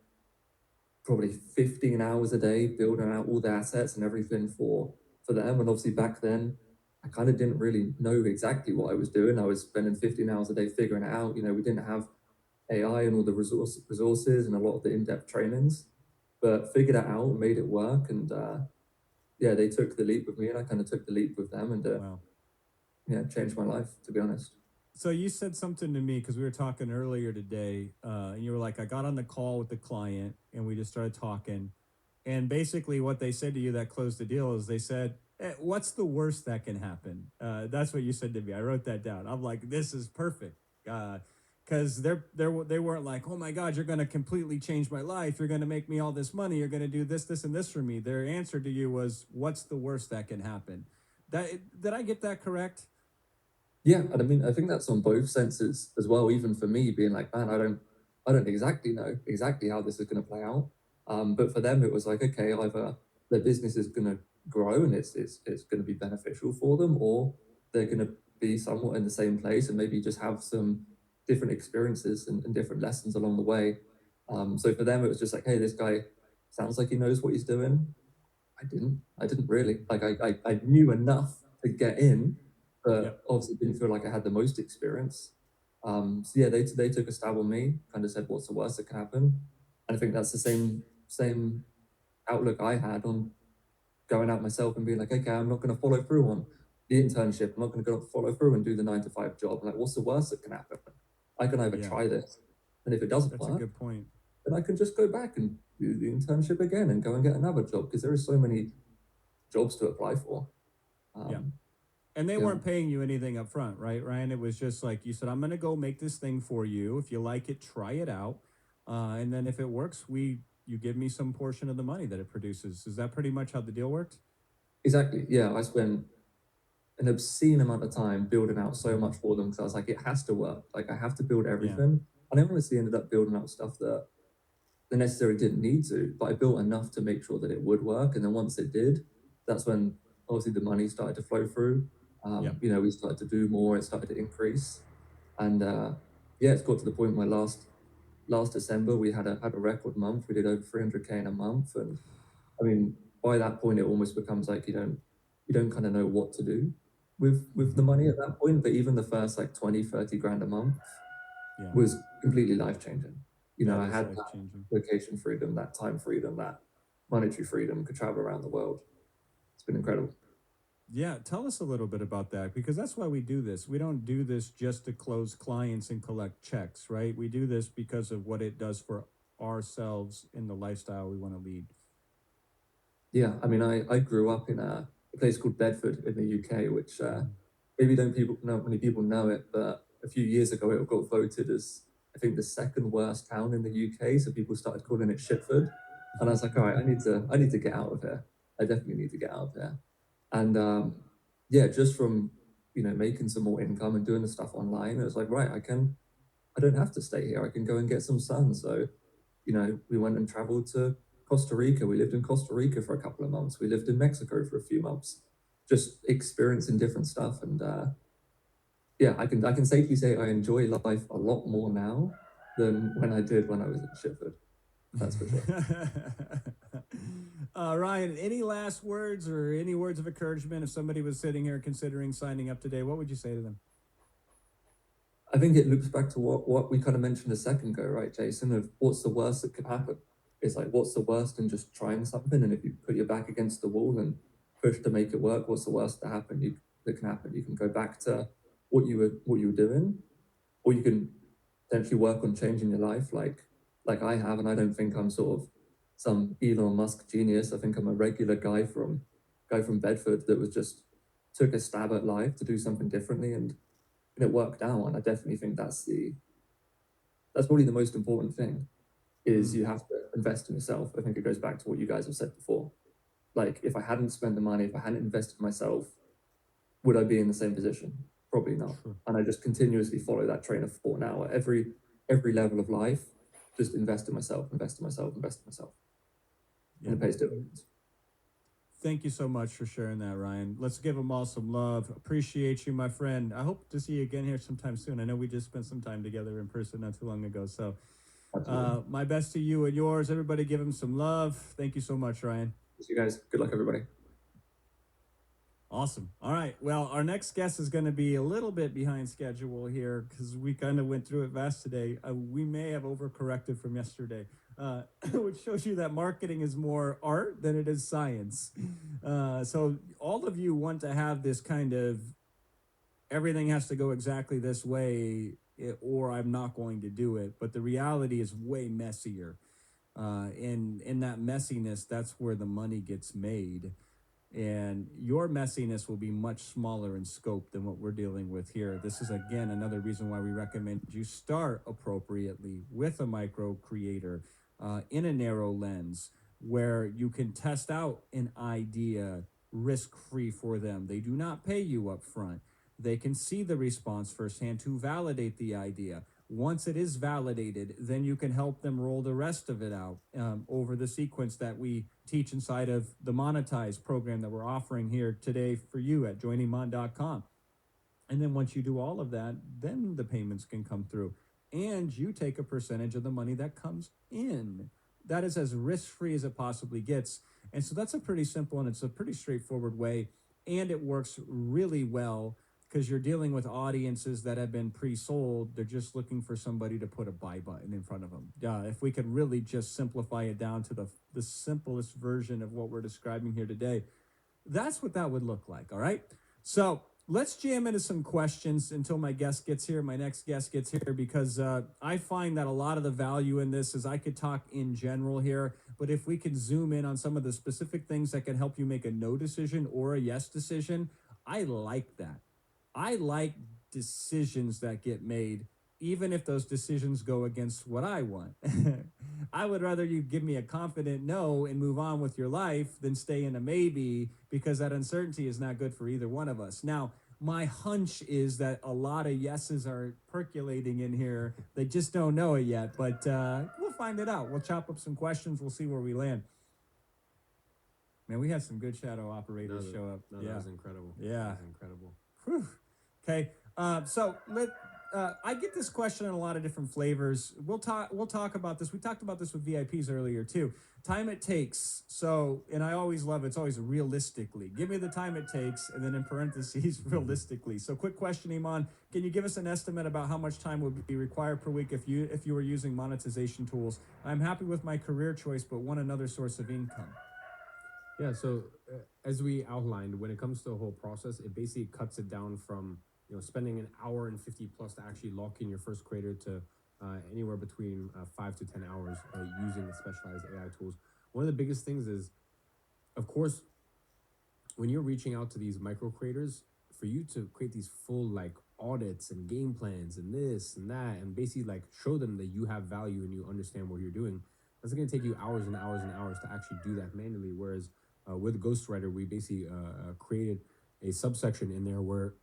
Speaker 5: probably 15 hours a day building out all the assets and everything for them. And obviously back then, I kind of didn't really know exactly what I was doing. I was spending 15 hours a day figuring it out. You know, we didn't have AI and all the resources and a lot of the in-depth trainings, but figured it out, made it work, and yeah, they took the leap with me, and I kind of took the leap with them, and
Speaker 3: Wow.
Speaker 5: yeah, changed my life to be honest.
Speaker 3: So you said something to me because we were talking earlier today, and you were like, I got on the call with the client and we just started talking. And basically, what they said to you that closed the deal is they said, what's the worst that can happen? That's what you said to me. I wrote that down. I'm like, this is perfect. Because they weren't like, oh my God, you're going to completely change my life. You're going to make me all this money. You're going to do this, this, and this for me. Their answer to you was, what's the worst that can happen? Did I get that correct?
Speaker 5: Yeah, and I mean, I think that's on both senses as well. Even for me, being like, man, I don't exactly know exactly how this is going to play out. But for them, it was like, okay, either their business is going to grow and it's going to be beneficial for them, or they're going to be somewhat in the same place and maybe just have some different experiences and different lessons along the way. So for them, it was just like, hey, this guy sounds like he knows what he's doing. I didn't really. Like I knew enough to get in,
Speaker 3: Yep.
Speaker 5: but obviously didn't feel like I had the most experience. So yeah, they took a stab on me, kind of said, "What's the worst that can happen?" And I think that's the same outlook I had on going out myself and being like, "Okay, I'm not going to follow through on the internship. I'm not going to go follow through and do the 9 to 5 job. Like, what's the worst that can happen? I can either
Speaker 3: Yeah.
Speaker 5: try this, and if it doesn't
Speaker 3: That's a
Speaker 5: work,
Speaker 3: good point.
Speaker 5: then I can just go back and do the internship again and go and get another job because there are so many jobs to apply for."
Speaker 3: Yeah.
Speaker 5: Um,
Speaker 3: And they
Speaker 5: yeah,
Speaker 3: weren't paying you anything up front, right, Ryan? It was just like you said, I'm going to go make this thing for you. If you like it, try it out. And then if it works, you give me some portion of the money that it produces. Is that pretty much how the deal worked?
Speaker 5: exactly. Yeah, I spent an obscene amount of time building out so much for them because I was like, it has to work. Like, I have to build
Speaker 3: Yeah.
Speaker 5: everything. And I honestly ended up building out stuff that they necessarily didn't need to, but I built enough to make sure that it would work. And then once it did, that's when obviously the money started to flow through.
Speaker 3: Yep.
Speaker 5: You know, we started to do more, it started to increase. And yeah, it's got to the point where last December we had a record month. We did over 300K in a month, and I mean, by that point, it almost becomes like you don't kind of know what to do with the money at that point. But even the first like 20, 30 grand a month
Speaker 3: Yeah.
Speaker 5: was completely life changing. You know,
Speaker 3: That
Speaker 5: I
Speaker 3: is
Speaker 5: had
Speaker 3: life
Speaker 5: that
Speaker 3: changing.
Speaker 5: location freedom, that time freedom, that monetary freedom, could travel around the world. It's been incredible.
Speaker 3: Yeah, tell us a little bit about that because that's why we do this. We don't do this just to close clients and collect checks, right? We do this because of what it does for ourselves in the lifestyle we want to lead.
Speaker 5: Yeah, I mean, I grew up in a place called Bedford in the UK, which maybe don't people know many people know it, but a few years ago it got voted as I think the second worst town in the UK. So people started calling it Shitford, and I was like, all right, I need to get out of here. I definitely need to get out of here. And yeah, just from making some more income and doing the stuff online, it was like, right, I don't have to stay here. I can go and get some sun. So we went and traveled to Costa Rica. We lived in Costa Rica for a couple of months. We lived in Mexico for a few months, just experiencing different stuff. And yeah, I can safely say I enjoy life a lot more now than when I did when I was in Sheffield. That's for sure.
Speaker 3: Ryan, any last words or any words of encouragement if somebody was sitting here considering signing up today? What would you say to them?
Speaker 5: I think it loops back to what we kind of mentioned a second ago, right, Jason? Of what's the worst that could happen? It's like what's the worst in just trying something, and if you put your back against the wall and push to make it work, what's the worst that can happen? You can go back to what you were doing, or you can potentially work on changing your life, like I have. And I don't think I'm sort of some Elon Musk genius. I think I'm a regular guy from Bedford that was just took a stab at life to do something differently, and it worked out. And I definitely think that's probably the most important thing is
Speaker 3: Mm.
Speaker 5: you have to invest in yourself. I think it goes back to what you guys have said before. Like if I hadn't spent the money, if I hadn't invested in myself, would I be in the same position? Probably not.
Speaker 3: Sure.
Speaker 5: And I just continuously follow that train of thought now. At every level of life, just invest in myself, invest in myself, invest in myself. And
Speaker 3: Yeah.
Speaker 5: it pays dividends.
Speaker 3: Thank you so much for sharing that, Ryan. Let's give them all some love. Appreciate you, my friend. I hope to see you again here sometime soon. I know we just spent some time together in person not too long ago. So,
Speaker 5: Absolutely.
Speaker 3: my best to you and yours. Everybody give him some love. Thank you so much, Ryan.
Speaker 5: So you guys, good luck everybody.
Speaker 3: Awesome. All right. Well, our next guest is going to be a little bit behind schedule here because we kind of went through it fast today. We may have overcorrected from yesterday, which shows you that marketing is more art than it is science. So, all of you want to have this kind of everything has to go exactly this way, or I'm not going to do it. But the reality is way messier. In that messiness, that's where the money gets made, and your messiness will be much smaller in scope than what we're dealing with here. This is again another reason why we recommend you start appropriately with a micro creator in a narrow lens where you can test out an idea risk free for them. They do not pay you up front. They can see the response firsthand to validate the idea. Once it is validated, then you can help them roll the rest of it out over the sequence that we teach inside of the monetize program that we're offering here today for you at joiniman.com. And then once you do all of that, then the payments can come through. And you take a percentage of the money that comes in. That is as risk free as it possibly gets. And so that's a pretty simple and it's a pretty straightforward way. And it works really well because you're dealing with audiences that have been pre-sold. They're just looking for somebody to put a buy button in front of them. If we could really just simplify it down to the simplest version of what we're describing here today, that's what that would look like. All right. So let's jam into some questions until my guest gets here, my next guest gets here, because I find that a lot of the value in this is I could talk in general here, but if we could zoom in on some of the specific things that can help you make a no decision or a yes decision, I like that. I like decisions that get made, even if those decisions go against what I want. I would rather you give me a confident no and move on with your life than stay in a maybe because that uncertainty is not good for either one of us. Now, my hunch is that a lot of yeses are percolating in here. They just don't know it yet, but we'll find it out. We'll chop up some questions. We'll see where we land. Man, we had some good shadow operators show up.
Speaker 2: No,
Speaker 3: yeah.
Speaker 2: that was incredible.
Speaker 3: Yeah.
Speaker 2: That was incredible.
Speaker 3: Whew. Okay, so I get this question in a lot of different flavors. We'll talk about this. We talked about this with VIPs earlier too. Time it takes. So, and I always love it. It's always realistically. Give me the time it takes, and then in parentheses, realistically. So, quick question, Iman. Can you give us an estimate about how much time would be required per week if you were using monetization tools? I'm happy with my career choice, but want another source of income.
Speaker 2: Yeah, so as we outlined, when it comes to the whole process, it basically cuts it down from spending an hour and 50 plus to actually lock in your first creator to anywhere between 5 to 10 hours using the specialized AI tools. One of the biggest things is, of course, when you're reaching out to these micro creators, for you to create these full like audits and game plans and this and that, and basically like show them that you have value and you understand what you're doing, that's going to take you hours and hours and hours to actually do that manually. Whereas with Ghostwriter, we basically created a subsection in there where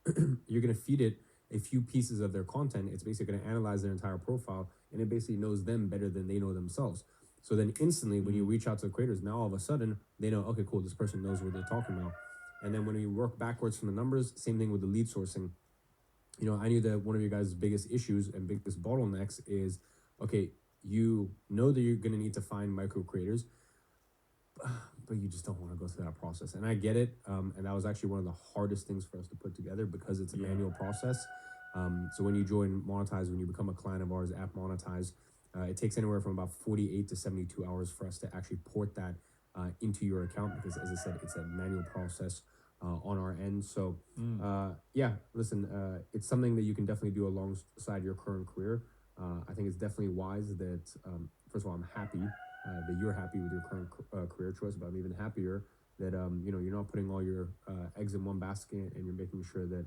Speaker 2: you're going to feed it a few pieces of their content. It's basically going to analyze their entire profile, and it basically knows them better than they know themselves. So then instantly, when you reach out to the creators, now all of a sudden they know, okay, cool, this person knows what they're talking about. And then when we work backwards from the numbers, same thing with the lead sourcing. I knew that one of your guys' biggest issues and biggest bottlenecks is, okay, you know that you're going to need to find micro creators, but you just don't want to go through that process. And I get it. And that was actually one of the hardest things for us to put together because it's a manual process. So when you join Monetize, when you become a client of ours at Monetize, it takes anywhere from about 48 to 72 hours for us to actually port that into your account because, as I said, it's a manual process on our end. So, yeah, listen, it's something that you can definitely do alongside your current career. I think it's definitely wise that, first of all, I'm happy that you're happy with your current career choice, but I'm even happier that you're not putting all your eggs in one basket and you're making sure that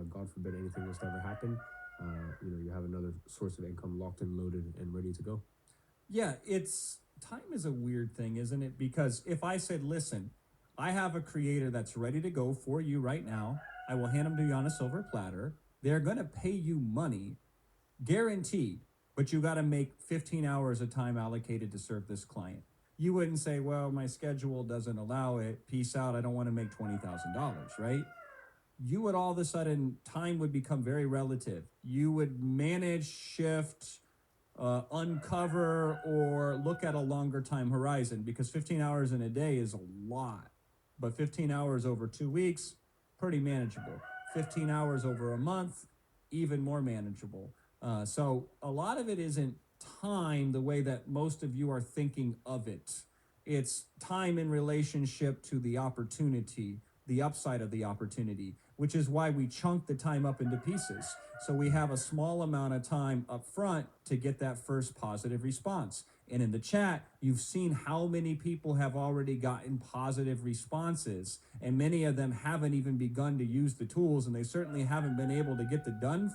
Speaker 2: God forbid anything was to ever happen, you have another source of income locked and loaded and ready to go.
Speaker 3: Yeah, it's time is a weird thing, isn't it? Because if I said, listen, I have a creator that's ready to go for you right now, I will hand them to you on a silver platter. They're going to pay you money, guaranteed, but you got to make 15 hours of time allocated to serve this client. You wouldn't say, well, my schedule doesn't allow it. Peace out. I don't want to make $20,000, right? You would all of a sudden, time would become very relative. You would manage, shift, uncover, or look at a longer time horizon because 15 hours in a day is a lot. But 15 hours over 2 weeks, pretty manageable. 15 hours over a month, even more manageable. So a lot of it isn't time the way that most of you are thinking of it. It's time in relationship to the opportunity, the upside of the opportunity, which is why we chunk the time up into pieces. So we have a small amount of time up front to get that first positive response. And in the chat, you've seen how many people have already gotten positive responses, and many of them haven't even begun to use the tools, and they certainly haven't been able to get the done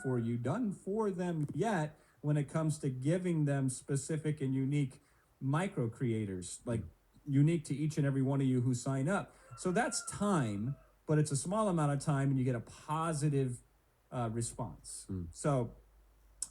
Speaker 3: for them yet when it comes to giving them specific and unique micro creators, like unique to each and every one of you who sign up. So that's time, but it's a small amount of time, and you get a positive response. So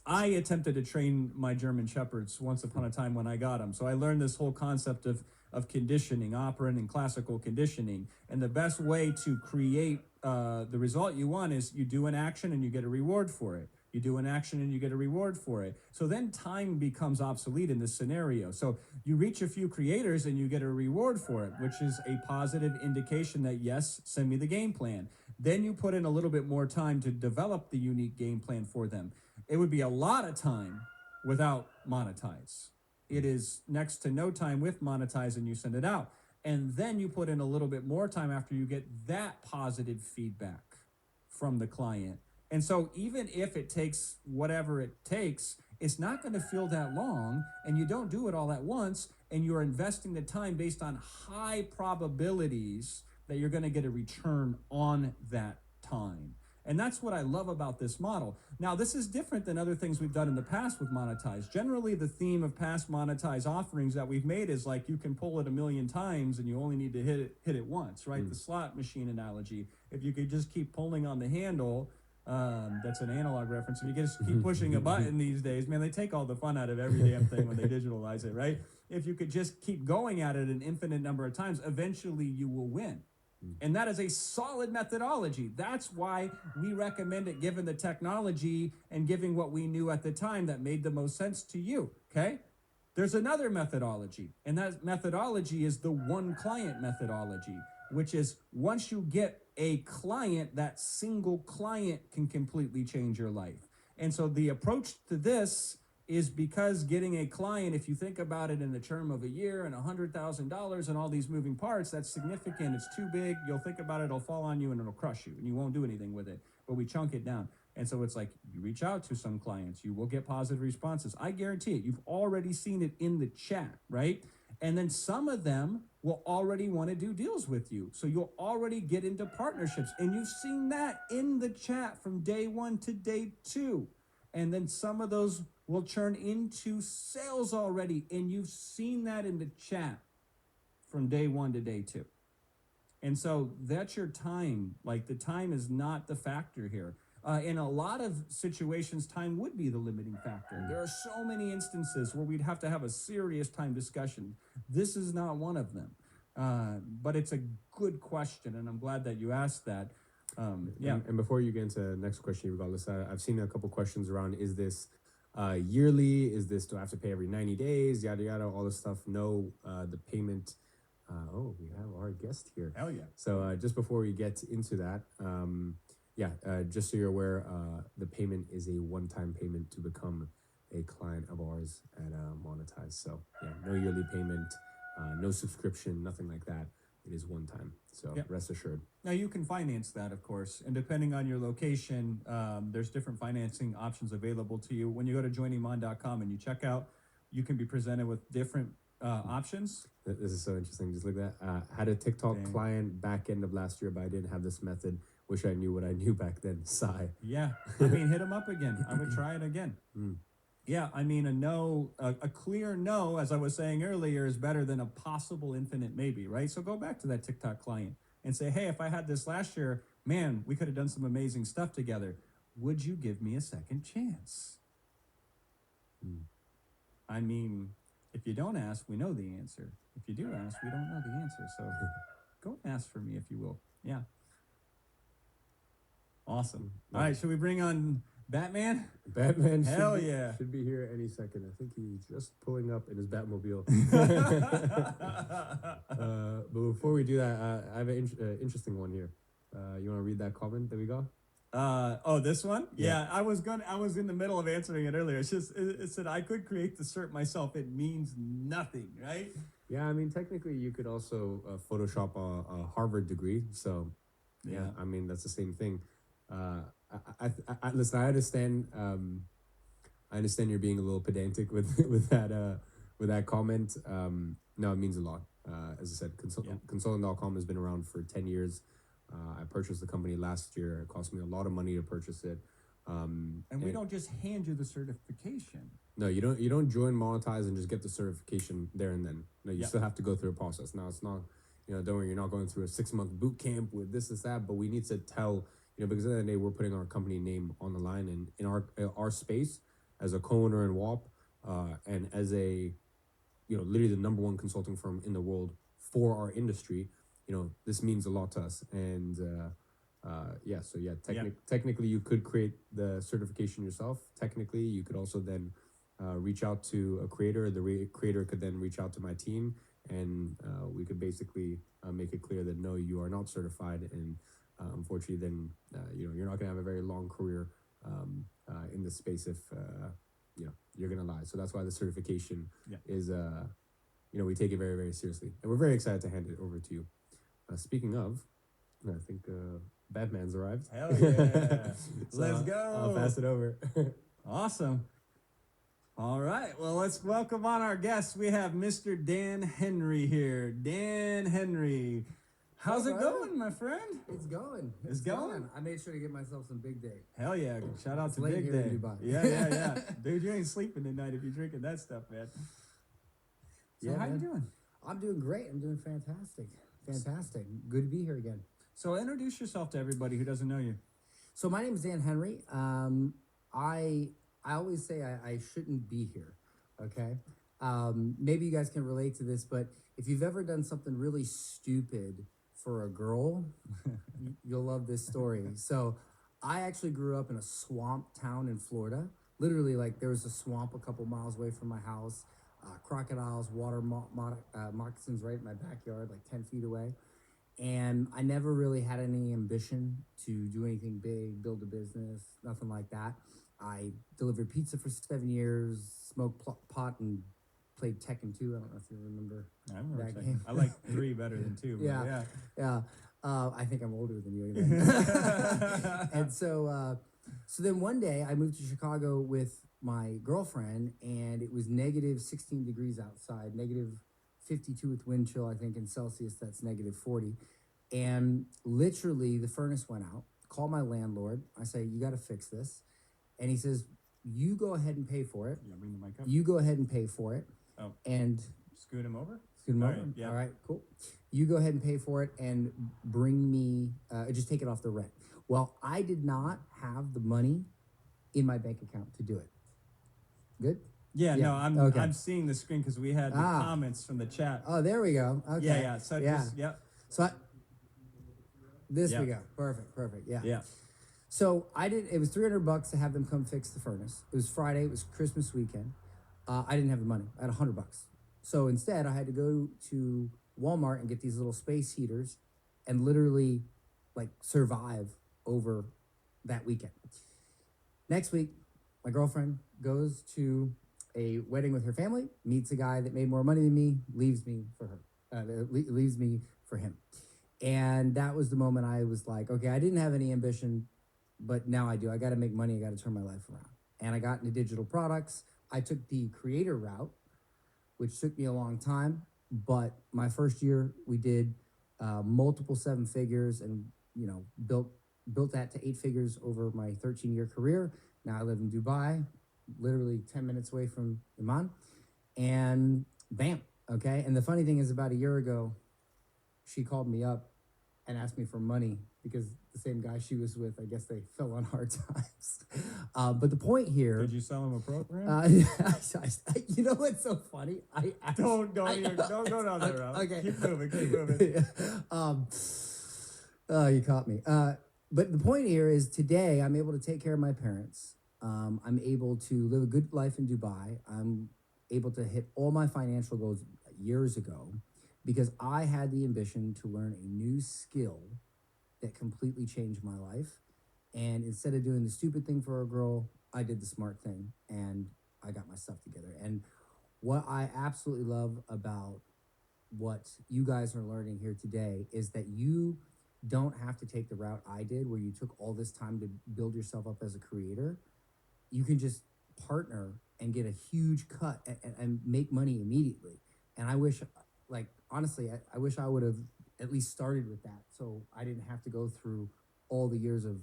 Speaker 3: I attempted to train my German Shepherds once upon a time when I got them. So I learned this whole concept of conditioning, operant and classical conditioning. And the best way to create the result you want is you do an action and you get a reward for it. You do an action and you get a reward for it. So then time becomes obsolete in this scenario. So you reach a few creators and you get a reward for it, which is a positive indication that, yes, send me the game plan. Then you put in a little bit more time to develop the unique game plan for them. It would be a lot of time without Monetize. It is next to no time with Monetize and you send it out. And then you put in a little bit more time after you get that positive feedback from the client. And so even if it takes whatever it takes, it's not going to feel that long, and you don't do it all at once, and you're investing the time based on high probabilities that you're going to get a return on that time. And that's what I love about this model. Now, this is different than other things we've done in the past with Monetize. Generally, the theme of past Monetize offerings that we've made is like you can pull it a million times and you only need to hit it once, right? The slot machine analogy. If you could just keep pulling on the handle, that's an analog reference. If you just keep pushing a button these days, man, they take all the fun out of every damn thing when they digitalize it, right? If you could just keep going at it an infinite number of times, eventually you will win. And that is a solid methodology. That's why we recommend it given the technology and giving what we knew at the time that made the most sense to you, okay? There's another methodology, and that methodology is the one client methodology, which is once you get a client, that single client can completely change your life. And so the approach to this is because getting a client, if you think about it in the term of a year and $100,000 and all these moving parts, that's significant. It's too big. You'll think about it, it'll fall on you and it'll crush you and you won't do anything with it. But we chunk it down. And so it's like you reach out to some clients, you will get positive responses. I guarantee it. You've already seen it in the chat, right? And then some of them will already want to do deals with you. So you'll already get into partnerships. And you've seen that in the chat from day 1 to day 2. And then some of those will turn into sales already. And you've seen that in the chat from day 1 to day 2. And so that's your time. Like the time is not the factor here. In a lot of situations, time would be the limiting factor. There are so many instances where we'd have to have a serious time discussion. This is not one of them. But it's a good question, and I'm glad that you asked that. Yeah.
Speaker 2: And before you get into the next question, regardless, I've seen a couple questions around, is this yearly? Is this, do I have to pay every 90 days? Yada, yada, all this stuff. No, the payment. We have our guest here.
Speaker 3: Hell yeah.
Speaker 2: So just before we get into that, just so you're aware, the payment is a one-time payment to become a client of ours at Monetize. So yeah, no yearly payment, no subscription, nothing like that. It is one time. So rest assured.
Speaker 3: Now you can finance that, of course, and depending on your location, there's different financing options available to you. When you go to joiniman.com and you check out, you can be presented with different options.
Speaker 2: This is so interesting. Just look at that. Had a TikTok client back end of last year, but I didn't have this method. Wish I knew what I knew back then. Sigh.
Speaker 3: Yeah, I mean, hit them up again. I would try it again. Yeah, I mean, a clear no, as I was saying earlier, is better than a possible infinite maybe, right? So go back to that TikTok client and say, hey, if I had this last year, man, we could have done some amazing stuff together. Would you give me a second chance? I mean, if you don't ask, we know the answer. If you do ask, we don't know the answer. So go and ask for me, if you will. Yeah. Awesome. All right, should we bring on Batman?
Speaker 2: Batman
Speaker 3: Hell yeah.
Speaker 2: should be here any second. I think he's just pulling up in his Batmobile. But before we do that, I have an interesting one here. You want to read that comment that we got?
Speaker 3: This one? Yeah, I was in the middle of answering it earlier. It's just, it said, I could create the cert myself. It means nothing, right?
Speaker 2: Yeah, I mean, technically you could also Photoshop a Harvard degree. So yeah, I mean, that's the same thing. Listen, I understand. I understand you're being a little pedantic with that comment. No, it means a lot. As I said, consulting.com has been around for 10 years. I purchased the company last year. It cost me a lot of money to purchase it. And
Speaker 3: we don't just hand you the certification.
Speaker 2: No, you don't join Monetize and just get the certification there and then. No, you still have to go through a process. Now, it's not, don't worry, you're not going through a 6-month boot camp with this, that, but we need to tell, because at the end of the day, we're putting our company name on the line, and in our space as a co-owner in WAP, and as a, literally the #1 consulting firm in the world for our industry, this means a lot to us. And technically you could create the certification yourself. Technically, you could also then reach out to a creator. The creator could then reach out to my team, and we could basically make it clear that no, you are not certified, and unfortunately, then you're not going to have a very long career in this space if you're going to lie. So that's why the certification is we take it very, very seriously, and we're very excited to hand it over to you. Speaking of, I think Batman's arrived.
Speaker 3: Hell yeah.
Speaker 2: So
Speaker 3: Let's go.
Speaker 2: I'll pass it over.
Speaker 3: Awesome. All right. Well, let's welcome on our guest. We have Mr. Dan Henry here. Dan Henry. How's it going, my friend?
Speaker 6: It's going.
Speaker 3: It's going?
Speaker 6: I made sure to get myself some Big Day.
Speaker 3: Hell yeah. Shout out
Speaker 6: It's
Speaker 3: to
Speaker 6: late
Speaker 3: Big
Speaker 6: here
Speaker 3: Day.
Speaker 6: in Dubai.
Speaker 3: Yeah. Dude, you ain't sleeping tonight if you're drinking that stuff, man. So how you doing?
Speaker 6: I'm doing great. I'm doing fantastic. Good to be here again.
Speaker 3: So introduce yourself to everybody who doesn't know you.
Speaker 6: So my name is Dan Henry. I always say I shouldn't be here, okay? Maybe you guys can relate to this, but if you've ever done something really stupid for a girl, you'll love this story. So I actually grew up in a swamp town in Florida. Literally, like, there was a swamp a couple miles away from my house, crocodiles, water moccasins right in my backyard, like 10 feet away. And I never really had any ambition to do anything big, build a business, nothing like that. I delivered pizza for 7 years, smoked pot, and played Tekken 2. I don't know if you remember.
Speaker 3: I remember
Speaker 6: that
Speaker 3: Tekken.
Speaker 6: game.
Speaker 3: I like 3 better than 2. But
Speaker 6: Yeah.
Speaker 3: yeah.
Speaker 6: I think I'm older than you. Even. And so then one day I moved to Chicago with my girlfriend, and it was negative 16 degrees outside, negative 52 with wind chill. I think in Celsius that's negative 40, and literally the furnace went out. Call my landlord. I say, you got to fix this, and he says, you go ahead and pay for it.
Speaker 3: Yeah, bring the mic up.
Speaker 6: You go ahead and pay for it.
Speaker 3: Oh.
Speaker 6: And
Speaker 3: Scoot him over.
Speaker 6: scoot him
Speaker 3: All
Speaker 6: over.
Speaker 3: right, yeah.
Speaker 6: All right, cool. You go ahead and pay for it and bring me, just take it off the rent. Well, I did not have the money in my bank account to do it. Good?
Speaker 3: Yeah,
Speaker 6: Yeah,
Speaker 3: no,
Speaker 6: okay.
Speaker 3: I'm seeing the screen because we had the comments from the chat.
Speaker 6: Oh, there we go. Okay.
Speaker 3: Yeah. So
Speaker 6: yeah.
Speaker 3: just, yep.
Speaker 6: So this
Speaker 3: Yeah.
Speaker 6: we go. Perfect. Yeah.
Speaker 3: Yeah.
Speaker 6: So it was $300 to have them come fix the furnace. It was Friday. It was Christmas weekend. I didn't have the money. I had $100. So instead, I had to go to Walmart and get these little space heaters and literally like survive over that weekend. Next week, my girlfriend goes to a wedding with her family, meets a guy that made more money than me, leaves me for her, leaves me for him. And that was the moment I was like, okay, I didn't have any ambition, but now I do. I got to make money. I got to turn my life around. And I got into digital products. I took the creator route, which took me a long time. But my first year, we did multiple 7 figures, and built that to 8 figures over my 13-year career. Now I live in Dubai, literally 10 minutes away from Iman, and bam, okay. And the funny thing is, about a year ago, she called me up and asked me for money because the same guy she was with, I guess they fell on hard times. But the point here.
Speaker 3: Did you sell him a program?
Speaker 6: You know what's so funny?
Speaker 3: Don't go down that route.
Speaker 6: Okay.
Speaker 3: Keep moving.
Speaker 6: Oh, you caught me. But the point here is today I'm able to take care of my parents. I'm able to live a good life in Dubai. I'm able to hit all my financial goals years ago because I had the ambition to learn a new skill that completely changed my life. And instead of doing the stupid thing for a girl, I did the smart thing and I got my stuff together. And what I absolutely love about what you guys are learning here today is that you don't have to take the route I did where you took all this time to build yourself up as a creator. You can just partner and get a huge cut and make money immediately. And I wish, like, honestly, I wish I would have at least started with that so I didn't have to go through all the years of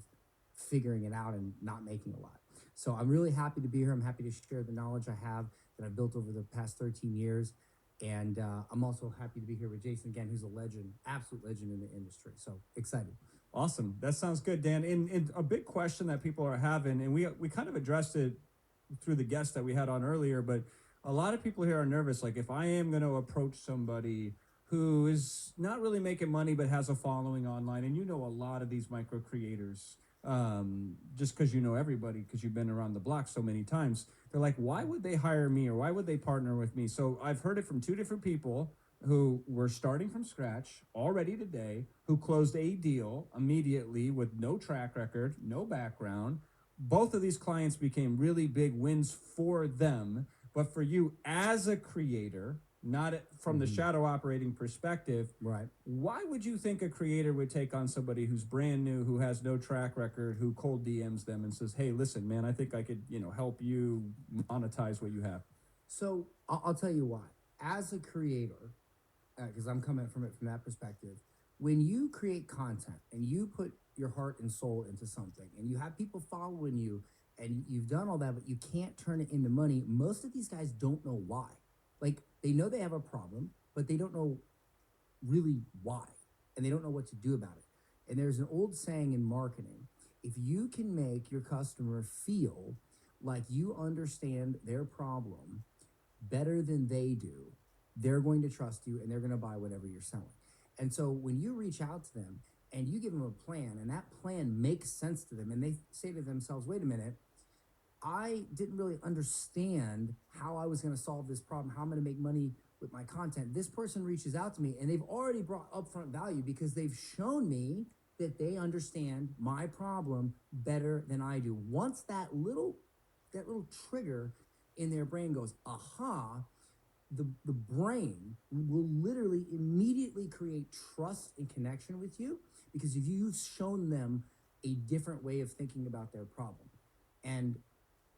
Speaker 6: figuring it out and not making a lot. So I'm really happy to be here. I'm happy to share the knowledge I have that I've built over the past 13 years. And I'm also happy to be here with Jason again, who's a legend, absolute legend in the industry. So excited.
Speaker 3: Awesome. That sounds good, Dan. And a big question that people are having, and we kind of addressed it through the guest that we had on earlier, but a lot of people here are nervous. Like, if I am going to approach somebody who is not really making money but has a following online, and a lot of these micro creators, just because you know everybody, because you've been around the block so many times, they're like, why would they hire me or why would they partner with me? So I've heard it from 2 different people who were starting from scratch already today, who closed a deal immediately with no track record, no background. Both of these clients became really big wins for them. But for you as a creator, not from the shadow operating perspective,
Speaker 6: Right.
Speaker 3: Why would you think a creator would take on somebody who's brand new, who has no track record, who cold DMs them and says, hey, listen, man, I think I could, help you monetize what you have?
Speaker 6: So I'll tell you why. As a creator, because I'm coming from it from that perspective, when you create content and you put your heart and soul into something and you have people following you and you've done all that, but you can't turn it into money, most of these guys don't know why. Like, they know they have a problem, but they don't know really why, and they don't know what to do about it. And there's an old saying in marketing: if you can make your customer feel like you understand their problem better than they do, they're going to trust you and they're going to buy whatever you're selling. And so when you reach out to them and you give them a plan and that plan makes sense to them and they say to themselves, wait a minute, I didn't really understand how I was going to solve this problem, how I'm going to make money with my content. This person reaches out to me and they've already brought upfront value because they've shown me that they understand my problem better than I do. Once that little trigger in their brain goes, aha, the brain will literally immediately create trust and connection with you because you've shown them a different way of thinking about their problem. And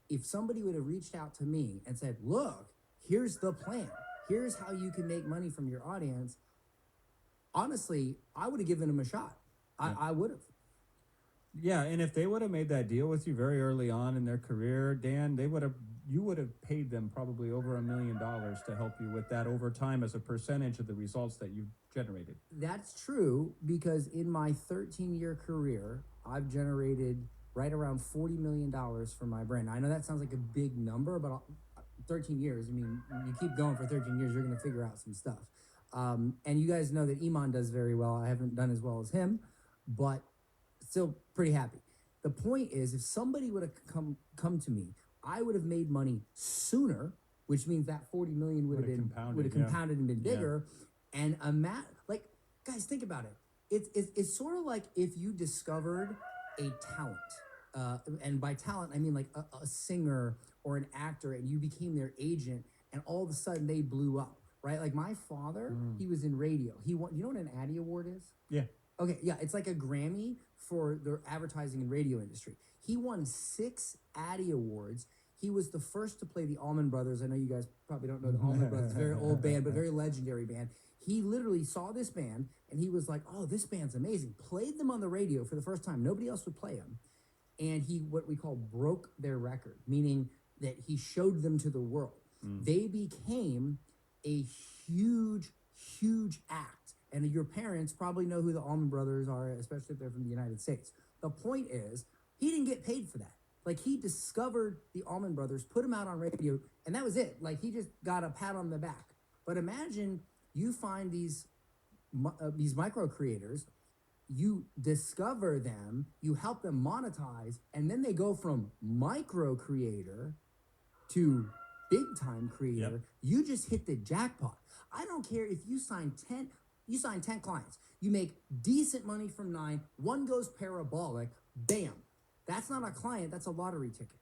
Speaker 6: if somebody would have reached out to me and said, look, here's the plan, here's how you can make money from your audience, honestly, I would have given them a shot. I would have.
Speaker 3: Yeah, and if they would have made that deal with you very early on in their career, Dan, you would have paid them probably over $1 million to help you with that over time as a percentage of the results that you've generated.
Speaker 6: That's true because in my 13-year career, I've generated right around $40 million for my brand. I know that sounds like a big number, but 13 years, I mean, you keep going for 13 years, you're going to figure out some stuff. And you guys know that Iman does very well. I haven't done as well as him, but still pretty happy. The point is, if somebody would have come to me, I would have made money sooner, which means that 40 million would have compounded and been bigger. And like, guys, think about it. It's sort of like if you discovered a talent, and by talent I mean like a singer or an actor, and you became their agent, and all of a sudden they blew up, right? Like my father, he was in radio. He won. You know what an Addy Award is?
Speaker 3: Yeah.
Speaker 6: Okay, yeah, it's like a Grammy for the advertising and radio industry. He won 6 Addy Awards. He was the first to play the Allman Brothers. I know you guys probably don't know the Allman Brothers, very old band, but very legendary band. He literally saw this band, and he was like, oh, this band's amazing. Played them on the radio for the first time. Nobody else would play them. And he, what we call, broke their record, meaning that he showed them to the world. They became a huge, huge act. And your parents probably know who the Allman Brothers are, especially if they're from the United States. The point is, he didn't get paid for that. Like, he discovered the Allman Brothers, put them out on radio, and that was it. Like, he just got a pat on the back. But imagine you find these micro creators, you discover them, you help them monetize, and then they go from micro creator to big time creator.
Speaker 3: Yep.
Speaker 6: You just hit the jackpot. I don't care if you sign 10 clients. You make decent money from 9. One goes parabolic. Bam. That's not a client. That's a lottery ticket.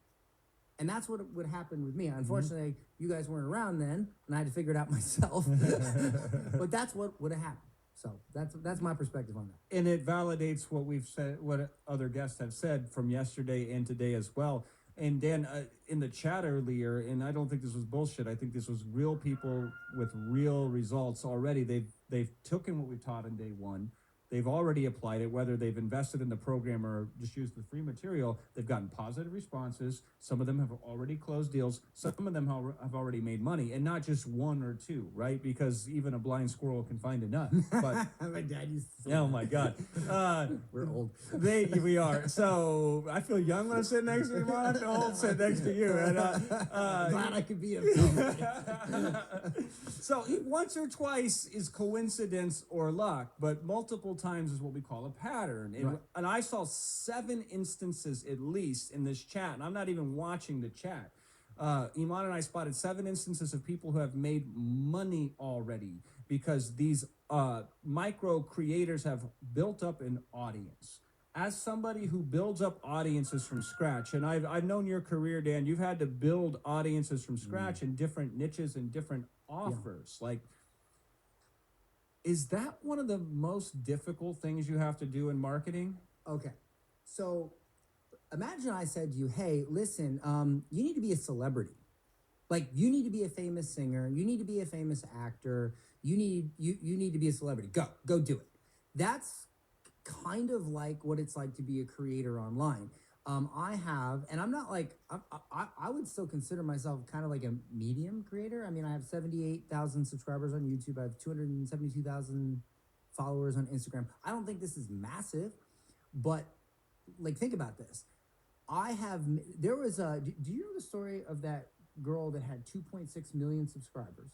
Speaker 6: And that's what would happen with me. Unfortunately, you guys weren't around then, and I had to figure it out myself. But that's what would have happened. So that's my perspective on that.
Speaker 3: And it validates what we've said, what other guests have said from yesterday and today as well. And Dan, in the chat earlier, and I don't think this was bullshit. I think this was real people with real results already. They've taken what we taught in day one. They've already applied it, whether they've invested in the program or just used the free material. They've gotten positive responses. Some of them have already closed deals. Some of them have already made money, and not just 1 or 2, right? Because even a blind squirrel can find a nut. But
Speaker 6: My dad used to say
Speaker 3: oh my God,
Speaker 6: we're old.
Speaker 3: we are. So I feel young when I sit next to you, Iman. I feel old sit next to you. And,
Speaker 6: Glad I could be a
Speaker 3: so once or twice is coincidence or luck, but multiple times is what we call a pattern. And,
Speaker 6: Right.
Speaker 3: and I saw 7 instances at least in this chat, and I'm not even watching the chat. Iman and I spotted 7 instances of people who have made money already because these micro creators have built up an audience. As somebody who builds up audiences from scratch, and I've known your career, Dan, you've had to build audiences from scratch in different niches and different offers. Like, is that one of the most difficult things you have to do in marketing?
Speaker 6: Okay. So imagine I said to you, hey, listen, you need to be a celebrity. Like, you need to be a famous singer. You need to be a famous actor. You need to be a celebrity. Go do it. That's kind of like what it's like to be a creator online. I have, and I'm not like, I would still consider myself kind of like a medium creator. I mean, I have 78,000 subscribers on YouTube. I have 272,000 followers on Instagram. I don't think this is massive, but like, think about this. There was do you know the story of that girl that had 2.6 million subscribers?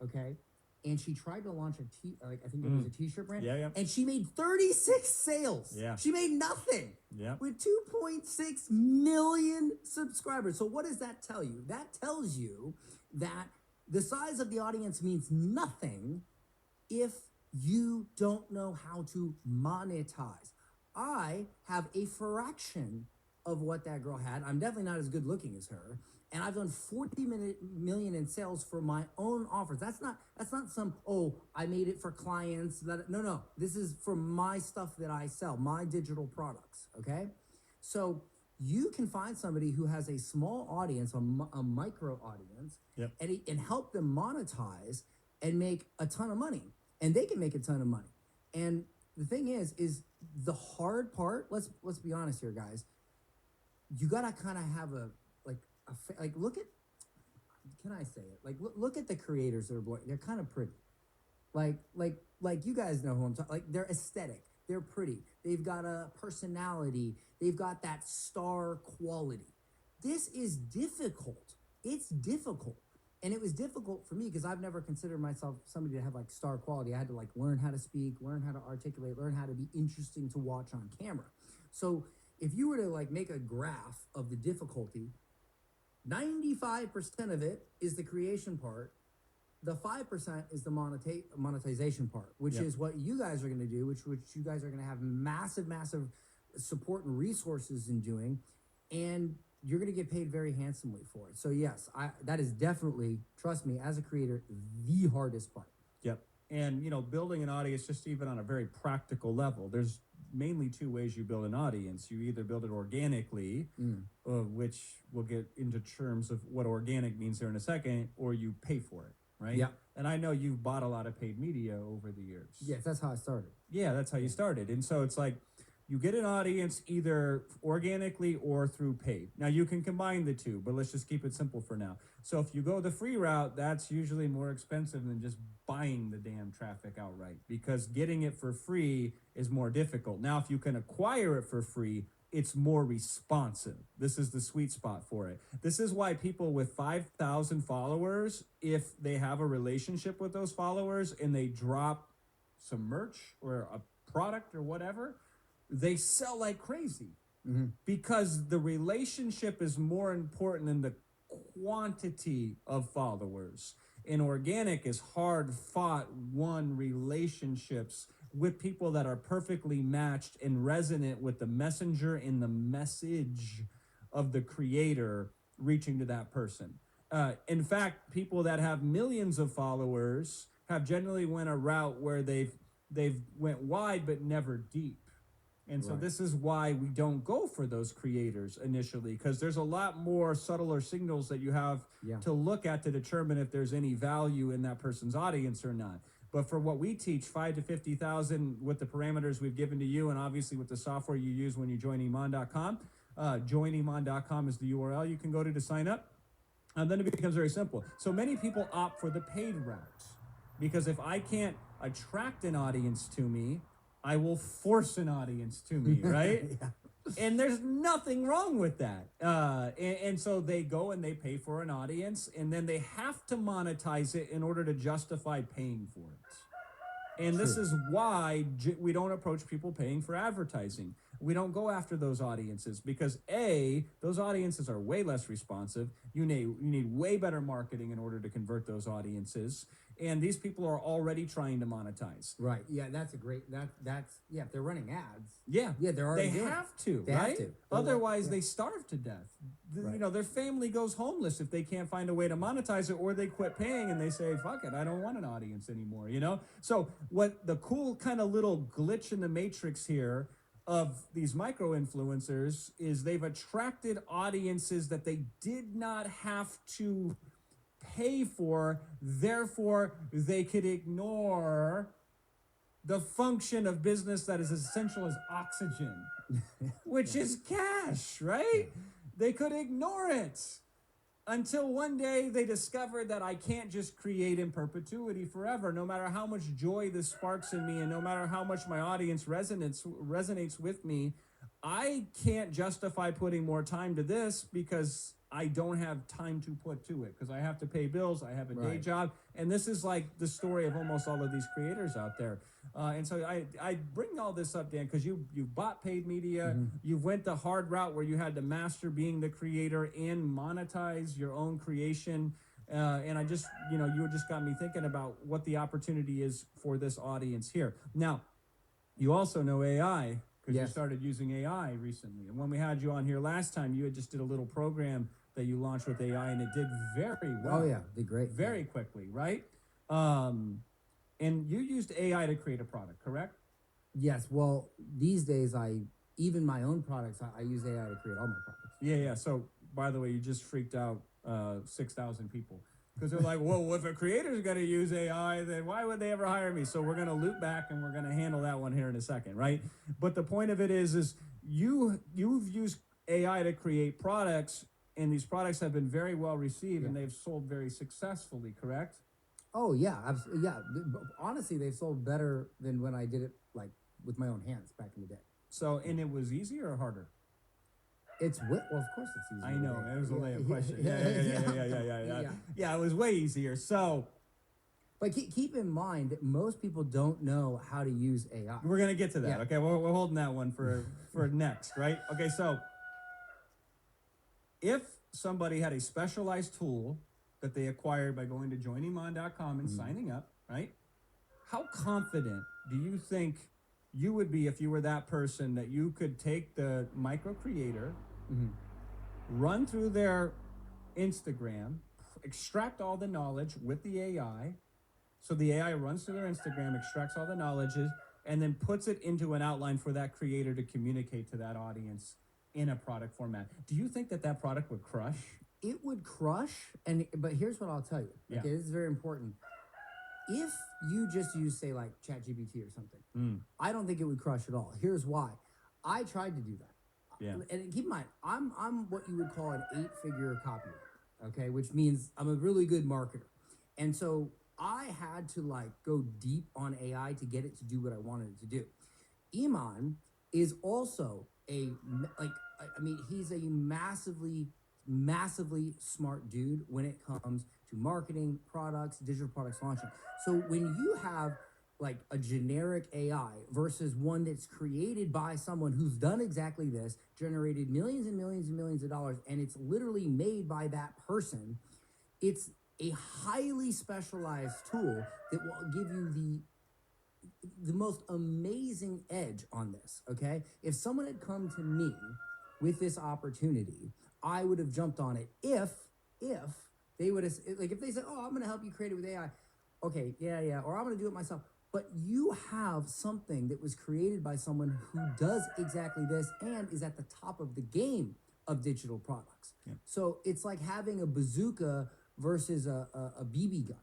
Speaker 6: Okay. And she tried to launch I think it was a t-shirt brand.
Speaker 3: Yeah.
Speaker 6: And she made 36 sales.
Speaker 3: Yeah.
Speaker 6: She made nothing.
Speaker 3: Yeah.
Speaker 6: With 2.6 million subscribers. So what does that tell you? That tells you that the size of the audience means nothing if you don't know how to monetize. I have a fraction of what that girl had. I'm definitely not as good looking as her. And I've done 40 million in sales for my own offers. That's not some, oh, I made it for clients. No. This is for my stuff that I sell, my digital products. Okay. So you can find somebody who has a small audience, a micro audience,
Speaker 3: Yep.
Speaker 6: and help them monetize and make a ton of money. And they can make a ton of money. And the thing is the hard part. Let's be honest here, guys. You gotta kind of have like look at. Can I say it? Like look at the creators that are born. They're kind of pretty. Like you guys know who I'm talking. Like they're aesthetic. They're pretty. They've got a personality. They've got that star quality. This is difficult. It's difficult. And it was difficult for me because I've never considered myself somebody to have like star quality. I had to like learn how to speak, learn how to articulate, learn how to be interesting to watch on camera. So if you were to like make a graph of the difficulty, 95% of it is the creation part. The 5% is the monetization part, which
Speaker 3: Yep.
Speaker 6: is what you guys are going to do, which you guys are going to have massive support and resources in doing, and you're going to get paid very handsomely for it. So yes, that is definitely, trust me, as a creator, the hardest part.
Speaker 3: Yep. And building an audience, just even on a very practical level, there's mainly two ways you build an audience. You either build it organically, which we'll get into terms of what organic means here in a second, or you pay for it, right?
Speaker 6: Yeah.
Speaker 3: And I know you've bought a lot of paid media over the years.
Speaker 6: Yes, that's how I started.
Speaker 3: Yeah, that's how you started. And so it's like you get an audience either organically or through paid. Now you can combine the two, but let's just keep it simple for now. So if you go the free route, that's usually more expensive than just buying the damn traffic outright, because getting it for free is more difficult. Now, if you can acquire it for free, it's more responsive. This is the sweet spot for it. This is why people with 5,000 followers, if they have a relationship with those followers and they drop some merch or a product or whatever, they sell like crazy, because the relationship is more important than the quantity of followers. And organic is hard fought, won relationships with people that are perfectly matched and resonant with the messenger and the message of the creator reaching to that person. In fact, people that have millions of followers have generally went a route where they've went wide but never deep. And so this is why we don't go for those creators initially, because there's a lot more subtler signals that you have to look at to determine if there's any value in that person's audience or not. But for what we teach, 5 to 50,000 with the parameters we've given to you, and obviously with the software you use when you join Iman.com, joiniman.com is the URL you can go to sign up. And then it becomes very simple. So many people opt for the paid route, because if I can't attract an audience to me, I will force an audience to me, right? And there's nothing wrong with that. And so they go and they pay for an audience, and then they have to monetize it in order to justify paying for it. And this is why we don't approach people paying for advertising. We don't go after those audiences because A, those audiences are way less responsive. You need way better marketing in order to convert those audiences. And these people are already trying to monetize.
Speaker 6: Right. Yeah, that's a great, that's if they're running ads.
Speaker 3: Yeah.
Speaker 6: Yeah, they're already
Speaker 3: They
Speaker 6: doing
Speaker 3: have to,
Speaker 6: They
Speaker 3: right?
Speaker 6: have to.
Speaker 3: Otherwise, they starve to death.
Speaker 6: Right.
Speaker 3: Their family goes homeless if they can't find a way to monetize it, or they quit paying and they say, fuck it, I don't want an audience anymore, So what the cool kind of little glitch in the matrix here of these micro influencers is they've attracted audiences that they did not have to pay for, therefore they could ignore the function of business that is as essential as oxygen, which is cash, right? They could ignore it until one day they discovered that I can't just create in perpetuity forever, no matter how much joy this sparks in me and no matter how much my audience resonates with me. I can't justify putting more time to this because I don't have time to put to it, because I have to pay bills, I have a day job, and this is like the story of almost all of these creators out there. And so I bring all this up, Dan, because you bought paid media, you went the hard route where you had to master being the creator and monetize your own creation. And I just, you just got me thinking about what the opportunity is for this audience here. Now, you also know AI, because you
Speaker 6: Yes.
Speaker 3: started using AI recently. And when we had you on here last time, you had just did a little program that you launched with AI, and it did very well.
Speaker 6: Oh yeah, did great.
Speaker 3: Very quickly, right? And you used AI to create a product, correct?
Speaker 6: Yes. Well, these days even my own products, I use AI to create all my products.
Speaker 3: Yeah. So, by the way, you just freaked out 6,000 people because they're like, well, if a creator's going to use AI, then why would they ever hire me? So we're going to loop back and we're going to handle that one here in a second, right? But the point of it is you've used AI to create products, and these products have been very well received, and they've sold very successfully, correct?
Speaker 6: Oh yeah, absolutely. Yeah. Honestly, they've sold better than when I did it like with my own hands back in the day.
Speaker 3: So, and it was easier or harder?
Speaker 6: Well, of course it's easier.
Speaker 3: I know,
Speaker 6: today.
Speaker 3: it was a
Speaker 6: Yeah,
Speaker 3: layup question. Yeah. Yeah, it was way easier. So,
Speaker 6: But keep in mind that most people don't know how to use AI.
Speaker 3: we're gonna get to that.
Speaker 6: Yeah.
Speaker 3: Okay, we're holding that one for next, right? Okay, so if somebody had a specialized tool that they acquired by going to joiniman.com and signing up, right? How confident do you think you would be if you were that person that you could take the micro creator, run through their Instagram, extract all the knowledge with the AI? So the AI runs through their Instagram, extracts all the knowledges, and then puts it into an outline for that creator to communicate to that audience in a product format. Do you think that that product would crush?
Speaker 6: It would crush, but here's what I'll tell you.
Speaker 3: Yeah.
Speaker 6: Okay, this is very important. If you just use, say, like ChatGPT or something, I don't think it would crush at all. Here's why. I tried to do that.
Speaker 3: Yeah.
Speaker 6: And keep in mind, I'm what you would call an 8-figure copywriter, okay, which means I'm a really good marketer. And so I had to like go deep on AI to get it to do what I wanted it to do. Iman is also he's a massively smart dude when it comes to marketing, products, digital products launching. So when you have like a generic AI versus one that's created by someone who's done exactly this, generated millions and millions and millions of dollars, and it's literally made by that person, it's a highly specialized tool that will give you the most amazing edge on this, okay? If someone had come to me with this opportunity, I would have jumped on it if they would have, like if they said, oh, I'm gonna help you create it with AI, okay, yeah, or I'm gonna do it myself. But you have something that was created by someone who does exactly this and is at the top of the game of digital products.
Speaker 3: Yeah.
Speaker 6: So it's like having a bazooka versus a BB gun,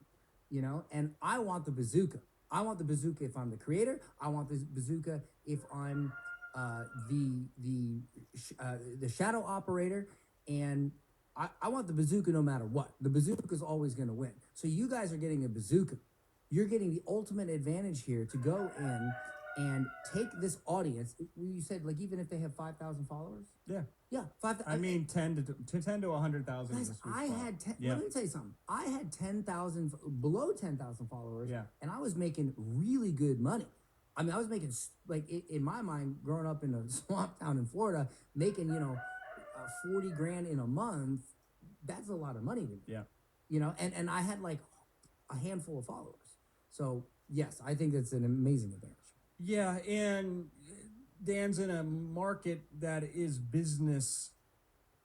Speaker 6: you know? And I want the bazooka. I want the bazooka if I'm the creator. I want the bazooka if I'm the shadow operator, and I want the bazooka no matter what. The bazooka is always going to win. So you guys are getting a bazooka. You're getting the ultimate advantage here to go in and take this audience. You said like even if they have 5,000 followers.
Speaker 3: Yeah.
Speaker 6: Yeah, 5,000.
Speaker 3: I mean, 10 to 100,000.
Speaker 6: Guys, I had 10.
Speaker 3: Yeah.
Speaker 6: Let me tell you something. I had 10,000 below 10,000 followers.
Speaker 3: Yeah.
Speaker 6: And I was making really good money. I mean, I was making like in my mind, growing up in a swamp town in Florida, making 40 grand in a month. That's a lot of money to me.
Speaker 3: Yeah.
Speaker 6: You know, and I had like a handful of followers. So yes, I think that's an amazing advantage.
Speaker 3: Yeah, and Dan's in a market that is business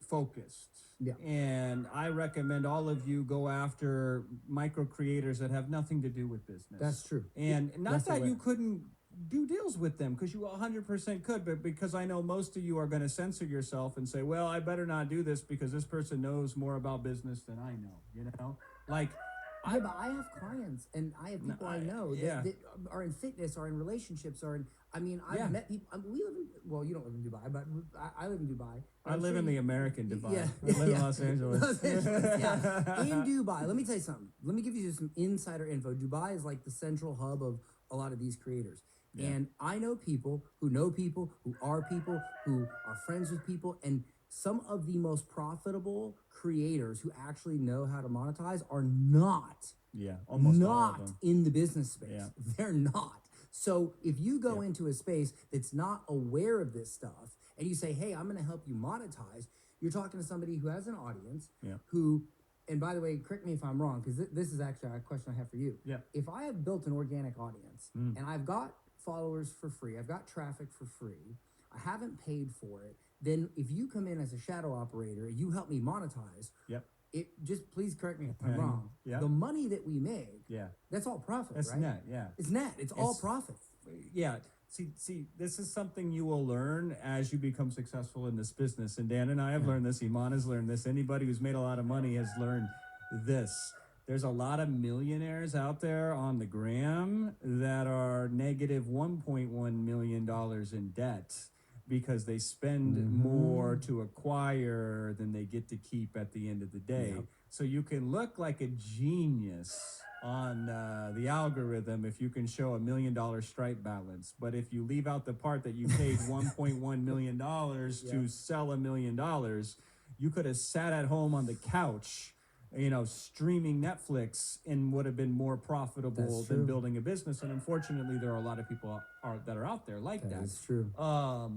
Speaker 3: focused.
Speaker 6: Yeah.
Speaker 3: And I recommend all of you go after micro creators that have nothing to do with business.
Speaker 6: That's true.
Speaker 3: And not
Speaker 6: That's the
Speaker 3: that
Speaker 6: way.
Speaker 3: you couldn't do deals with them, because you 100% could, but because I know most of you are going to censor yourself and say, well, I better not do this because this person knows more about business than I know, you know? Like,
Speaker 6: Yeah, but I have clients and I have people I know that are in fitness, are in relationships, are in. I mean, I've met people. We live in. Well, you don't live in Dubai, but I live in Dubai.
Speaker 3: I live in the American Dubai.
Speaker 6: Yeah,
Speaker 3: I live in Los Angeles.
Speaker 6: Los Angeles, yeah. In Dubai, let me tell you something. Let me give you some insider info. Dubai is like the central hub of a lot of these creators.
Speaker 3: Yeah.
Speaker 6: And I know people who are people, who are friends with people, and some of the most profitable creators who actually know how to monetize are not
Speaker 3: Almost all of
Speaker 6: not
Speaker 3: them.
Speaker 6: in the business space.
Speaker 3: Yeah.
Speaker 6: They're not. So if you go into a space that's not aware of this stuff and you say, hey, I'm going to help you monetize, you're talking to somebody who has an audience who, and by the way, correct me if I'm wrong, because this is actually a question I have for you.
Speaker 3: Yeah.
Speaker 6: If I have built an organic audience and I've got followers for free, I've got traffic for free, I haven't paid for it. Then if you come in as a shadow operator, you help me monetize.
Speaker 3: Yep.
Speaker 6: It just please correct me if I'm
Speaker 3: Yeah,
Speaker 6: wrong.
Speaker 3: yeah.
Speaker 6: The money that we make,
Speaker 3: Yeah.
Speaker 6: that's all profit,
Speaker 3: That's
Speaker 6: right?
Speaker 3: net. Yeah.
Speaker 6: It's net. It's all
Speaker 3: It's-
Speaker 6: profit.
Speaker 3: Yeah. See, this is something you will learn as you become successful in this business. And Dan and I have learned this. Iman has learned this. Anybody who's made a lot of money has learned this. There's a lot of millionaires out there on the gram that are negative $1.1 million in debt because they spend more to acquire than they get to keep at the end of the day.
Speaker 6: Yep.
Speaker 3: So you can look like a genius on the algorithm if you can show $1 million Stripe balance. But if you leave out the part that you paid $1.1 million to sell $1 million, you could have sat at home on the couch, streaming Netflix, and would have been more profitable
Speaker 6: That's
Speaker 3: than
Speaker 6: true.
Speaker 3: building a business. And unfortunately, there are a lot of people that are out there like that.
Speaker 6: That's true.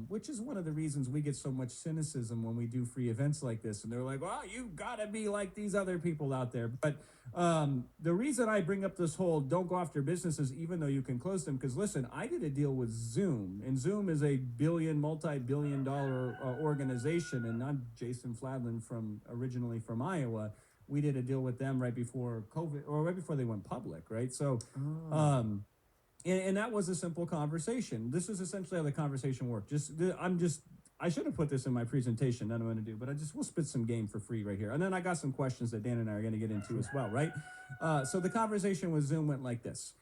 Speaker 3: Which is one of the reasons we get so much cynicism when we do free events like this. And they're like, well, you gotta be like these other people out there. But the reason I bring up this whole don't go after businesses, even though you can close them, because listen, I did a deal with Zoom, and Zoom is a multi-billion dollar organization. And I'm Jason Fladlin originally from Iowa. We did a deal with them right before COVID, or right before they went public, right? So, and that was a simple conversation. This is essentially how the conversation worked. I should have put this in my presentation that I'm going to do, but we'll spit some game for free right here. And then I got some questions that Dan and I are going to get into as well, right? So the conversation with Zoom went like this.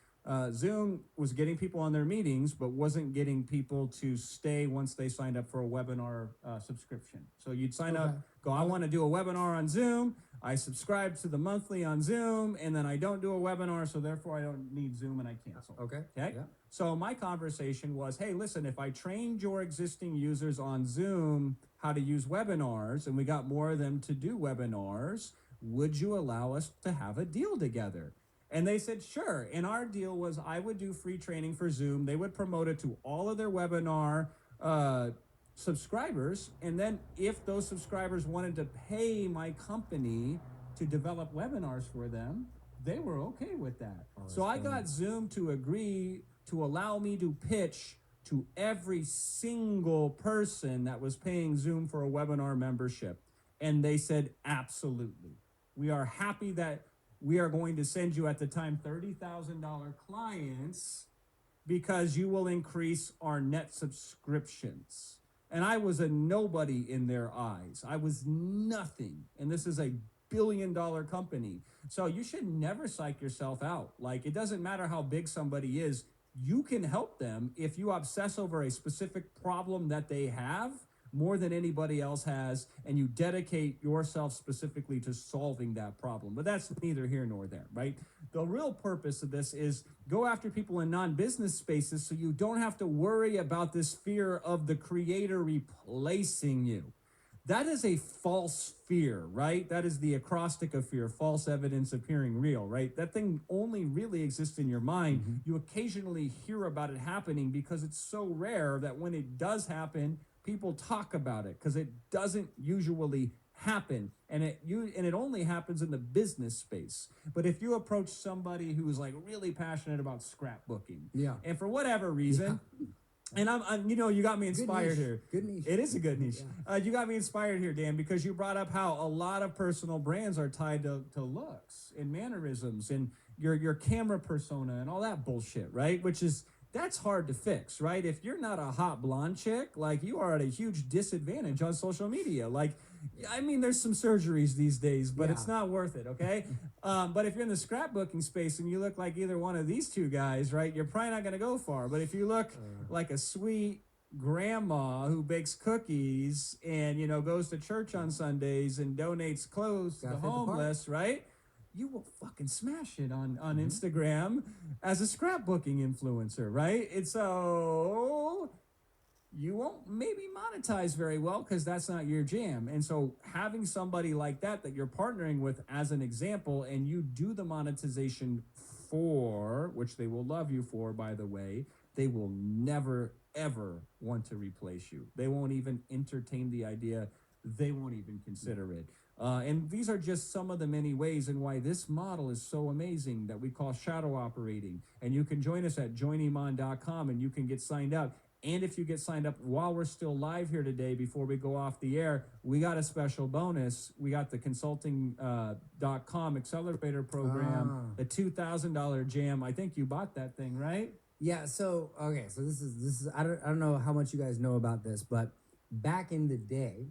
Speaker 3: Zoom was getting people on their meetings, but wasn't getting people to stay once they signed up for a webinar subscription. So you'd sign up, go, I want to do a webinar on Zoom. I subscribe to the monthly on Zoom, and then I don't do a webinar, so therefore I don't need Zoom and I cancel.
Speaker 6: Okay.
Speaker 3: Okay?
Speaker 6: Yeah.
Speaker 3: So my conversation was, hey, listen, if I trained your existing users on Zoom how to use webinars, and we got more of them to do webinars, would you allow us to have a deal together? And they said, sure. And our deal was I would do free training for Zoom. They would promote it to all of their webinar subscribers. And then if those subscribers wanted to pay my company to develop webinars for them, they were okay with that. So I got Zoom to agree to allow me to pitch to every single person that was paying Zoom for a webinar membership. And they said, absolutely. We are happy that we are going to send you at the time $30,000 clients because you will increase our net subscriptions. And I was a nobody in their eyes. I was nothing. And this is a billion-dollar company. So you should never psych yourself out. Like, it doesn't matter how big somebody is. You can help them if you obsess over a specific problem that they have more than anybody else has, and you dedicate yourself specifically to solving that problem. But that's neither here nor there, right? The real purpose of this is go after people in non-business spaces so you don't have to worry about this fear of the creator replacing you. That is a false fear, right? That is the acrostic of fear, false evidence appearing real, right? That thing only really exists in your mind. You occasionally hear about it happening because it's so rare that when it does happen, people talk about it because it doesn't usually happen, and it only happens in the business space. But if you approach somebody who's like really passionate about scrapbooking, and for whatever reason, and I'm you got me inspired here.
Speaker 6: Good niche.
Speaker 3: It is a good niche. You got me inspired here, Dan, because you brought up how a lot of personal brands are tied to looks and mannerisms and your camera persona and all that bullshit, right? That's hard to fix, right? If you're not a hot blonde chick, like, you are at a huge disadvantage on social media. Like, I mean, there's some surgeries these days, but it's not worth it, okay? But if you're in the scrapbooking space and you look like either one of these two guys, right, you're probably not going to go far. But if you look like a sweet grandma who bakes cookies and, goes to church on Sundays and donates clothes to the homeless, right? You will fucking smash it on Instagram as a scrapbooking influencer, right? And so you won't maybe monetize very well because that's not your jam. And so having somebody like that you're partnering with as an example, and you do the monetization for, which they will love you for, by the way, they will never, ever want to replace you. They won't even entertain the idea. They won't even consider it. And these are just some of the many ways in why this model is so amazing that we call shadow operating. And you can join us at joiniman.com and you can get signed up. And if you get signed up while we're still live here today, before we go off the air, we got a special bonus. We got the consulting.com accelerator program, the $2,000 jam. I think you bought that thing, right?
Speaker 6: Yeah. So okay. So this is I don't know how much you guys know about this, but back in the day,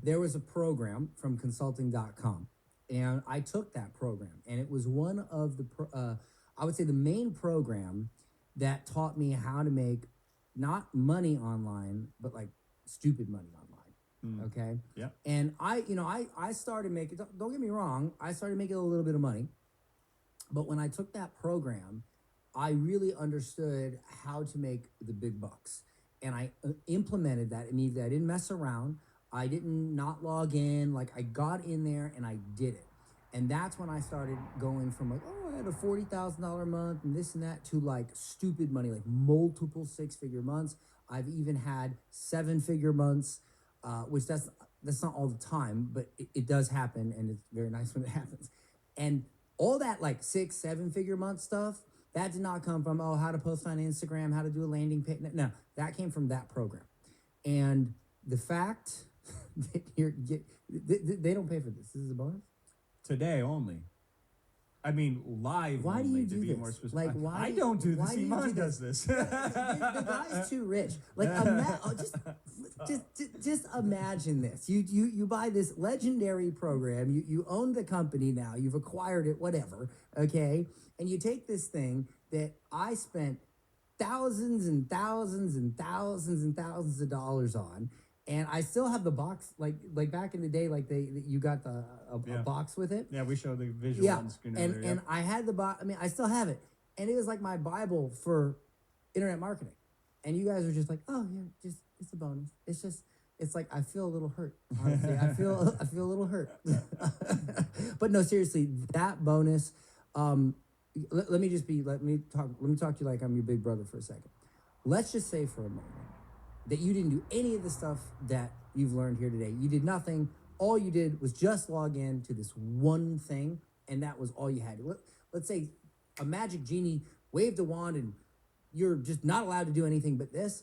Speaker 6: there was a program from consulting.com, and I took that program, and it was one of the I would say the main program that taught me how to make not money online, but like stupid money online. Okay.
Speaker 3: Yeah.
Speaker 6: And I started making. Don't get me wrong. I started making a little bit of money, but when I took that program, I really understood how to make the big bucks. And I implemented that immediately. I didn't mess around. I didn't not log in. Like I got in there and I did it. And that's when I started going from like, oh, I had a $40,000 month and this and that to like stupid money, like multiple 6-figure months. I've even had 7-figure months, which that's not all the time, but it does happen, and it's very nice when it happens. And all that like 6-7-figure month stuff, that did not come from, oh, how to post on Instagram, how to do a landing page. No, that came from that program. And the fact that they don't pay for this. This is a bonus?
Speaker 3: Today only. I mean, live.
Speaker 6: Why do
Speaker 3: only,
Speaker 6: you
Speaker 3: to
Speaker 6: do
Speaker 3: be
Speaker 6: this?
Speaker 3: more specific.
Speaker 6: Like, why?
Speaker 3: I don't do
Speaker 6: why
Speaker 3: this.
Speaker 6: do you
Speaker 3: Iman
Speaker 6: do
Speaker 3: does this.
Speaker 6: The guy's too rich. Like, just imagine this. You buy this legendary program. You own the company now. You've acquired it. Whatever. Okay, and you take this thing that I spent thousands and thousands and thousands and thousands of dollars on, and I still have the box. Like back in the day, like you got a box with it.
Speaker 3: Yeah, we show the visual
Speaker 6: Yeah,
Speaker 3: on the screen.
Speaker 6: and
Speaker 3: earlier,
Speaker 6: and I had the box. I mean, I still have it, and it was like my Bible for internet marketing. And you guys are just like, oh yeah, just it's a bonus. It's like I feel a little hurt. Honestly, I feel a little hurt. But no, seriously, that bonus. Let me talk to you like I'm your big brother for a second. Let's just say for a moment that you didn't do any of the stuff that you've learned here today. You did nothing. All you did was just log in to this one thing, and that was all you had. Let's say a magic genie waved a wand and you're just not allowed to do anything but this.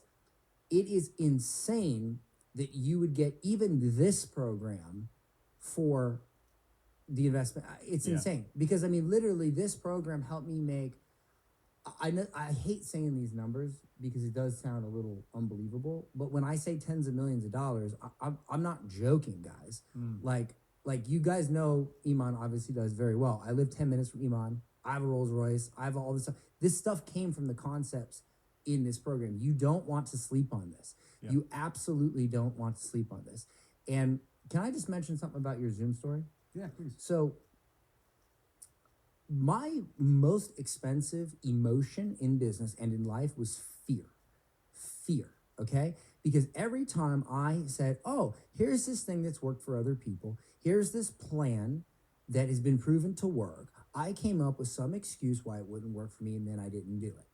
Speaker 6: It is insane that you would get even this program for the investment. It's insane because I mean, literally, this program helped me make. I hate saying these numbers because it does sound a little unbelievable, but when I say tens of millions of dollars, I'm not joking, guys. Like you guys know, Iman obviously does very well. I live 10 minutes from Iman. I have a Rolls Royce. I have all this stuff. This stuff came from the concepts in this program. You don't want to sleep on this. Yeah. You absolutely don't want to sleep on this. And can I just mention something about your Zoom story?
Speaker 3: Yeah, please.
Speaker 6: So my most expensive emotion in business and in life was fear. Fear, okay? Because every time I said, oh, here's this thing that's worked for other people, here's this plan that has been proven to work, I came up with some excuse why it wouldn't work for me, and then I didn't do it.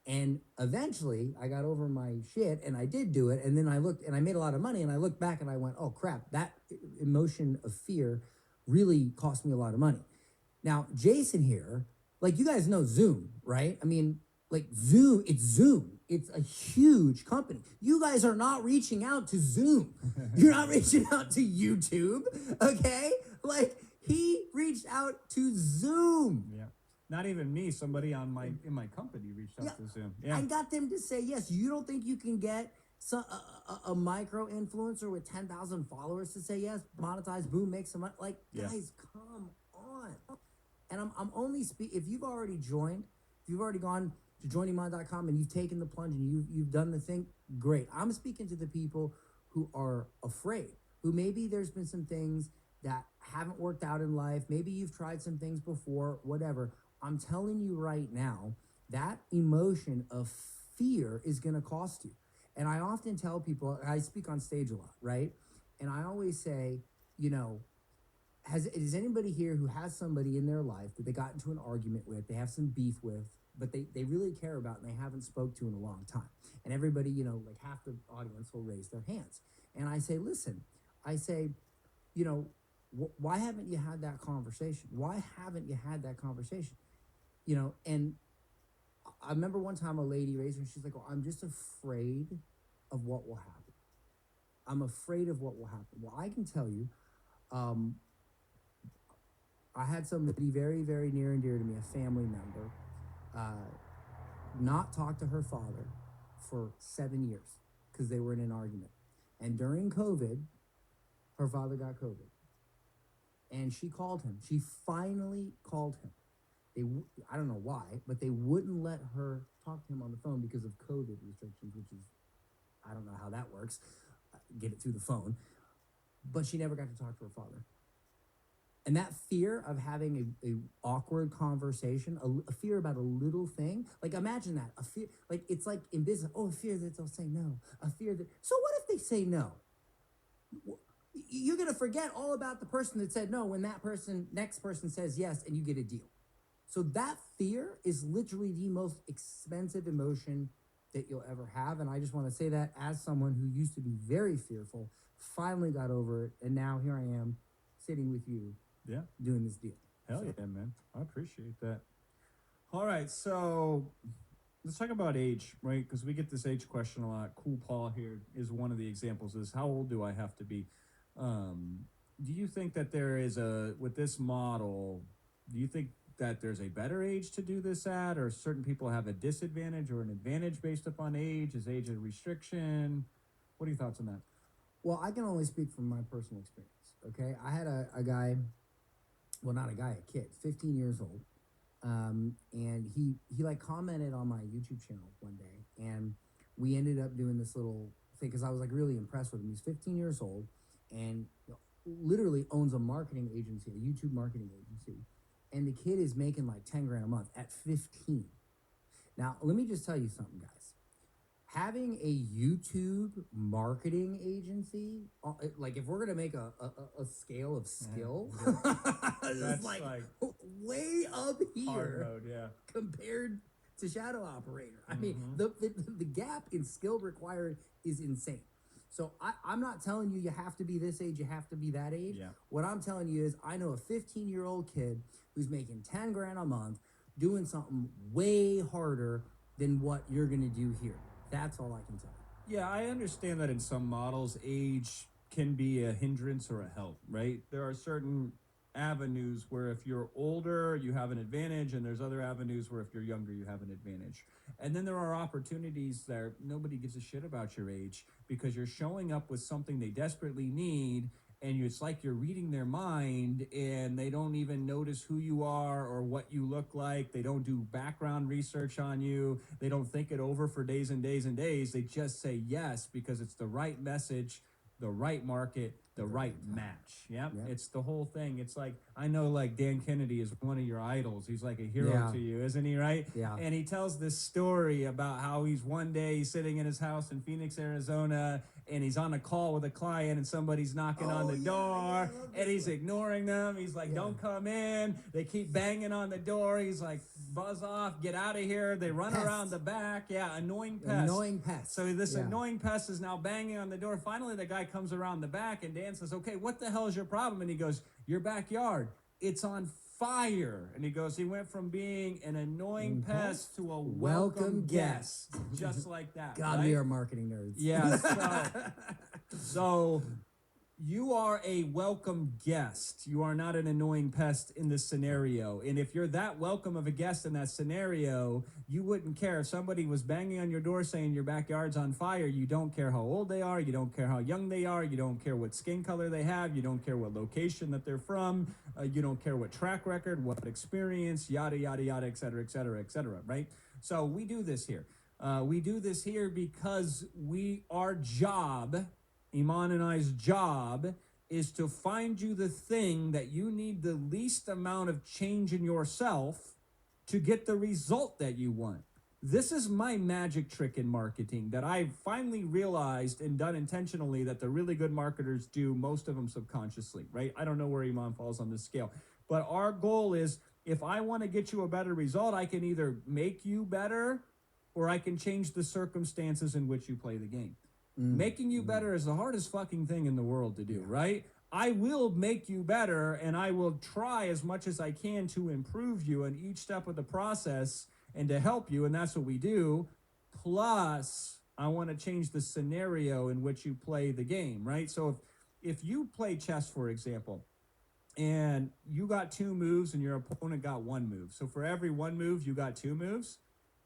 Speaker 6: And eventually, I got over my shit, and I did do it, and then I looked, and I made a lot of money, and I looked back, and I went, oh, crap, that emotion of fear really cost me a lot of money. Now, Jason here, like, you guys know Zoom, right? I mean, like, Zoom. It's a huge company. You guys are not reaching out to Zoom. You're not reaching out to YouTube, okay? Like, he reached out to Zoom.
Speaker 3: Yeah. Not even me. Somebody in my company reached out to Zoom. Yeah.
Speaker 6: I got them to say yes. You don't think you can get a micro influencer with 10,000 followers to say yes, monetize, boom, make some money? Like, guys, come on. And I'm only if you've already joined, if you've already gone to joiniman.com and you've taken the plunge and you've done the thing, great. I'm speaking to the people who are afraid, who maybe there's been some things that haven't worked out in life. Maybe you've tried some things before, whatever. I'm telling you right now, that emotion of fear is going to cost you. And I often tell people, I speak on stage a lot, right? And I always say, you know, is anybody here who has somebody in their life that they got into an argument with, they have some beef with, but they really care about and they haven't spoke to in a long time? And everybody, you know, like half the audience will raise their hands. And I say, listen, you know, why haven't you had that conversation? Why haven't you had that conversation? You know, and I remember one time a lady raised her and she's like, "Well, I'm just afraid of what will happen. I'm afraid of what will happen." Well, I can tell you, um, I had somebody very, very near and dear to me, a family member, uh, not talk to her father for 7 years because they were in an argument. And during COVID, her father got COVID. And she called him. She finally called him. I don't know why, but they wouldn't let her talk to him on the phone because of COVID restrictions, which is, I don't know how that works. Get it through the phone. But she never got to talk to her father. And that fear of having a awkward conversation, a fear about a little thing, like imagine that, a fear, like it's like in business, oh, a fear that they'll say no, a fear that, so what if they say no? You're going to forget all about the person that said no when that next person says yes and you get a deal. So that fear is literally the most expensive emotion that you'll ever have. And I just want to say that as someone who used to be very fearful, finally got over it. And now here I am sitting with you doing this deal.
Speaker 3: Hell yeah, man. I appreciate that. All right, so let's talk about age, right? Because we get this age question a lot. Cool Paul here is one of the examples. Is how old do I have to be? Do you think that there is with this model, do you think that there's a better age to do this at, or certain people have a disadvantage or an advantage based upon age? Is age a restriction? What are your thoughts on that?
Speaker 6: Well, I can only speak from my personal experience, okay? I had a guy, well, not a guy, a kid, 15 years old. And he like commented on my YouTube channel one day, and we ended up doing this little thing because I was like really impressed with him. He's 15 years old and literally owns a marketing agency, a YouTube marketing agency. And the kid is making like 10 grand a month at 15. Now, let me just tell you something, guys. Having a YouTube marketing agency, like if we're gonna make a scale of skill, it's like way up here
Speaker 3: mode, yeah,
Speaker 6: compared to Shadow Operator. I mean, the gap in skill required is insane. So I'm not telling you have to be this age, you have to be that age.
Speaker 3: Yeah.
Speaker 6: What I'm telling you is I know a 15-year-old kid who's making 10 grand a month doing something way harder than what you're gonna do here. That's all I can tell you.
Speaker 3: Yeah, I understand that in some models, age can be a hindrance or a help, right? There are certain avenues where if you're older, you have an advantage, and there's other avenues where if you're younger, you have an advantage. And then there are opportunities there. Nobody gives a shit about your age because you're showing up with something they desperately need, and it's like you're reading their mind, and they don't even notice who you are or what you look like. They don't do background research on you. They don't think it over for days and days and days. They just say yes because it's the right message, the right market, the right match. Yep. It's the whole thing. It's like, I know like Dan Kennedy is one of your idols. He's like a hero to you, isn't he, right?
Speaker 6: Yeah.
Speaker 3: And he tells this story about how he's one day sitting in his house in Phoenix, Arizona, and he's on a call with a client and somebody's knocking on the door and he's ignoring them. He's like, don't come in. They keep banging on the door. He's like, buzz off, get out of here. They run around the back. Yeah, annoying pest.
Speaker 6: Annoying pest.
Speaker 3: So this annoying pest is now banging on the door. Finally, the guy comes around the back and Dan says, okay, what the hell is your problem? And he goes, your backyard, it's on fire. And he goes, he went from being an annoying pest to a welcome guest. Just like that.
Speaker 6: God,
Speaker 3: right?
Speaker 6: we are marketing nerds.
Speaker 3: Yeah. So you are a welcome guest. You are not an annoying pest in this scenario. And if you're that welcome of a guest in that scenario, you wouldn't care. If somebody was banging on your door saying your backyard's on fire, you don't care how old they are. You don't care how young they are. You don't care what skin color they have. You don't care what location that they're from. You don't care what track record, what experience, yada, yada, yada, et cetera, et cetera, et cetera, right? So we do this here. We do this here because our job, Iman and I's job, is to find you the thing that you need the least amount of change in yourself to get the result that you want. This is my magic trick in marketing that I've finally realized and done intentionally that the really good marketers do, most of them subconsciously, right? I don't know where Iman falls on this scale. But our goal is, if I want to get you a better result, I can either make you better or I can change the circumstances in which you play the game. Making you better is the hardest fucking thing in the world to do, right? I will make you better, and I will try as much as I can to improve you in each step of the process. and to help you, and that's what we do. Plus, I want to change the scenario in which you play the game, right? So if you play chess, for example, and you got 2 moves and your opponent got 1 move. So for every 1 move, you got 2 moves.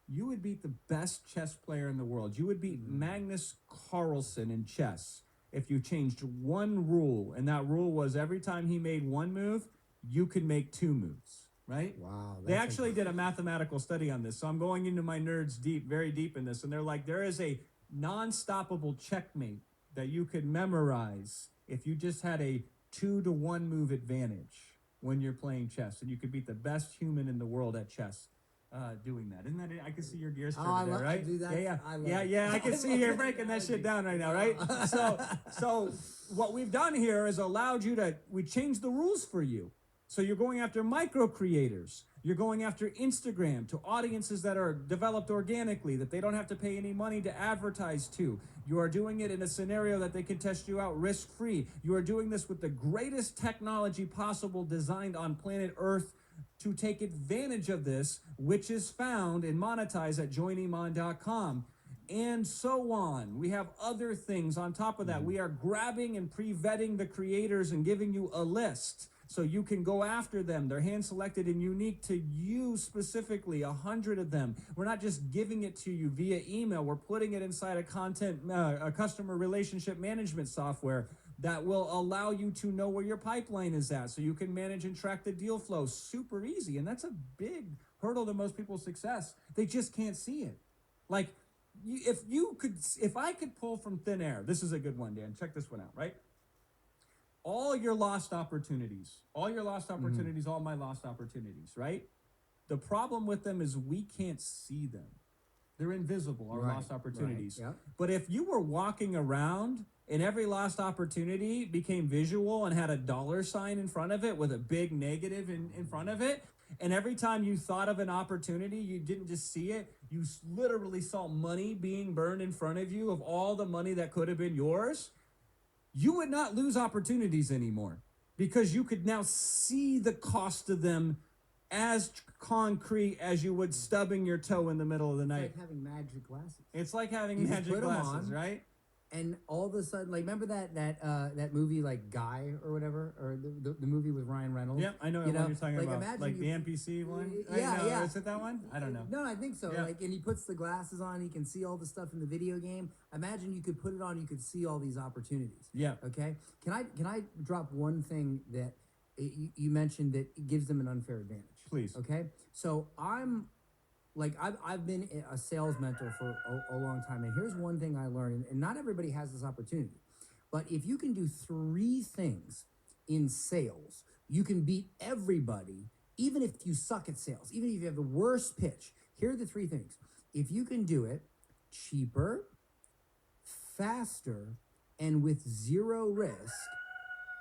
Speaker 3: You would beat the best chess player in the world. You would beat Magnus Carlsen in chess if you changed one rule, and that rule was every time he made 1 move, you could make 2 moves, right?
Speaker 6: Wow.
Speaker 3: They actually did a mathematical study on this. So I'm going into my nerds deep, very deep in this. And they're like, there is a non-stoppable checkmate that you could memorize if you just had a 2-to-1 move advantage when you're playing chess. And you could beat the best human in the world at chess doing that. Isn't that it? I can see your gears turning there, right? Yeah. I can see you're breaking that shit down right now, right? So what we've done here is allowed you to, we changed the rules for you. So you're going after micro creators. You're going after Instagram, to audiences that are developed organically, that they don't have to pay any money to advertise to. You are doing it in a scenario that they can test you out risk-free. You are doing this with the greatest technology possible designed on planet Earth to take advantage of this, which is found and monetized at joiniman.com. And so on. We have other things on top of that. We are grabbing and pre-vetting the creators and giving you a list so you can go after them. They're hand-selected and unique to you specifically, 100 of them. We're not just giving it to you via email. We're putting it inside a customer relationship management software that will allow you to know where your pipeline is at so you can manage and track the deal flow. Super easy. And that's a big hurdle to most people's success. They just can't see it. Like, if I could pull from thin air, this is a good one, Dan. Check this one out, right? All your lost opportunities, all my lost opportunities, right? The problem with them is we can't see them. They're invisible, our lost opportunities.
Speaker 6: Right, yeah.
Speaker 3: But if you were walking around and every lost opportunity became visual and had a $sign in front of it with a big negative in front of it, and every time you thought of an opportunity, you didn't just see it, you literally saw money being burned in front of you of all the money that could have been yours, you would not lose opportunities anymore because you could now see the cost of them as concrete as you would stubbing your toe in the middle of the night.
Speaker 6: It's like having magic glasses.
Speaker 3: It's like having
Speaker 6: You just
Speaker 3: magic
Speaker 6: put 'em
Speaker 3: glasses,
Speaker 6: on.
Speaker 3: right?
Speaker 6: And all of a sudden, like, remember that movie, like Guy or whatever, or the movie with Ryan Reynolds?
Speaker 3: Yep, I know what you're talking
Speaker 6: like,
Speaker 3: about.
Speaker 6: imagine
Speaker 3: Like
Speaker 6: you-
Speaker 3: the NPC one?
Speaker 6: Yeah, yeah.
Speaker 3: Is it that one? I don't know.
Speaker 6: No, I think so.
Speaker 3: Yeah.
Speaker 6: Like, and he puts the glasses on, he can see all the stuff in the video game. Imagine you could put it on, you could see all these opportunities.
Speaker 3: Yeah.
Speaker 6: Okay. Can I drop one thing that you mentioned that gives them an unfair advantage?
Speaker 3: Please.
Speaker 6: Okay. So I've been a sales mentor for a long time, and here's one thing I learned, and not everybody has this opportunity, but if you can do 3 things in sales, you can beat everybody, even if you suck at sales, even if you have the worst pitch. Here are the 3 things. If you can do it cheaper, faster, and with 0 risk,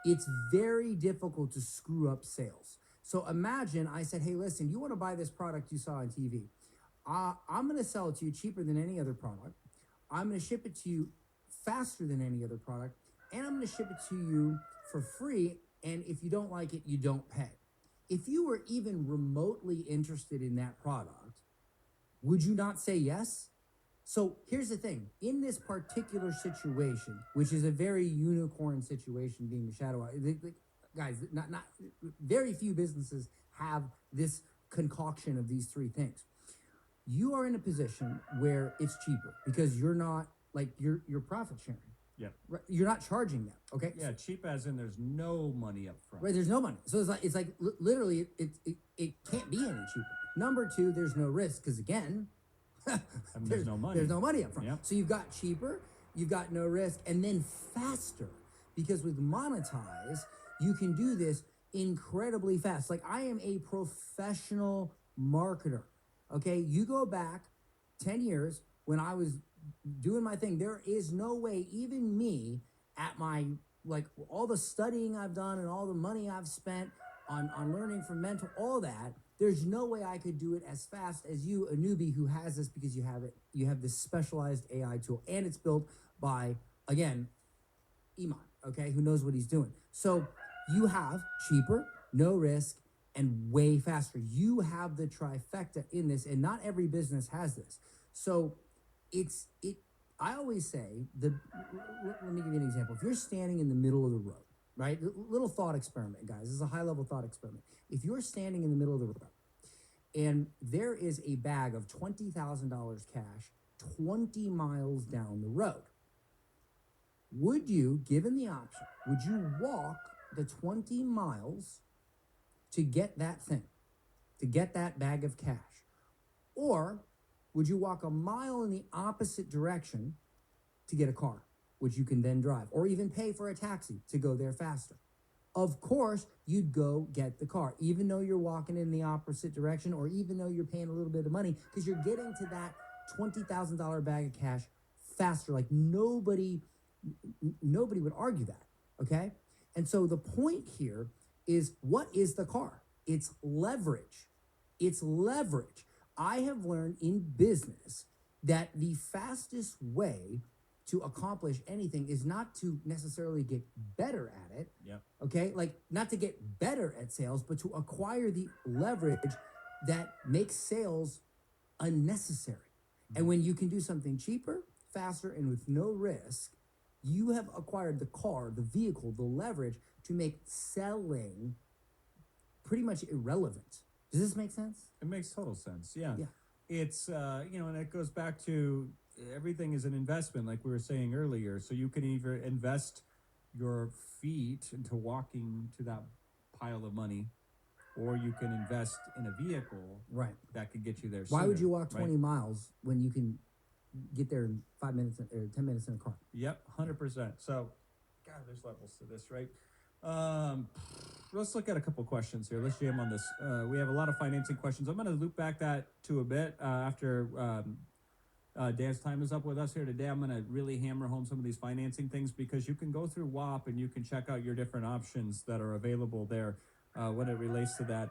Speaker 6: it's very difficult to screw up sales. So imagine I said, hey, listen, you want to buy this product you saw on TV. I'm going to sell it to you cheaper than any other product. I'm going to ship it to you faster than any other product. And I'm going to ship it to you for free. And if you don't like it, you don't pay. If you were even remotely interested in that product, would you not say yes? So here's the thing. In this particular situation, which is a very unicorn situation being the shadow, guys, not very few businesses have this concoction of these 3 things. You are in a position where it's cheaper because you're not you're profit sharing.
Speaker 3: Yeah.
Speaker 6: Right? You're not charging them. Okay.
Speaker 3: Yeah, cheap as in there's no money up front.
Speaker 6: Right. There's no money. So it's like literally it can't be any cheaper. Number 2, there's no risk because again,
Speaker 3: there's no money.
Speaker 6: There's no money up front.
Speaker 3: Yep.
Speaker 6: So you've got cheaper, you've got no risk, and then faster because with Monetize, you can do this incredibly fast. Like I am a professional marketer. Okay, you go back 10 years when I was doing my thing. There is no way, even me, at my all the studying I've done and all the money I've spent on learning from mentor, all that. There's no way I could do it as fast as you, a newbie who has this because you have it. You have this specialized AI tool, and it's built by again, Iman. Okay, who knows what he's doing. So you have cheaper, no risk, and way faster. You have the trifecta in this, and not every business has this. So it's it. I always say let me give you an example. If you're standing in the middle of the road, right? Little thought experiment, guys. This is a high level thought experiment. If you're standing in the middle of the road and there is a bag of $20,000 cash 20 miles down the road, would you, given the option, would you walk the 20 miles to get that thing, to get that bag of cash? Or would you walk a mile in the opposite direction to get a car, which you can then drive, or even pay for a taxi to go there faster? Of course, you'd go get the car, even though you're walking in the opposite direction, or even though you're paying a little bit of money, because you're getting to that $20,000 bag of cash faster. Like nobody would argue that, okay? And so the point here is, what is the car? It's leverage. It's leverage. I have learned in business that the fastest way to accomplish anything is not to necessarily get better at it.
Speaker 3: Yep.
Speaker 6: Okay? Like not to get better at sales, but to acquire the leverage that makes sales unnecessary. And when you can do something cheaper, faster, and with no risk, you have acquired the car, the vehicle, the leverage to make selling pretty much irrelevant. Does this make sense?
Speaker 3: It makes total sense. Yeah.
Speaker 6: Yeah.
Speaker 3: It's, and it goes back to everything is an investment, like we were saying earlier. So you can either invest your feet into walking to that pile of money, or you can invest in a vehicle
Speaker 6: Right.
Speaker 3: that could get you there
Speaker 6: Why would
Speaker 3: sooner,
Speaker 6: you walk 20
Speaker 3: right?
Speaker 6: miles when you can get there in 5 minutes or 10 minutes in a car?
Speaker 3: Yep, 100%. So, God, there's levels to this, right? Let's look at a couple questions here. Let's jam on this. We have a lot of financing questions. I'm going to loop back that to a bit after Dan's time is up with us here today. I'm going to really hammer home some of these financing things, because you can go through WAP and you can check out your different options that are available there when it relates to that.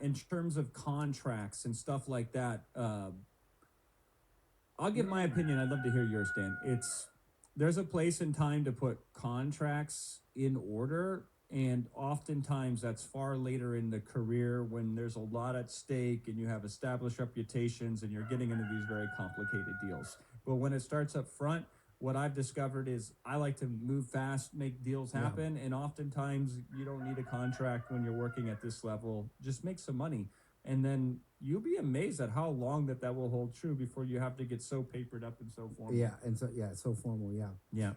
Speaker 3: In terms of contracts and stuff like that, I'll give my opinion. I'd love to hear yours, Dan. There's a place and time to put contracts in order, and oftentimes that's far later in the career when there's a lot at stake and you have established reputations and you're getting into these very complicated deals. But when it starts up front, what I've discovered is I like to move fast, make deals happen, and oftentimes you don't need a contract when you're working at this level. Just make some money, and then you'll be amazed at how long that will hold true before you have to get so papered up and so formal.
Speaker 6: Yeah, and so it's so formal. Yeah.
Speaker 3: Yeah.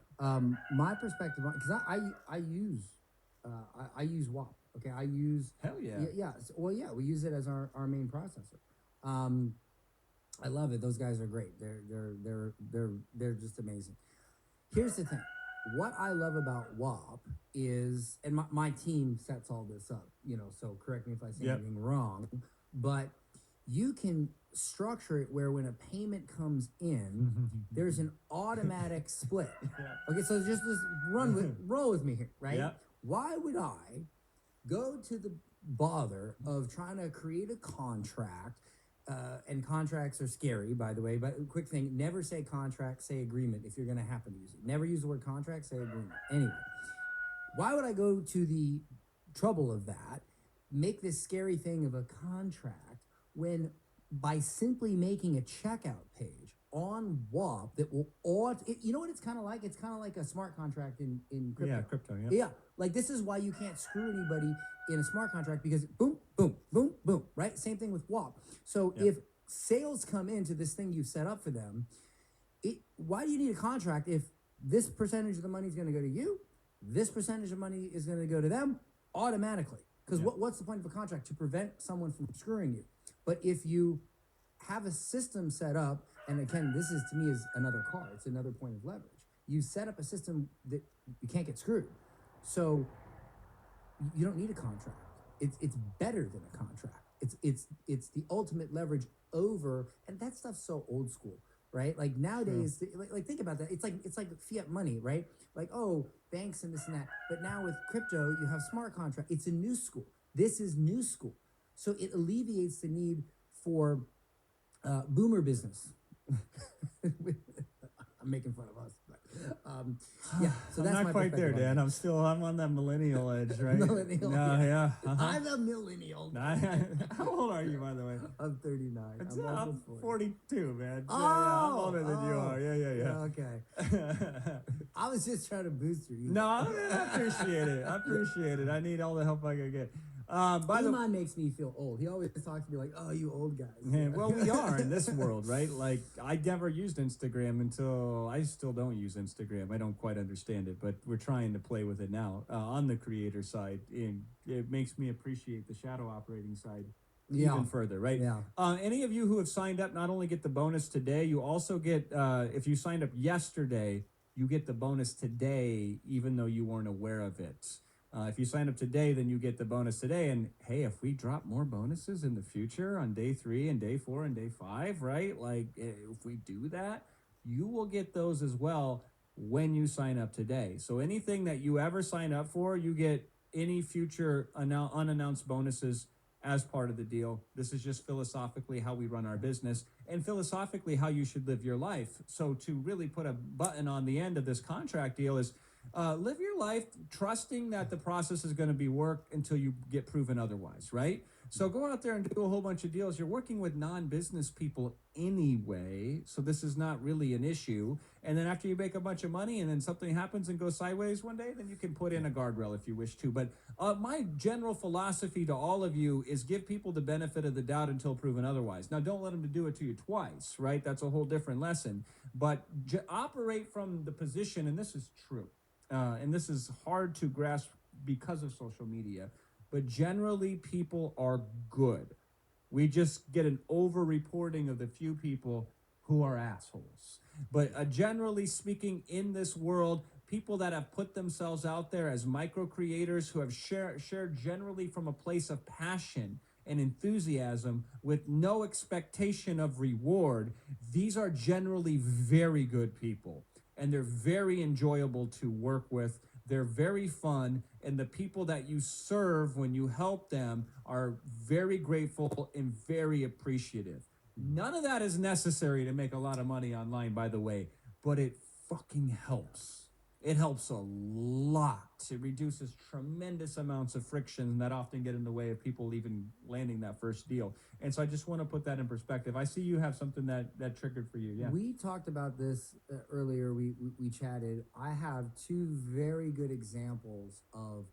Speaker 6: My perspective, because I use WAP. Okay, I use
Speaker 3: Hell yeah.
Speaker 6: yeah. Well, yeah, we use it as our main processor. I love it. Those guys are great. They're just amazing. Here's the thing. What I love about WAP is, and my team sets all this up, so correct me if I say anything wrong, but you can structure it where when a payment comes in, there's an automatic split. Okay, so just roll with me here, right?
Speaker 3: Yeah.
Speaker 6: Why would I go to the bother of trying to create a contract? And contracts are scary, by the way, but quick thing, never say contract, say agreement if you're going to happen to use it. Never use the word contract, say agreement. Anyway, why would I go to the trouble of that, make this scary thing of a contract, when by simply making a checkout page on WAP that will you know what it's kind of like? It's kind of like a smart contract in crypto.
Speaker 3: Yeah, crypto, yeah.
Speaker 6: Yeah, like this is why you can't screw anybody in a smart contract, because boom, boom, boom, boom, right? Same thing with WAP. So if sales come into this thing you've set up for them, why do you need a contract if this percentage of the money is going to go to you, this percentage of money is going to go to them automatically? Because what's the point of a contract? To prevent someone from screwing you. But if you have a system set up, and again, this is to me is another car. It's another point of leverage. You set up a system that you can't get screwed. So you don't need a contract. It's better than a contract. It's the ultimate leverage over, and that stuff's so old school, right? Like nowadays, like think about that. It's like fiat money, right? Like, oh, banks and this and that. But now with crypto, you have smart contract. It's a new school. This is new school. So it alleviates the need for boomer business. I'm I'm making fun of us. But, yeah, so that's
Speaker 3: I'm
Speaker 6: my
Speaker 3: not quite there,
Speaker 6: perspective on
Speaker 3: Dan. I'm on that millennial edge, right?
Speaker 6: Millennial,
Speaker 3: No,
Speaker 6: yeah.
Speaker 3: yeah.
Speaker 6: that. I'm a millennial.
Speaker 3: How old are you, by the way?
Speaker 6: I'm 39. I'm
Speaker 3: I'm
Speaker 6: almost 40.
Speaker 3: 42, man.
Speaker 6: Oh,
Speaker 3: I'm older than you
Speaker 6: oh,
Speaker 3: are. Yeah.
Speaker 6: Okay. I was just trying to boost your ego.
Speaker 3: No, I appreciate it. I appreciate it. I need all the help I can get. By the
Speaker 6: Iman makes me feel old. He always talks to me like, "Oh, you old guys."
Speaker 3: yeah, well, we are in this world, right? Like, I never used Instagram until I still don't use Instagram. I don't quite understand it, but we're trying to play with it now on the creator side. And it makes me appreciate the shadow operating side even further, right?
Speaker 6: Yeah.
Speaker 3: Any of you who have signed up not only get the bonus today, you also get, if you signed up yesterday, you get the bonus today, even though you weren't aware of it. If you sign up today, then you get the bonus today. And hey, if we drop more bonuses in the future on day 3 and day 4 and day 5, right? Like if we do that, you will get those as well when you sign up today. So anything that you ever sign up for, you get any future unannounced bonuses as part of the deal. This is just philosophically how we run our business and philosophically how you should live your life. So to really put a button on the end of this contract deal is live your life trusting that the process is going to be work until you get proven otherwise, right? So go out there and do a whole bunch of deals. You're working with non-business people anyway, so this is not really an issue. And then after you make a bunch of money and then something happens and goes sideways one day, then you can put in a guardrail if you wish to. But my general philosophy to all of you is give people the benefit of the doubt until proven otherwise. Now, don't let them do it to you twice, right? That's a whole different lesson. But operate from the position, and this is true, and this is hard to grasp because of social media, but generally people are good. We just get an over-reporting of the few people who are assholes. But generally speaking, in this world, people that have put themselves out there as micro-creators who have shared generally from a place of passion and enthusiasm with no expectation of reward, these are generally very good people. And they're very enjoyable to work with. They're very fun, and the people that you serve when you help them are very grateful and very appreciative. None of that is necessary to make a lot of money online, by the way, but it fucking helps. It helps a lot. It reduces tremendous amounts of friction that often get in the way of people even landing that first deal. And so I just want to put that in perspective. I see you have something that triggered for you. Yeah.
Speaker 6: We talked about this earlier. We chatted. I have two very good examples of,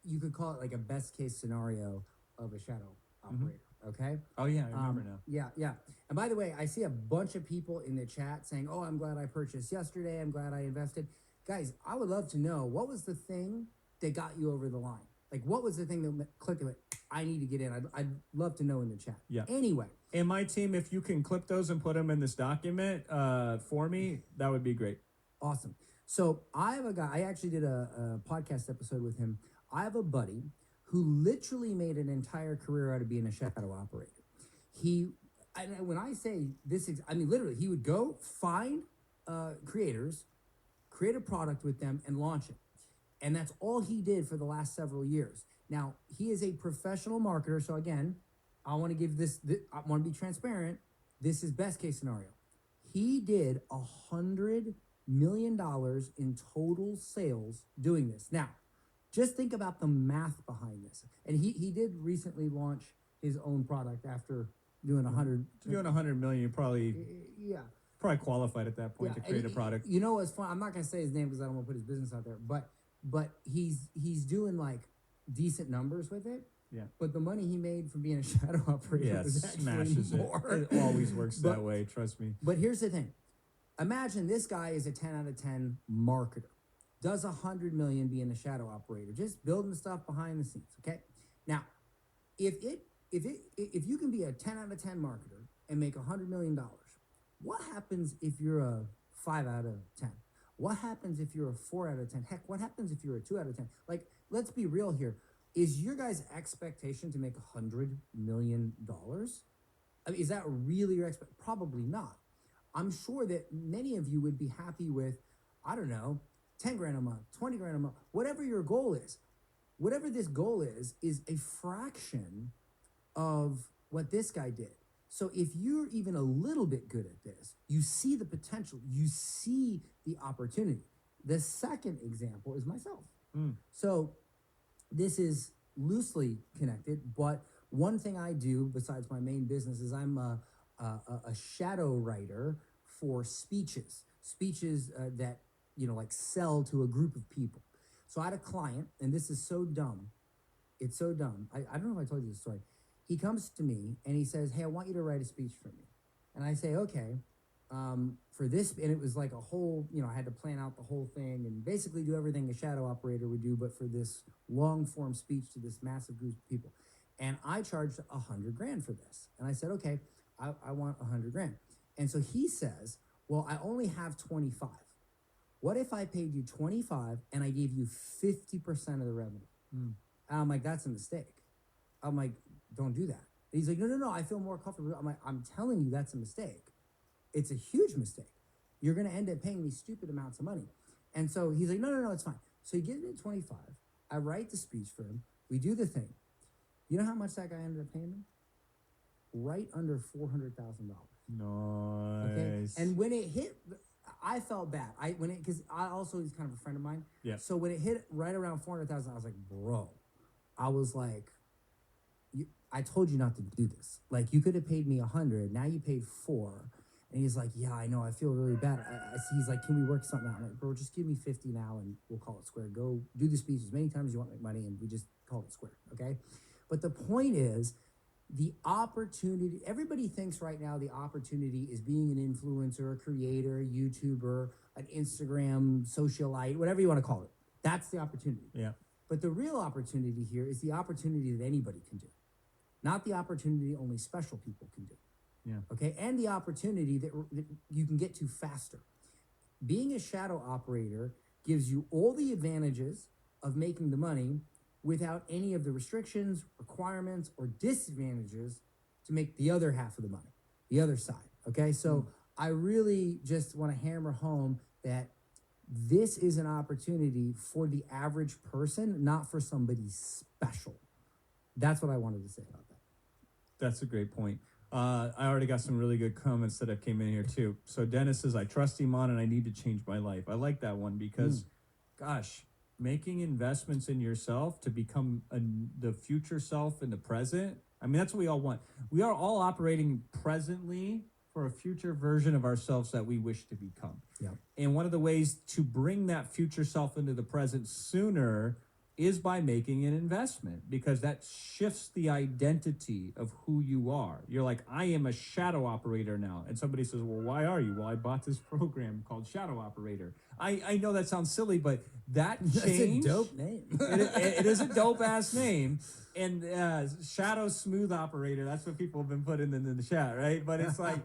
Speaker 6: you could call it like a best case scenario of a shadow operator. Okay.
Speaker 3: Oh yeah, I remember now.
Speaker 6: Yeah. And by the way, I see a bunch of people in the chat saying, "Oh, I'm glad I purchased yesterday. I'm glad I invested." Guys, I would love to know, what was the thing that got you over the line? Like, what was the thing that clicked with, I need to get in? I'd love to know in the chat.
Speaker 3: Yeah.
Speaker 6: Anyway.
Speaker 3: And my team, if you can clip those and put them in this document for me, that would be great.
Speaker 6: Awesome. So I have a guy, I actually did a podcast episode with him. I have a buddy who literally made an entire career out of being a shadow operator. When I say this, literally, he would go find creators, create a product with them, and launch it. And that's all he did for the last several years. Now, he is a professional marketer. So again, I want to give I want to be transparent. This is best case scenario. He did $100 million in total sales doing this. Now, just think about the math behind this. And he did recently launch his own product after doing 100.
Speaker 3: Doing 100 million, you probably qualified at that point to create a product.
Speaker 6: You know what's fun? I'm not gonna say his name because I don't want to put his business out there. But he's doing like decent numbers with it.
Speaker 3: Yeah.
Speaker 6: But the money he made from being a shadow operator was actually
Speaker 3: smashes
Speaker 6: more.
Speaker 3: It always works that way. Trust me.
Speaker 6: But here's the thing. Imagine this guy is a 10 out of 10 marketer. Does 100 million being a shadow operator, just building stuff behind the scenes. Okay. Now, if you can be a 10 out of 10 marketer and make $100 million, what happens if you're a 5 out of 10? What happens if you're a 4 out of 10? Heck, what happens if you're a 2 out of 10? Like, let's be real here. Is your guys' expectation to make $100 million? I mean, is that really your expectation? Probably not. I'm sure that many of you would be happy with, I don't know, 10 grand a month, 20 grand a month, whatever your goal is. Whatever this goal is a fraction of what this guy did. So if you're even a little bit good at this, you see the potential, you see the opportunity. The second example is myself. So this is loosely connected, but one thing I do besides my main business is I'm a shadow writer for speeches that like sell to a group of people. So I had a client, and this is so dumb. It's so dumb. I don't know if I told you this story. He comes to me and he says, "Hey, I want you to write a speech for me." And I say, "Okay." For this, and it was like a whole, I had to plan out the whole thing and basically do everything a shadow operator would do, but for this long form speech to this massive group of people. And I charged 100 grand for this. And I said, "Okay, I want 100 grand." And so he says, "Well, I only have 25. What if I paid you 25 and I gave you 50% of the revenue?" And I'm like, "That's a mistake." I'm like, "Don't do that." And he's like, "No, no, no, I feel more comfortable." I'm like, "I'm telling you that's a mistake. It's a huge mistake. You're going to end up paying me stupid amounts of money." And so he's like, "No, no, no, it's fine." So he gives me 25. I write the speech for him. We do the thing. You know how much that guy ended up paying me? Right under $400,000.
Speaker 3: Nice.
Speaker 6: Okay. And when it hit, I felt bad. Because I also, he's kind of a friend of mine.
Speaker 3: Yeah.
Speaker 6: So when it hit right around 400,000, I was like, bro, I was like, I told you not to do this. Like, you could have paid me 100. Now you paid 4. And he's like, "Yeah, I know. I feel really bad." He's like, "Can we work something out?" I'm like, "Bro, just give me 50 now and we'll call it square. Go do the speech as many times as you want, make money, and we just call it square." Okay. But the point is, the opportunity, everybody thinks right now the opportunity is being an influencer, a creator, a YouTuber, an Instagram socialite, whatever you want to call it. That's the opportunity.
Speaker 3: Yeah.
Speaker 6: But the real opportunity here is the opportunity that anybody can do, not the opportunity only special people can do.
Speaker 3: Yeah.
Speaker 6: Okay. And the opportunity that you can get to faster. Being a shadow operator gives you all the advantages of making the money without any of the restrictions, requirements, or disadvantages to make the other half of the money, the other side. Okay. So I really just want to hammer home that this is an opportunity for the average person, not for somebody special. That's what I wanted to say about that.
Speaker 3: That's a great point. I already got some really good comments that have came in here too. So Dennis says, "I trust Iman and I need to change my life." I like that one because, gosh, making investments in yourself to become the future self in the present. I mean, that's what we all want. We are all operating presently for a future version of ourselves that we wish to become.
Speaker 6: Yeah.
Speaker 3: And one of the ways to bring that future self into the present sooner is by making an investment, because that shifts the identity of who you are. You're like, "I am a shadow operator now." And somebody says, "Well, why are you?" "Well, I bought this program called Shadow Operator." I know that sounds silly, but that change.
Speaker 6: That's a dope name.
Speaker 3: It is a dope ass name. And Shadow Smooth Operator, that's what people have been putting in the chat, right? But it's like,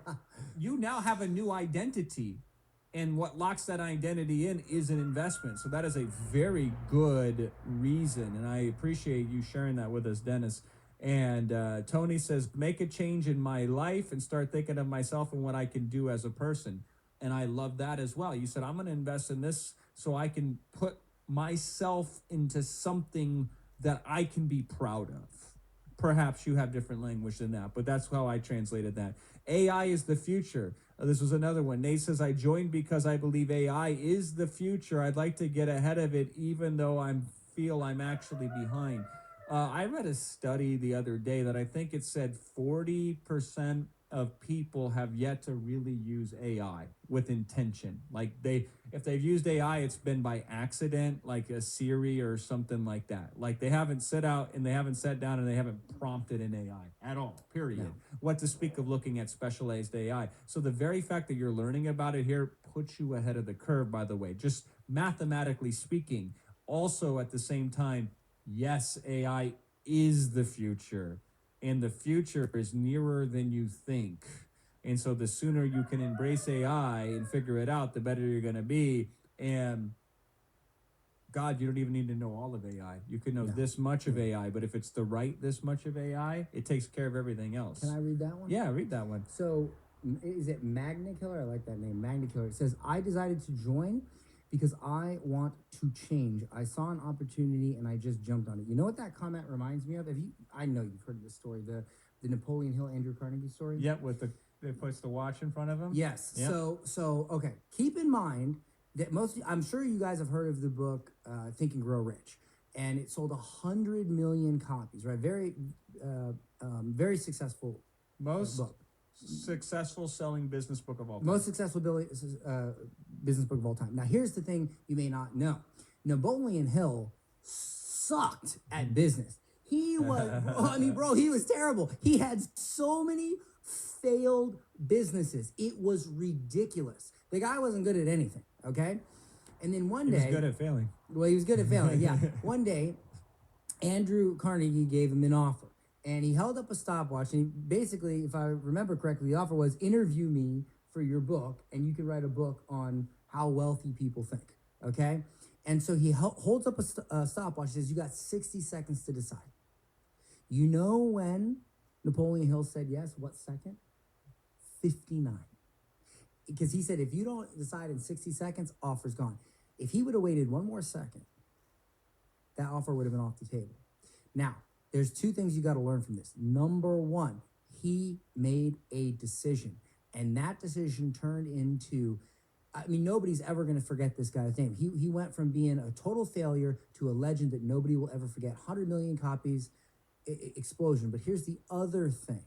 Speaker 3: you now have a new identity. And what locks that identity in is an investment. So that is a very good reason. And I appreciate you sharing that with us, Dennis. And Tony says, "Make a change in my life and start thinking of myself and what I can do as a person." And I love that as well. You said, "I'm going to invest in this so I can put myself into something that I can be proud of." Perhaps you have different language than that, but that's how I translated that. AI is the future. This was another one. Nate says, "I joined because I believe AI is the future. I'd like to get ahead of it, even though I feel I'm actually behind." I read a study the other day that I think it said 40% of people have yet to really use AI with intention. Like if they've used AI, it's been by accident, like a Siri or something like that. Like they haven't sat down and they haven't prompted an AI at all, period.
Speaker 6: No.
Speaker 3: What to speak of looking at specialized AI. So the very fact that you're learning about it here puts you ahead of the curve, by the way, just mathematically speaking. Also at the same time, yes, AI is the future. And the future is nearer than you think. And so the sooner you can embrace AI and figure it out, the better you're going to be. And God, you don't even need to know all of AI. You can know this much of AI, but if it's the right this much of AI, it takes care of everything else.
Speaker 6: Can I read that one?
Speaker 3: Yeah, read that one.
Speaker 6: So is it Magna Killer? I like that name, Magna Killer. It says, "I decided to join because I want to change. I saw an opportunity and I just jumped on it. You know what that comment reminds me of? Have you? I know you've heard of this story, the Napoleon Hill Andrew Carnegie story.
Speaker 3: Yeah, with they puts the watch in front of him.
Speaker 6: Yes.
Speaker 3: Yep.
Speaker 6: So okay. Keep in mind that I'm sure you guys have heard of the book Think and Grow Rich, and it sold 100 million copies. Right. Very successful
Speaker 3: Most
Speaker 6: book.
Speaker 3: successful selling business book of all time.
Speaker 6: Most successful business book of all time. Now, here's the thing you may not know: Napoleon Hill sucked at business. He was, I mean, bro, he was terrible. He had so many failed businesses. It was ridiculous. The guy wasn't good at anything. Okay, and then one
Speaker 3: He
Speaker 6: day,
Speaker 3: was good at failing.
Speaker 6: well, he was good at failing. Yeah, one day, Andrew Carnegie gave him an offer. And he held up a stopwatch, and he basically, if I remember correctly, the offer was interview me for your book, and you can write a book on how wealthy people think. Okay, and so he holds up a stopwatch. Says you got 60 seconds to decide. You know when Napoleon Hill said yes? What second? 59. Because he said if you don't decide in 60 seconds, offer's gone. If he would have waited one more second, that offer would have been off the table. Now, there's two things you got to learn from this. Number one, he made a decision, and that decision turned into, I mean, nobody's ever going to forget this guy's name. He went from being a total failure to a legend that nobody will ever forget. 100 million copies, explosion. But here's the other thing.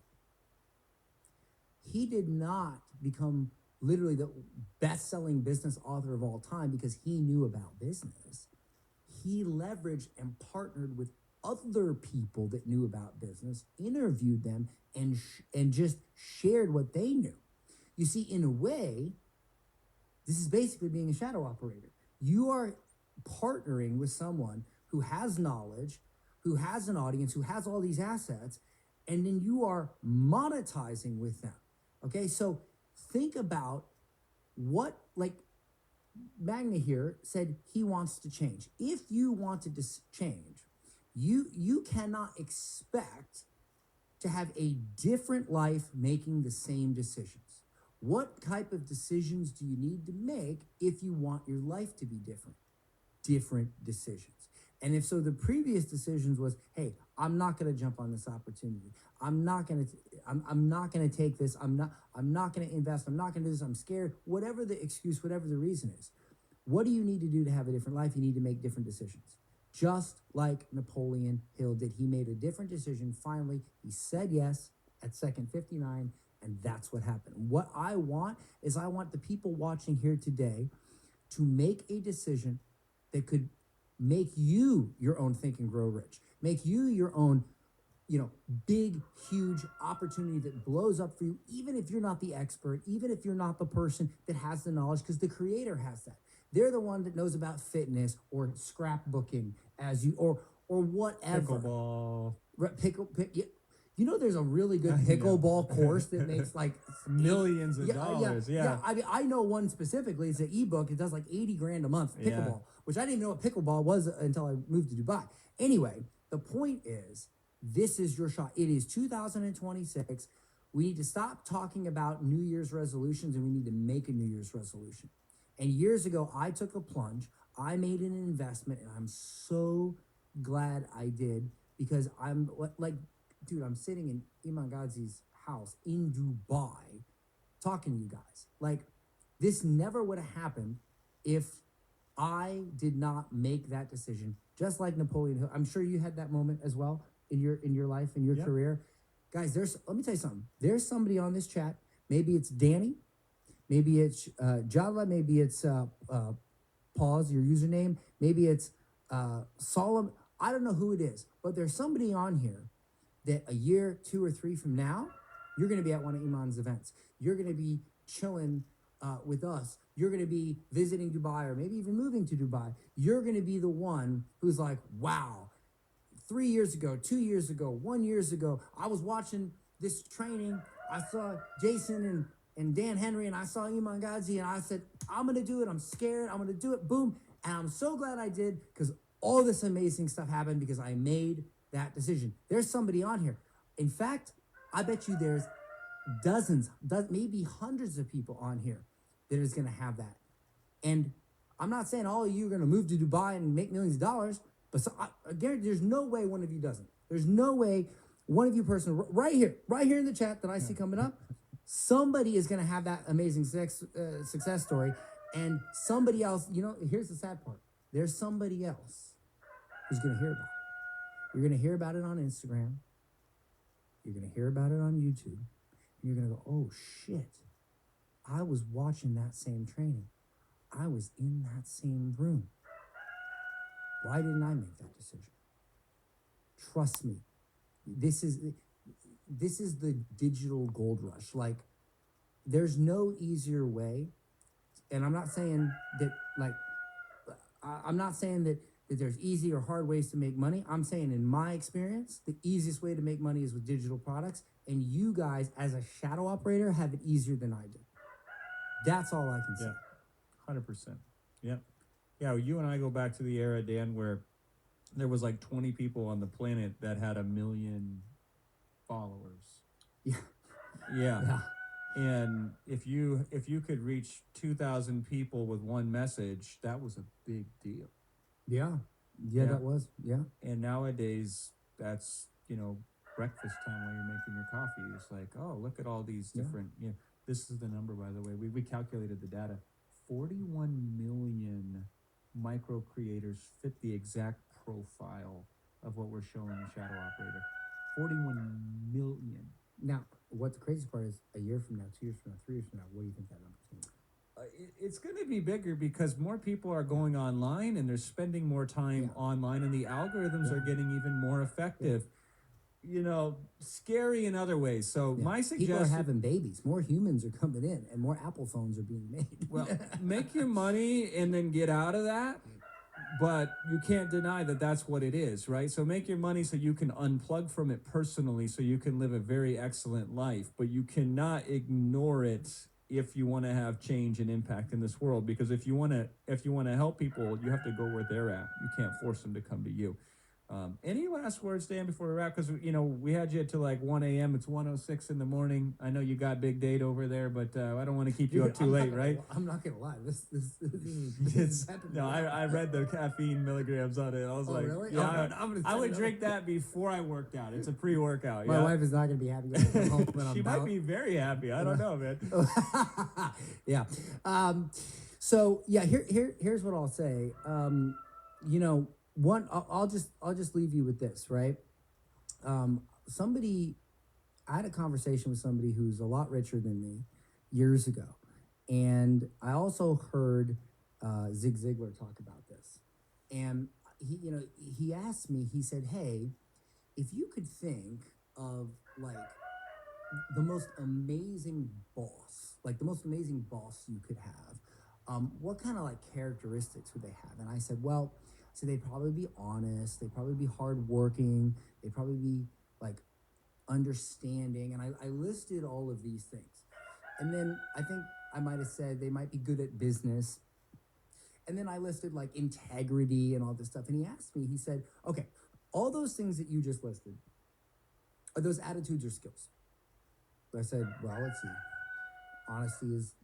Speaker 6: He did not become literally the best-selling business author of all time because he knew about business. He leveraged and partnered with other people that knew about business, interviewed them, and just shared what they knew. You see, in a way, this is basically being a shadow operator. You are partnering with someone who has knowledge, who has an audience, who has all these assets, and then you are monetizing with them. Okay, so think about what, like Magna here said he wants to change. If you wanted to change, you cannot expect to have a different life making the same decisions. What type of decisions do you need to make if you want your life to be different? Different decisions. And if so, the previous decisions was, hey, I'm not going to jump on this opportunity. I'm not going to take this. I'm not going to invest. I'm not going to do this. I'm scared. Whatever the excuse, whatever the reason is. What do you need to do to have a different life? You need to make different decisions. Just like Napoleon Hill did. He made a different decision. Finally, he said yes at second 59, and that's what happened. What I want is I want the people watching here today to make a decision that could make you your own Think and Grow Rich. Make you your own, big, huge opportunity that blows up for you, even if you're not the expert, even if you're not the person that has the knowledge, because the creator has that. They're the one that knows about fitness or scrapbooking or whatever.
Speaker 3: Pickleball.
Speaker 6: There's a really good pickleball course that makes like
Speaker 3: millions of dollars. Yeah.
Speaker 6: I mean, I know one specifically. It's an ebook. It does like 80 grand a month. Pickleball, which I didn't even know what pickleball was until I moved to Dubai. Anyway, the point is, this is your shot. It is 2026. We need to stop talking about New Year's resolutions, and we need to make a New Year's resolution. And years ago, I took a plunge. I made an investment, and I'm so glad I did, because I'm like, dude, I'm sitting in Iman Ghazi's house in Dubai talking to you guys. Like, this never would have happened if I did not make that decision. Just like Napoleon Hill. I'm sure you had that moment as well in your life, in your career. Guys, let me tell you something. There's somebody on this chat. Maybe it's Danny. Maybe it's Java. Maybe it's Pause, your username. Maybe it's Solomon. I don't know who it is, but there's somebody on here that a year, 2 or 3 from now, you're going to be at one of Iman's events. You're going to be chilling with us. You're going to be visiting Dubai, or maybe even moving to Dubai. You're going to be the one who's like, wow, 3 years ago, 2 years ago, 1 year ago, I was watching this training. I saw Jason and Dan Henry, and I saw Iman Ghazi, and I said, I'm going to do it. I'm scared. I'm going to do it. Boom. And I'm so glad I did, because all this amazing stuff happened because I made that decision. There's somebody on here. In fact, I bet you there's maybe hundreds of people on here that is going to have that. And I'm not saying all of you are going to move to Dubai and make millions of dollars, but I guarantee there's no way one of you doesn't. There's no way one of you right here in the chat that I see coming up, somebody is going to have that amazing success story, and somebody else. Here's the sad part: there's somebody else who's going to hear about it. You're going to hear about it on Instagram. You're going to hear about it on YouTube, and you're going to go, "Oh shit! I was watching that same training. I was in that same room. Why didn't I make that decision?" Trust me, this is the digital gold rush. Like, there's no easier way, and I'm not saying that I'm not saying that there's easy or hard ways to make money. I'm saying, in my experience, the easiest way to make money is with digital products, and you guys, as a shadow operator, have it easier than I did. That's all I can say.
Speaker 3: 100%. Yep. Yeah, you and I go back to the era, Dan, where there was like 20 people on the planet that had 1 million followers.
Speaker 6: Yeah.
Speaker 3: Yeah. And if you could reach 2,000 people with one message, that was a big deal.
Speaker 6: Yeah. Yeah, that was. Yeah.
Speaker 3: And nowadays, that's, breakfast time while you're making your coffee. It's like, oh, look at all these different, this is the number, by the way. We calculated the data. 41 million micro creators fit the exact profile of what we're showing the shadow operator. 41 million.
Speaker 6: Now, what the crazy part is, a year from now, 2 years from now, 3 years from now, what do you think that number's going to be?
Speaker 3: It's going to be bigger because more people are going online and they're spending more time online, and the algorithms are getting even more effective. Scary in other ways. So my suggestion:
Speaker 6: people are having babies. More humans are coming in, and more Apple phones are being made.
Speaker 3: Well, make your money and then get out of that. But you can't deny that that's what it is, right? So make your money so you can unplug from it personally, so you can live a very excellent life. But you cannot ignore it if you want to have change and impact in this world. Because if you want to help people, you have to go where they're at. You can't force them to come to you. Any last words, Dan, before we wrap? Because, we had you till like 1 a.m. It's 1:06 in the morning. I know you got big date over there, but I don't want to keep you up too late, right?
Speaker 6: I'm not going to lie. This is happening.
Speaker 3: No, I read the caffeine milligrams on it. I was like,
Speaker 6: really?
Speaker 3: Yeah, I would drink that before I worked out. It's a pre-workout.
Speaker 6: My wife is not going to be happy when I come home when I'm
Speaker 3: She might be very happy. I don't know, man.
Speaker 6: Yeah. So yeah, here's what I'll say. I'll just leave you with this, right? I had a conversation with somebody who's a lot richer than me years ago, and I also heard Zig Ziglar talk about this, and he asked me. He said, "Hey, if you could think of like the most amazing boss, you could have, what kind of like characteristics would they have?" And I said, "Well." So they'd probably be honest, they'd probably be hardworking, they'd probably be like understanding. And I listed all of these things. And then I think I might have said they might be good at business. And then I listed like integrity and all this stuff. And he asked me, he said, okay, all those things that you just listed, are those attitudes or skills? So I said, well, let's see. Honesty is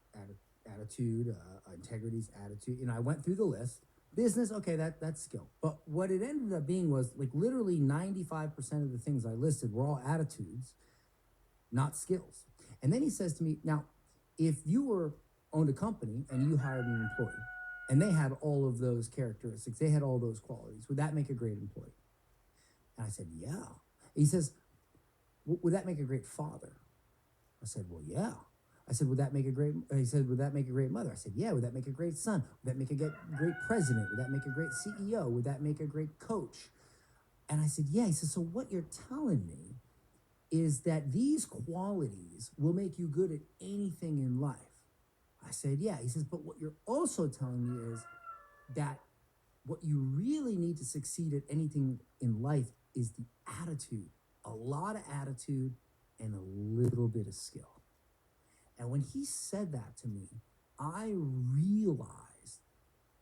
Speaker 6: attitude, integrity is attitude. And I went through the list. Business, okay, that's skill. But what it ended up being was like literally 95% of the things I listed were all attitudes, not skills. And then he says to me, now, if you owned a company and you hired an employee and they had all of those characteristics, they had all those qualities, would that make a great employee? And I said, yeah. He says, would that make a great father? I said, well, yeah. I said, would that make a great, he said, would that make a great mother? I said, yeah. Would that make a great son? Would that make a great president? Would that make a great CEO? Would that make a great coach? And I said, yeah. He said, so what you're telling me is that these qualities will make you good at anything in life. I said, yeah. He says, but what you're also telling me is that what you really need to succeed at anything in life is the attitude, a lot of attitude and a little bit of skill. And when he said that to me, I realized,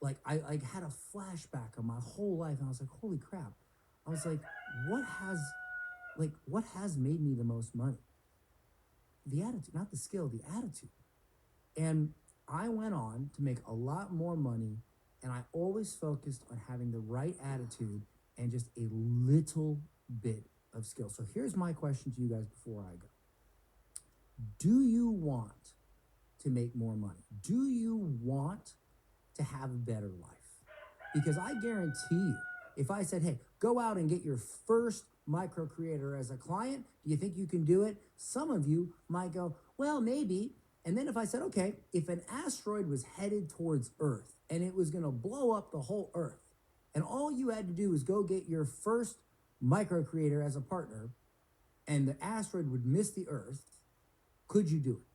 Speaker 6: like, I had a flashback of my whole life, and I was like, holy crap. I was like, what has made me the most money? The attitude, not the skill, the attitude. And I went on to make a lot more money And I always focused on having the right attitude and just a little bit of skill. So here's my question to you guys before I go. Do you want to make more money? Do you want to have a better life? Because I guarantee you, if I said, hey, go out and get your first micro creator as a client, do you think you can do it? Some of you might go, well, maybe. And then if I said, okay, if an asteroid was headed towards Earth and it was going to blow up the whole Earth, and all you had to do was go get your first micro creator as a partner, and the asteroid would miss the Earth, could you do it?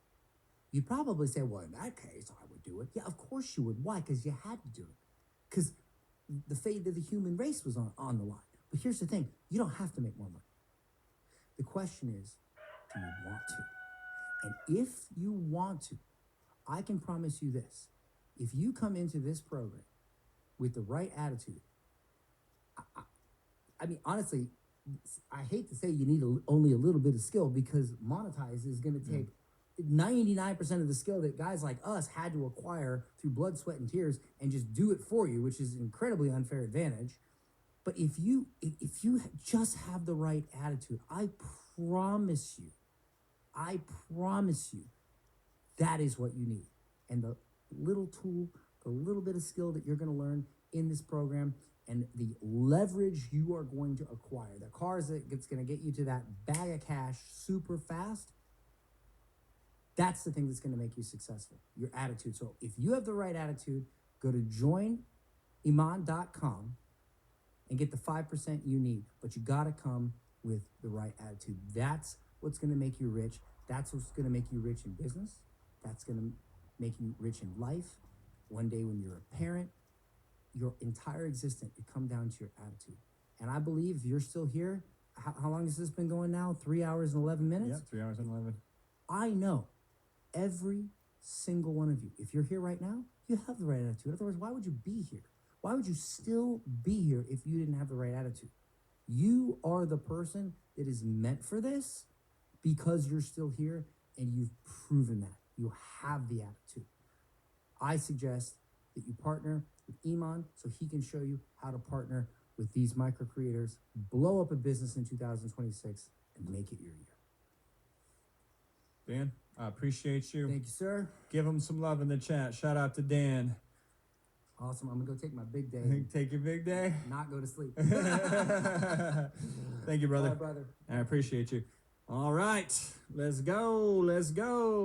Speaker 6: You'd probably say, well, in that case, I would do it. Yeah, of course you would. Why? Because you had to do it. Because the fate of the human race was on the line. But here's the thing. You don't have to make more money. The question is, do you want to? And if you want to, I can promise you this. If you come into this program with the right attitude, I mean, honestly, I hate to say you need only a little bit of skill, because monetize is going to take 99% of the skill that guys like us had to acquire through blood, sweat, and tears, and just do it for you, which is an incredibly unfair advantage. But if you just have the right attitude, I promise you, that is what you need. And the little tool, the little bit of skill that you're going to learn in this program, and the leverage you are going to acquire, the cars that's going to get you to that bag of cash super fast, that's the thing that's going to make you successful, your attitude. So if you have the right attitude, go to joiniman.com and get the 5% you need. But you got to come with the right attitude. That's what's going to make you rich. That's what's going to make you rich in business. That's going to make you rich in life. One day when you're a parent, your entire existence, it comes down to your attitude. And I believe if you're still here, how long has this been going now? 3 hours and 11 minutes?
Speaker 3: Yeah, 3 hours and 11.
Speaker 6: I know every single one of you, if you're here right now, you have the right attitude. Otherwise, why would you be here? Why would you still be here if you didn't have the right attitude? You are the person that is meant for this because you're still here, and you've proven that. You have the attitude. I suggest that you partner with Iman so he can show you how to partner with these micro creators, blow up a business in 2026, and make it your year.
Speaker 3: Dan, I appreciate you.
Speaker 6: Thank you, sir.
Speaker 3: Give him some love in the chat. Shout out to Dan.
Speaker 6: Awesome. I'm going to go take my big day and
Speaker 3: Take your big day.
Speaker 6: not go to sleep.
Speaker 3: Thank you, brother.
Speaker 6: Bye, brother.
Speaker 3: I appreciate you. All right, let's go.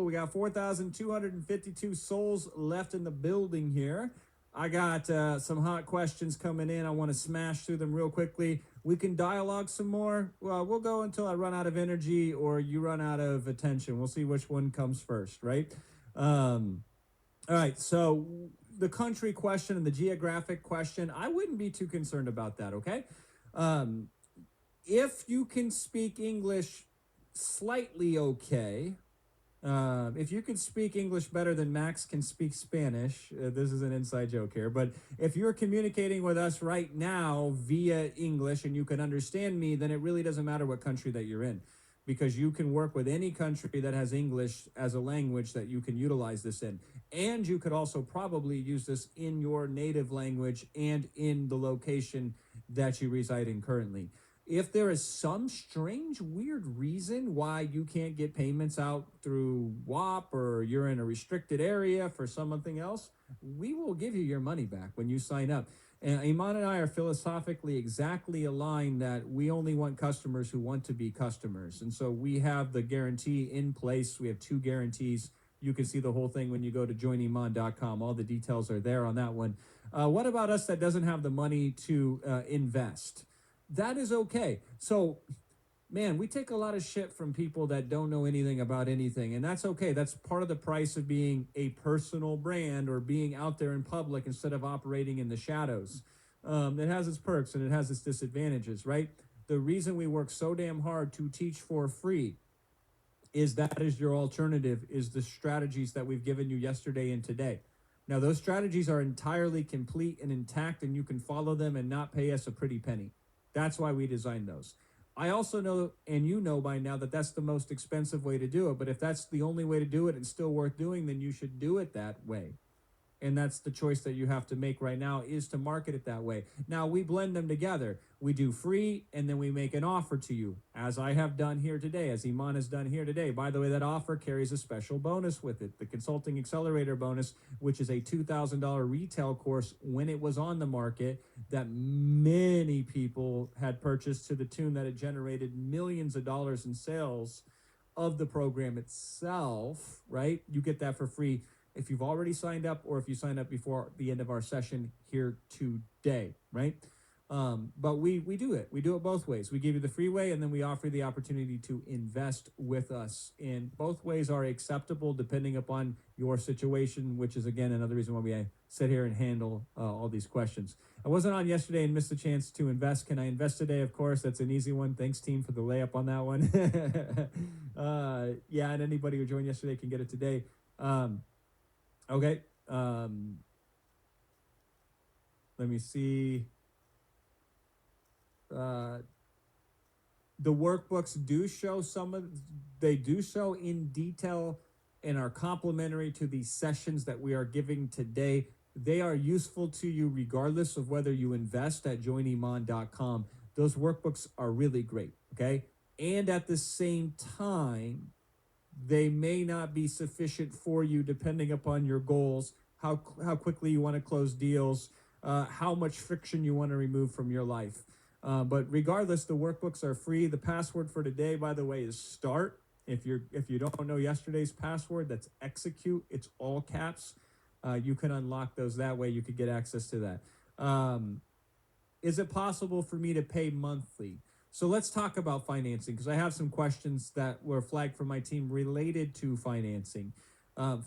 Speaker 3: We got 4,252 souls left in the building here. I got some hot questions coming in. I want to smash through them real quickly. We can dialogue some more. Well, we'll go until I run out of energy or you run out of attention. We'll see which one comes first, right? All right, so the country question and the geographic question, I wouldn't be too concerned about that, okay? If you can speak English slightly okay, if you can speak English better than Max can speak Spanish, this is an inside joke here, but if you're communicating with us right now via English and you can understand me, then it really doesn't matter what country that you're in, because you can work with any country that has English as a language that you can utilize this in. And you could also probably use this in your native language and in the location that you reside in currently. If there is some strange, weird reason why you can't get payments out through WAP, or you're in a restricted area for something else, we will give you your money back when you sign up. And Iman and I are philosophically exactly aligned that we only want customers who want to be customers. And so we have the guarantee in place. We have 2 guarantees. You can see the whole thing when you go to joiniman.com. All the details are there on that one. What about us that doesn't have the money to invest? That is okay. So, man, we take a lot of shit from people that don't know anything about anything, and that's okay. That's part of the price of being a personal brand or being out there in public instead of operating in the shadows. It has its perks and it has its disadvantages, right? The reason we work so damn hard to teach for free is that is your alternative, is the strategies that we've given you yesterday and today. Now, those strategies are entirely complete and intact, and you can follow them and not pay us a pretty penny. That's why we designed those. I also know, and you know by now, that that's the most expensive way to do it. But if that's the only way to do it and still worth doing, then you should do it that way. And that's the choice that you have to make right now, is to market it that way. Now we blend them together. We do free and then we make an offer to you, as I have done here today, as Iman has done here today. By the way, that offer carries a special bonus with it, the Consulting Accelerator bonus, which is a $2,000 retail course when it was on the market that many people had purchased, to the tune that it generated millions of dollars in sales of the program itself, right? You get that for free if you've already signed up, or if you sign up before the end of our session here today, right? But we do it. We do it both ways. We give you the free way, and then we offer you the opportunity to invest with us. And both ways are acceptable depending upon your situation, which is, again, another reason why we sit here and handle all these questions. I wasn't on yesterday and missed the chance to invest. Can I invest today? Of course, that's an easy one. Thanks, team, for the layup on that one. Yeah, and anybody who joined yesterday can get it today. Okay. Let me see. The workbooks do show they do show in detail and are complementary to the sessions that we are giving today. They are useful to you regardless of whether you invest at joiniman.com. Those workbooks are really great, okay? And at the same time, they may not be sufficient for you depending upon your goals, how quickly you want to close deals, how much friction you want to remove from your life. But regardless, the workbooks are free. The password for today, by the way, is START. If you don't know yesterday's password, that's execute. It's all caps. You can unlock those that way. You could get access to that. Is it possible for me to pay monthly? So let's talk about financing, because I have some questions that were flagged from my team related to financing.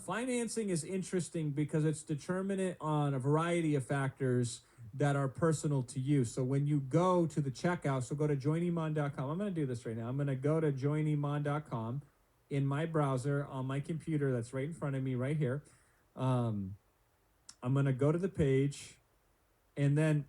Speaker 3: Financing is interesting because it's determinant on a variety of factors that are personal to you. So when you go to the checkout, so go to joiniman.com. I'm going to do this right now. I'm going to go to joiniman.com in my browser on my computer that's right in front of me right here. I'm going to go to the page, and then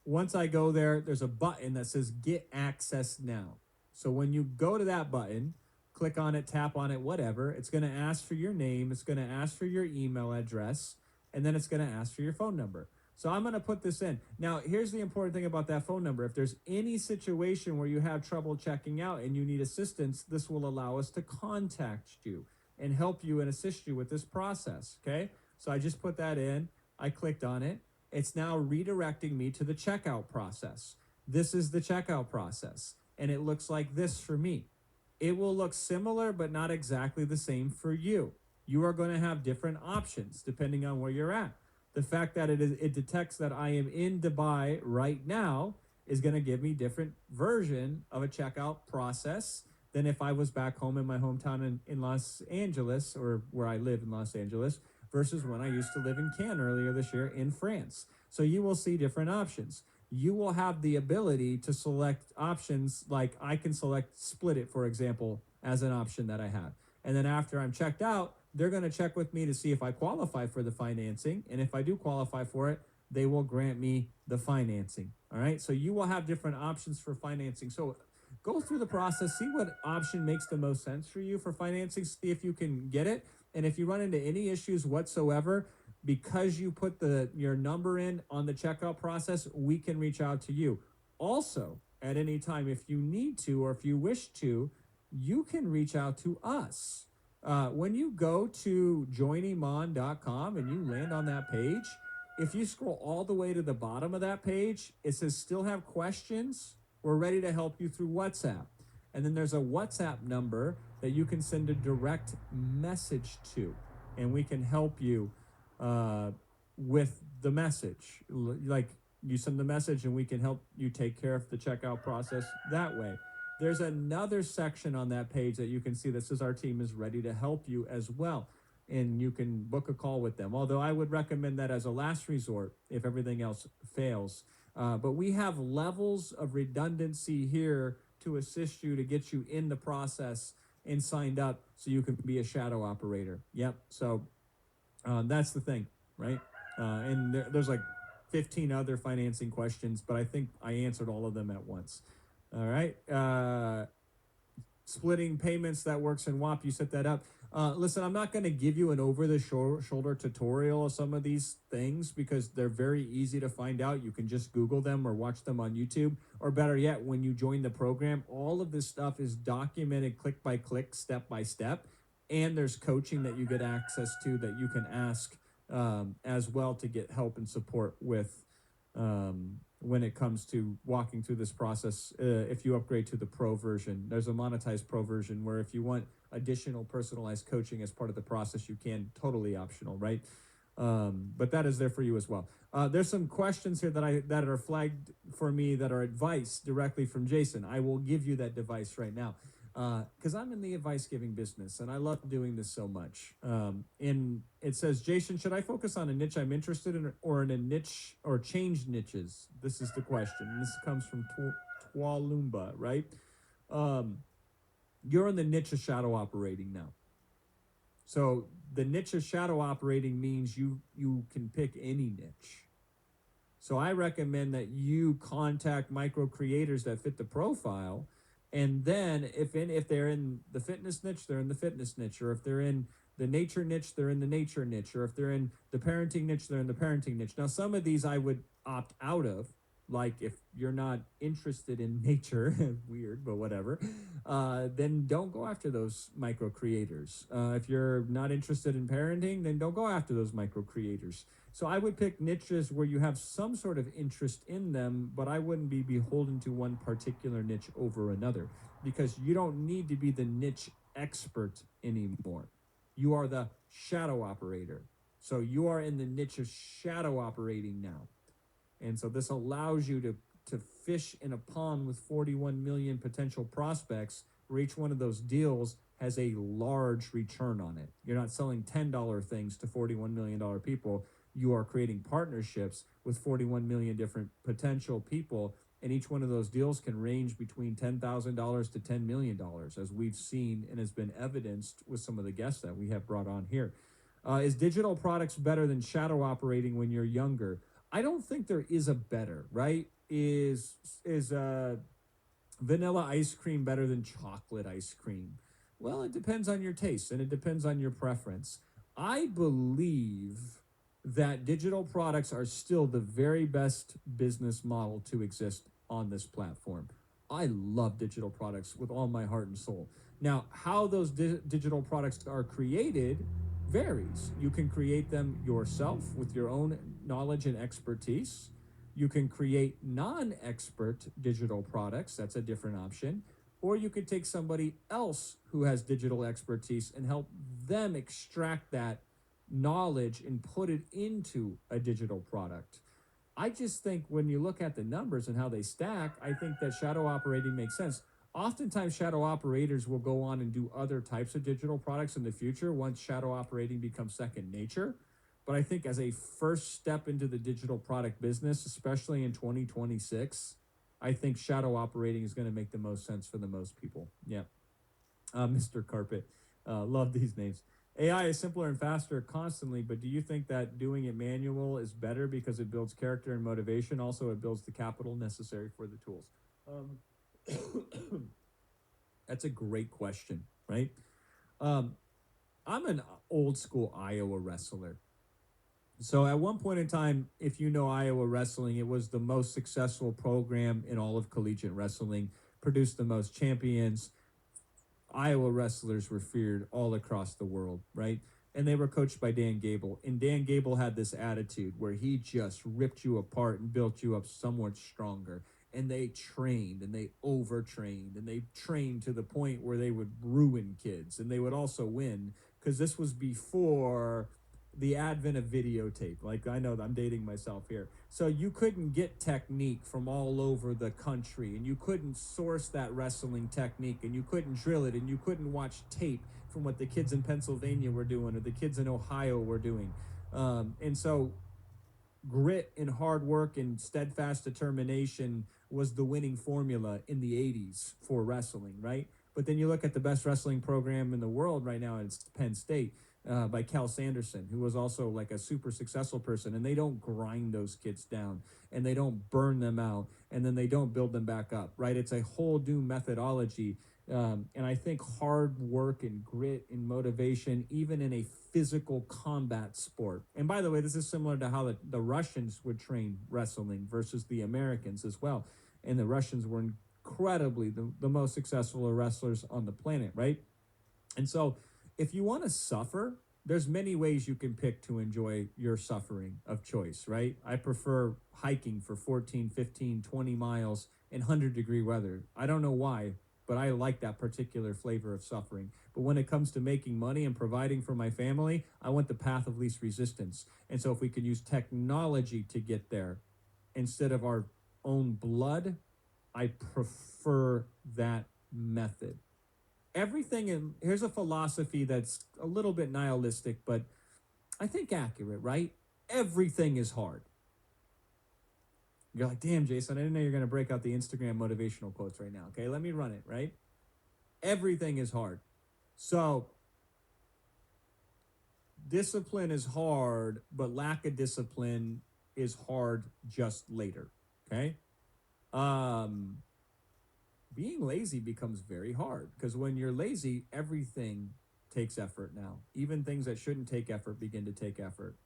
Speaker 3: once I go there, there's a button that says Get Access Now. So when you go to that button, click on it, tap on it, whatever, it's going to ask for your name, it's going to ask for your email address, and then it's going to ask for your phone number. So I'm going to put this in. Now, here's the important thing about that phone number. If there's any situation where you have trouble checking out and you need assistance, this will allow us to contact you and help you and assist you with this process, okay? So I just put that in. I clicked on it. It's now redirecting me to the checkout process. This is the checkout process, and it looks like this for me. It will look similar, but not exactly the same for you. You are going to have different options depending on where you're at. The fact that it detects that I am in Dubai right now is going to give me different version of a checkout process than if I was back home in my hometown in Los Angeles, or where I live in Los Angeles, versus when I used to live in Cannes earlier this year in France. So you will see different options. You will have the ability to select options, like I can select Split It, for example, as an option that I have. And then after I'm checked out, they're going to check with me to see if I qualify for the financing. And if I do qualify for it, they will grant me the financing. All right. So you will have different options for financing. So go through the process, see what option makes the most sense for you for financing, see if you can get it. And if you run into any issues whatsoever, because you put your number in on the checkout process, we can reach out to you. Also, at any time, if you need to or if you wish to, you can reach out to us. When you go to joiniman.com and you land on that page, if you scroll all the way to the bottom of that page, it says still have questions. We're ready to help you through WhatsApp. And then there's a WhatsApp number that you can send a direct message to, and we can help you with the message. Like, you send the message and we can help you take care of the checkout process that way. There's another section on that page that you can see that says our team is ready to help you as well. And you can book a call with them. Although I would recommend that as a last resort if everything else fails. But we have levels of redundancy here to assist you, to get you in the process and signed up so you can be a shadow operator. Yep. So that's the thing, right? And there's like 15 other financing questions, but I think I answered all of them at once. All right. Splitting payments, that works in WAP. You set that up. Listen, I'm not going to give you an over-the-shoulder tutorial of some of these things because they're very easy to find out. You can just Google them or watch them on YouTube. Or better yet, when you join the program, all of this stuff is documented click by click, step by step. And there's coaching that you get access to that you can ask as well to get help and support with when it comes to walking through this process. If you upgrade to the pro version, there's a monetized pro version where if you want additional personalized coaching as part of the process, you can, totally optional, right? But that is there for you as well. There's some questions here that are flagged for me that are advice directly from Jason. I will give you that device right now because I'm in the advice giving business and I love doing this so much. And it says, Jason, should I focus on a niche I'm interested in or in a niche or change niches? This is the question. And this comes from Twalumba, right? You're in the niche of shadow operating now. So the niche of shadow operating means you can pick any niche. So I recommend that you contact micro creators that fit the profile. And then if they're in the fitness niche, they're in the fitness niche. Or if they're in the nature niche, they're in the nature niche. Or if they're in the parenting niche, they're in the parenting niche. Now, some of these I would opt out of. Like if you're not interested in nature, weird, but whatever, then don't go after those micro creators. If you're not interested in parenting, then don't go after those micro creators. So I would pick niches where you have some sort of interest in them, but I wouldn't be beholden to one particular niche over another because you don't need to be the niche expert anymore. You are the shadow operator. So you are in the niche of shadow operating now. And so this allows you to fish in a pond with 41 million potential prospects where each one of those deals has a large return on it. You're not selling $10 things to $41 million people. You are creating partnerships with 41 million different potential people. And each one of those deals can range between $10,000 to $10 million, as we've seen and has been evidenced with some of the guests that we have brought on here. Is digital products better than shadow operating when you're younger? I don't think there is a better, right? Is vanilla ice cream better than chocolate ice cream? Well, it depends on your taste and it depends on your preference. I believe that digital products are still the very best business model to exist on this platform. I love digital products with all my heart and soul. Now, how those digital products are created varies. You can create them yourself with your own knowledge and expertise. You can create non-expert digital products. That's a different option. Or you could take somebody else who has digital expertise and help them extract that knowledge and put it into a digital product. I just think when you look at the numbers and how they stack, I think that shadow operating makes sense. Oftentimes, shadow operators will go on and do other types of digital products in the future once shadow operating becomes second nature. But I think as a first step into the digital product business, especially in 2026, I think shadow operating is going to make the most sense for the most people. Yeah. Mr. Carpet. Love these names. AI is simpler and faster constantly, but do you think that doing it manual is better because it builds character and motivation? Also, it builds the capital necessary for the tools. That's a great question, right? I'm an old school Iowa wrestler. So at one point in time, if you know Iowa wrestling, it was the most successful program in all of collegiate wrestling, produced the most champions. Iowa wrestlers were feared all across the world, right? And they were coached by Dan Gable. And Dan Gable had this attitude where he just ripped you apart and built you up somewhat stronger. And they trained and they overtrained and they trained to the point where they would ruin kids. And they would also win because this was before the advent of videotape. Like, I know that I'm dating myself here. So you couldn't get technique from all over the country, and you couldn't source that wrestling technique, and you couldn't drill it, and you couldn't watch tape from what the kids in Pennsylvania were doing or the kids in Ohio were doing. And so grit and hard work and steadfast determination was the winning formula in the 80s for wrestling, right? But then you look at the best wrestling program in the world right now, and it's Penn State. By Cal Sanderson, who was also like a super successful person, and they don't grind those kids down and they don't burn them out and then they don't build them back up, right? It's a whole new methodology And I think hard work and grit and motivation, even in a physical combat sport. And by the way, this is similar to how the Russians would train wrestling versus the Americans as well. And the Russians were incredibly the most successful wrestlers on the planet, right? And so if you want to suffer, there's many ways you can pick to enjoy your suffering of choice, right? I prefer hiking for 14, 15, 20 miles in 100-degree weather. I don't know why, but I like that particular flavor of suffering. But when it comes to making money and providing for my family, I want the path of least resistance. And so if we can use technology to get there instead of our own blood, I prefer that method. Everything in here's a philosophy that's a little bit nihilistic, but I think accurate, right? Everything is hard. You're like, damn, Jason, I didn't know you're going to break out the Instagram motivational quotes right now. Okay, let me run it, right? Everything is hard. So, discipline is hard, but lack of discipline is hard just later. Okay? Being lazy becomes very hard because when you're lazy, everything takes effort now. Even things that shouldn't take effort begin to take effort.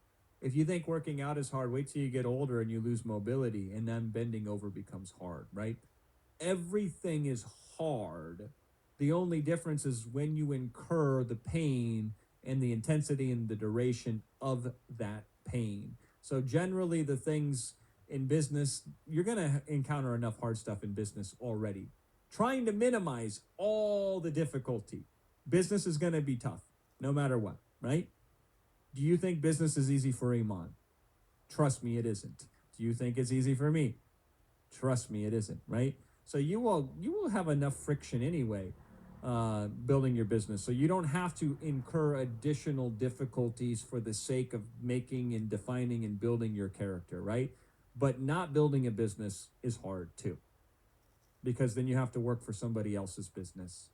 Speaker 3: If you think working out is hard, wait till you get older and you lose mobility, and then bending over becomes hard, right? Everything is hard. The only difference is when you incur the pain and the intensity and the duration of that pain. So generally the things in business, you're going to encounter enough hard stuff in business already. Trying to minimize all the difficulty. Business is going to be tough no matter what, right? Do you think business is easy for Iman? Trust me, it isn't. Do you think it's easy for me? Trust me, it isn't, right? So you will have enough friction anyway, building your business. So you don't have to incur additional difficulties for the sake of making and defining and building your character, right? But not building a business is hard too, because then you have to work for somebody else's business.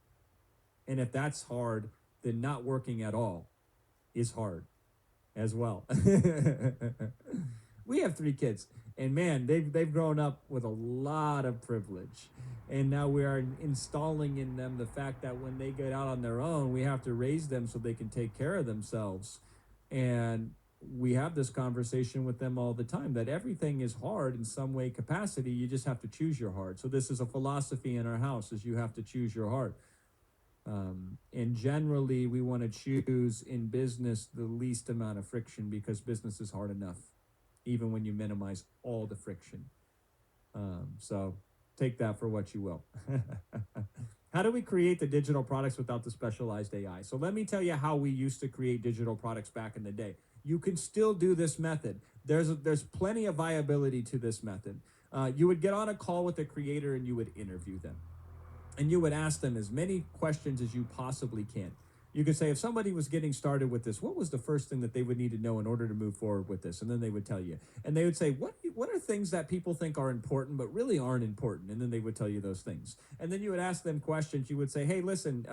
Speaker 3: And if that's hard, then not working at all is hard as well. We have 3 kids, and man, they've grown up with a lot of privilege. And now we are installing in them the fact that when they get out on their own, we have to raise them so they can take care of themselves. And we have this conversation with them all the time that everything is hard in some way capacity. You just have to choose your heart. So this is a philosophy in our house, is you have to choose your heart. And generally we want to choose in business the least amount of friction, because business is hard enough, even when you minimize all the friction. So take that for what you will. How do we create the digital products without the specialized AI? So let me tell you how we used to create digital products back in the day. You can still do this method. There's plenty of viability to this method. You would get on a call with the creator and you would interview them. And you would ask them as many questions as you possibly can. You could say, if somebody was getting started with this, what was the first thing that they would need to know in order to move forward with this? And then they would tell you. And they would say, what are things that people think are important but really aren't important? And then they would tell you those things. And then you would ask them questions. You would say, hey, listen,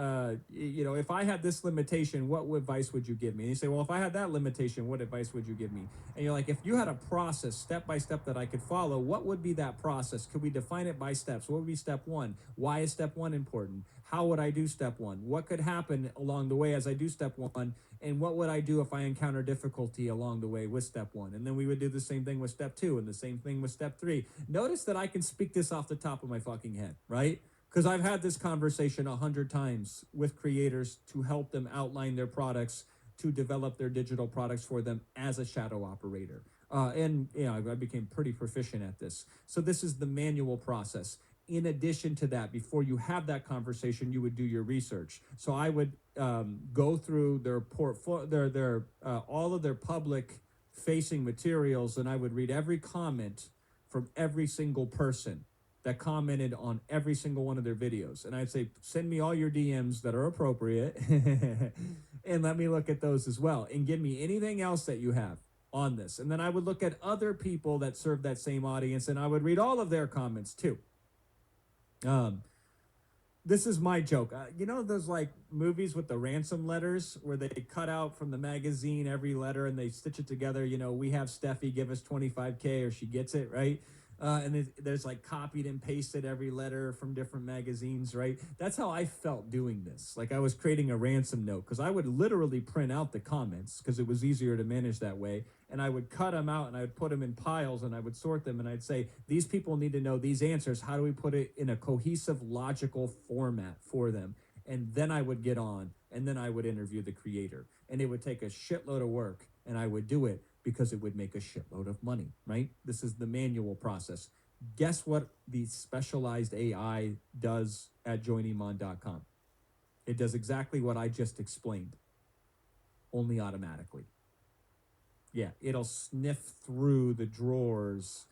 Speaker 3: if I had this limitation, what advice would you give me? And you say, well, if I had that limitation, what advice would you give me? And you're like, if you had a process step by step that I could follow, what would be that process? Could we define it by steps? What would be step 1? Why is step 1 important? How would I do step 1? What could happen along the way as I do step 1? And what would I do if I encounter difficulty along the way with step 1? And then we would do the same thing with step 2 and the same thing with step 3. Notice that I can speak this off the top of my fucking head, right? Because I've had this conversation 100 times with creators to help them outline their products, to develop their digital products for them as a shadow operator. And I became pretty proficient at this. So this is the manual process. In addition to that, before you have that conversation, you would do your research. So I would go through their portfolio, all of their public facing materials, and I would read every comment from every single person that commented on every single one of their videos. And I'd say, send me all your DMs that are appropriate and let me look at those as well. And give me anything else that you have on this. And then I would look at other people that serve that same audience, and I would read all of their comments too. This is my joke. Those like movies with the ransom letters where they cut out from the magazine every letter and they stitch it together. We have Steffi give us 25K or she gets it, right? and there's like copied and pasted every letter from different magazines, right? That's how I felt doing this. Like I was creating a ransom note because I would literally print out the comments because it was easier to manage that way. And I would cut them out and I would put them in piles and I would sort them and I'd say, these people need to know these answers. How do we put it in a cohesive, logical format for them? And then I would get on and then I would interview the creator. And it would take a shitload of work and I would do it because it would make a shitload of money, right? This is the manual process. Guess what the specialized AI does at joiniman.com? It does exactly what I just explained, only automatically. Yeah, it'll sniff through the drawers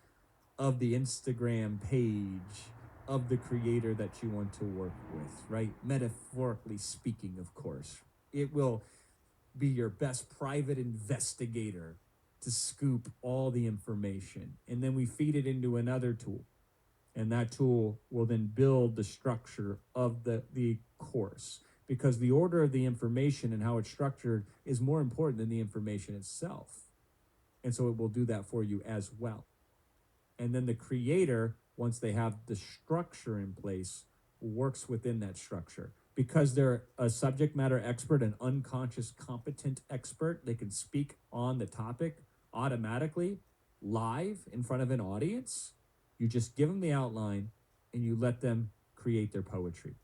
Speaker 3: of the Instagram page of the creator that you want to work with, right? Metaphorically speaking, of course. It will be your best private investigator to scoop all the information. And then we feed it into another tool. And that tool will then build the structure of the course because the order of the information and how it's structured is more important than the information itself. And so it will do that for you as well. And then the creator, once they have the structure in place, works within that structure. Because they're a subject matter expert, an unconscious competent expert, they can speak on the topic automatically, live in front of an audience. You just give them the outline and you let them create their poetry.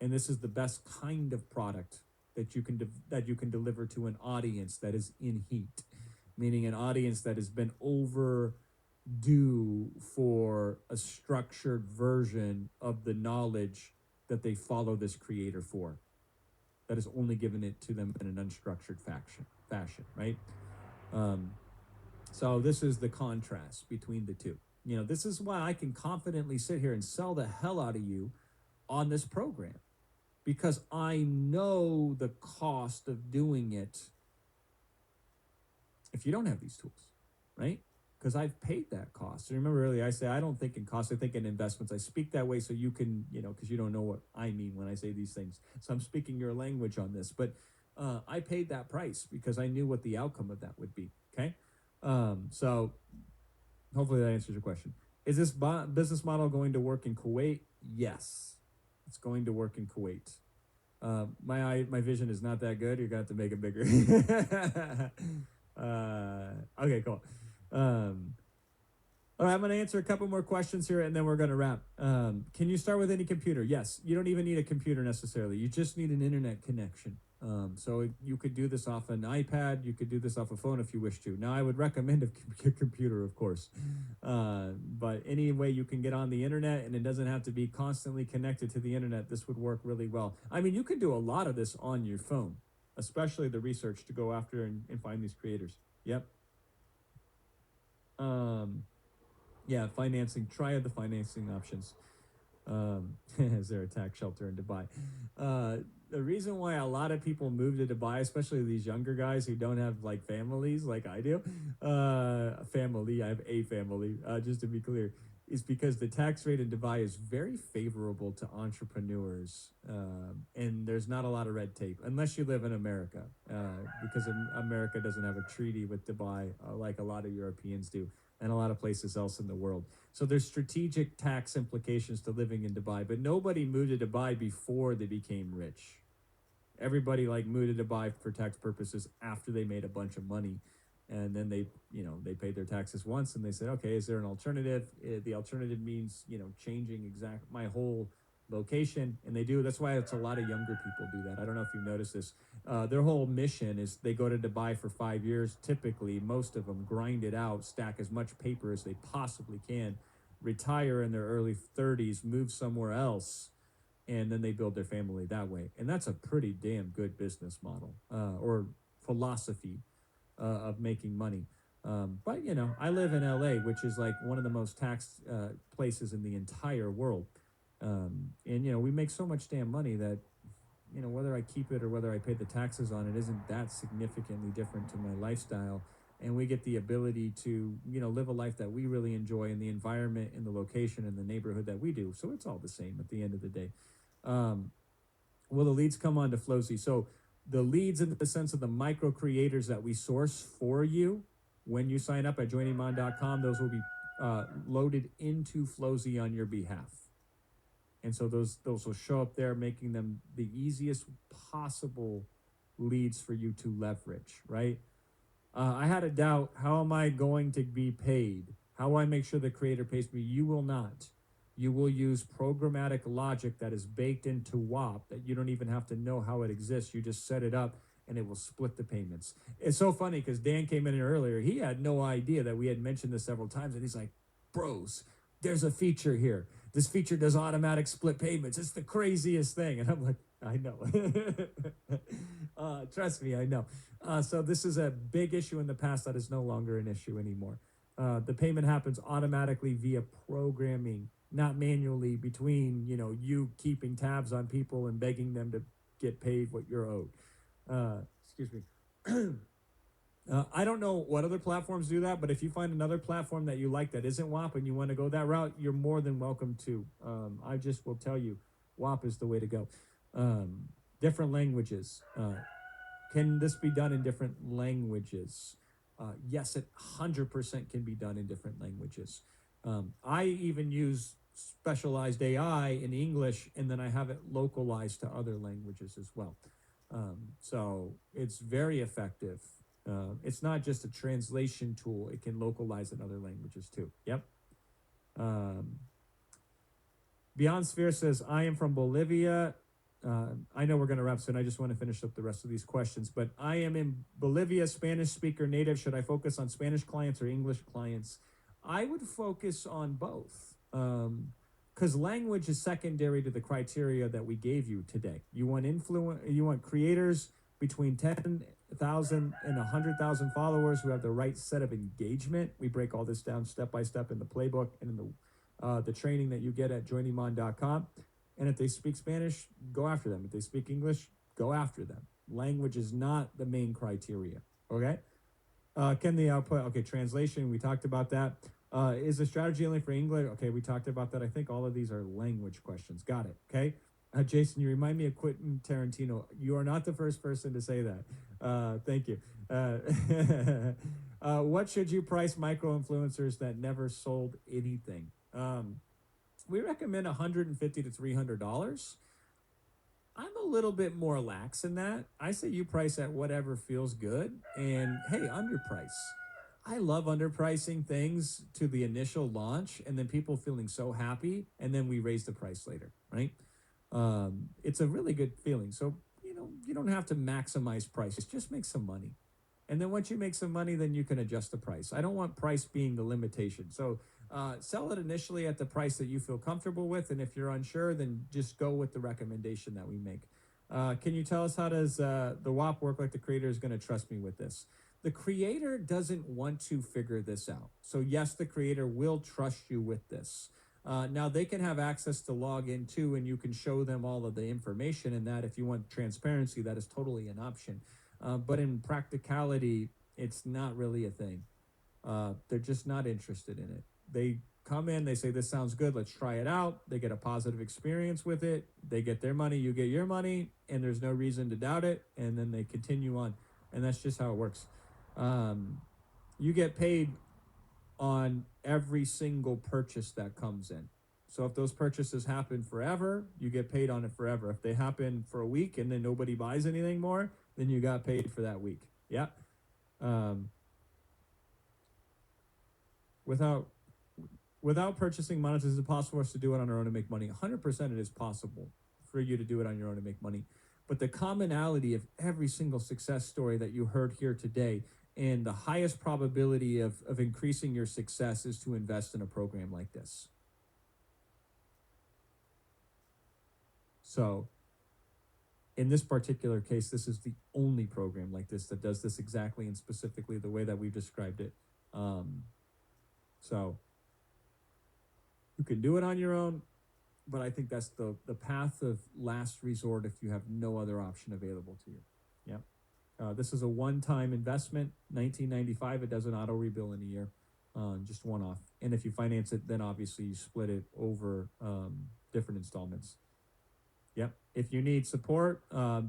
Speaker 3: And this is the best kind of product that you can deliver to an audience that is in heat, meaning an audience that has been overdue for a structured version of the knowledge that they follow this creator for, that is only given it to them in an unstructured fashion, right? So this is the contrast between the two. You know, this is why I can confidently sit here and sell the hell out of you on this program, because I know the cost of doing it if you don't have these tools, right? Because I've paid that cost. And remember earlier, I say I don't think in costs, I think in investments. I speak that way so you can, because you don't know what I mean when I say these things. So I'm speaking your language on this. But I paid that price because I knew what the outcome of that would be, okay? So hopefully that answers your question. Is this business model going to work in Kuwait? Yes, it's going to work in Kuwait. My vision is not that good. You're going to have to make it bigger. Okay, cool. All right, I'm going to answer a couple more questions here, and then we're going to wrap. Can you start with any computer? Yes. You don't even need a computer necessarily. You just need an internet connection. So you could do this off an iPad. You could do this off a phone if you wish to. Now, I would recommend a computer, of course. But any way you can get on the internet, and it doesn't have to be constantly connected to the internet, this would work really well. I mean, you could do a lot of this on your phone, especially the research to go after and find these creators. Yep. Yeah, financing. Try the financing options. Is there a tax shelter in Dubai? The reason why a lot of people move to Dubai, especially these younger guys who don't have like families like I do, family, I have a family, just to be clear, is because the tax rate in Dubai is very favorable to entrepreneurs, and there's not a lot of red tape unless you live in America, because America doesn't have a treaty with Dubai like a lot of Europeans do, and a lot of places else in the world. So there's strategic tax implications to living in Dubai, but nobody moved to Dubai before they became rich. Everybody like moved to Dubai for tax purposes after they made a bunch of money. And then they paid their taxes once and they said, okay, is there an alternative? The alternative means, changing my whole location. And they do. That's why it's a lot of younger people do that. I don't know if you've noticed this. Their whole mission is they go to Dubai for 5 years. Typically, most of them grind it out, stack as much paper as they possibly can, retire in their early 30s, move somewhere else, and then they build their family that way. And that's a pretty damn good business model or philosophy of making money. But I live in LA, which is like one of the most taxed places in the entire world. And we make so much damn money that whether I keep it or whether I pay the taxes on it isn't that significantly different to my lifestyle. And we get the ability to live a life that we really enjoy in the environment, in the location, in the neighborhood that we do. So it's all the same at the end of the day. Will the leads come onto Flozy? So the leads, in the sense of the micro creators that we source for you when you sign up at joiniman.com, those will be loaded into Flozy on your behalf. And so those will show up there, making them the easiest possible leads for you to leverage, right? I had a doubt, how am I going to be paid? How do I make sure the creator pays me? You will not. You will use programmatic logic that is baked into WAP that you don't even have to know how it exists. You just set it up and it will split the payments. It's so funny because Dan came in here earlier. He had no idea that we had mentioned this several times. And he's like, bros, there's a feature here. This feature does automatic split payments. It's the craziest thing. And I'm like, I know. Trust me, I know. So this is a big issue in the past that is no longer an issue anymore. The payment happens automatically via programming, not manually between, you keeping tabs on people and begging them to get paid what you're owed. Excuse me. I don't know what other platforms do that, but if you find another platform that you like that isn't WAP and you want to go that route, you're more than welcome to. I just will tell you, WAP is the way to go. Different languages. Can this be done in different languages? Yes, it 100% can be done in different languages. I even use specialized AI in English, and then I have it localized to other languages as well. So it's very effective. It's not just a translation tool. It can localize in other languages too. Yep. Beyond Sphere says, I am from Bolivia. I know we're going to wrap soon. I just want to finish up the rest of these questions. But I am in Bolivia, Spanish speaker native. Should I focus on Spanish clients or English clients? I would focus on both. Because language is secondary to the criteria that we gave you today. You want creators between 10,000 and 100,000 followers who have the right set of engagement. We break all this down step by step in the playbook and in the training that you get at joiniman.com. And if they speak Spanish, go after them. If they speak English, go after them. Language is not the main criteria. Okay. Can the output? Okay. Translation. We talked about that. Is the strategy only for English? Okay. We talked about that. I think all of these are language questions. Got it. Okay. Jason, you remind me of Quentin Tarantino. You are not the first person to say that. Thank you. What should you price micro influencers that never sold anything? We recommend $150 to $300. I'm a little bit more lax in that. I say you price at whatever feels good, and hey, underprice. I love underpricing things to the initial launch and then people feeling so happy, and then we raise the price later, right? It's a really good feeling. So, you don't have to maximize price. Just make some money. And then once you make some money, then you can adjust the price. I don't want price being the limitation. So sell it initially at the price that you feel comfortable with. And if you're unsure, then just go with the recommendation that we make. Can you tell us how does the WAP work? Like the creator is going to trust me with this. The creator doesn't want to figure this out. So yes, the creator will trust you with this. Now they can have access to log in too, and you can show them all of the information in that. If you want transparency, that is totally an option. But in practicality, it's not really a thing. They're just not interested in it. They come in, they say, this sounds good, let's try it out. They get a positive experience with it. They get their money, you get your money, and there's no reason to doubt it. And then they continue on. And that's just how it works. You get paid on every single purchase that comes in. So if those purchases happen forever, you get paid on it forever. If they happen for a week and then nobody buys anything more, then you got paid for that week. Yeah. Without purchasing monitors, is it possible for us to do it on our own and make money? 100% it is possible for you to do it on your own and make money. But the commonality of every single success story that you heard here today, and the highest probability of increasing your success, is to invest in a program like this. So in this particular case, this is the only program like this that does this exactly and specifically the way that we've described it. So you can do it on your own, but I think that's the path of last resort if you have no other option available to you. Yeah. This is a one-time investment, $19.95. It does an auto rebill in a year, just one off. And if you finance it, then obviously you split it over different installments. Yep. If you need support,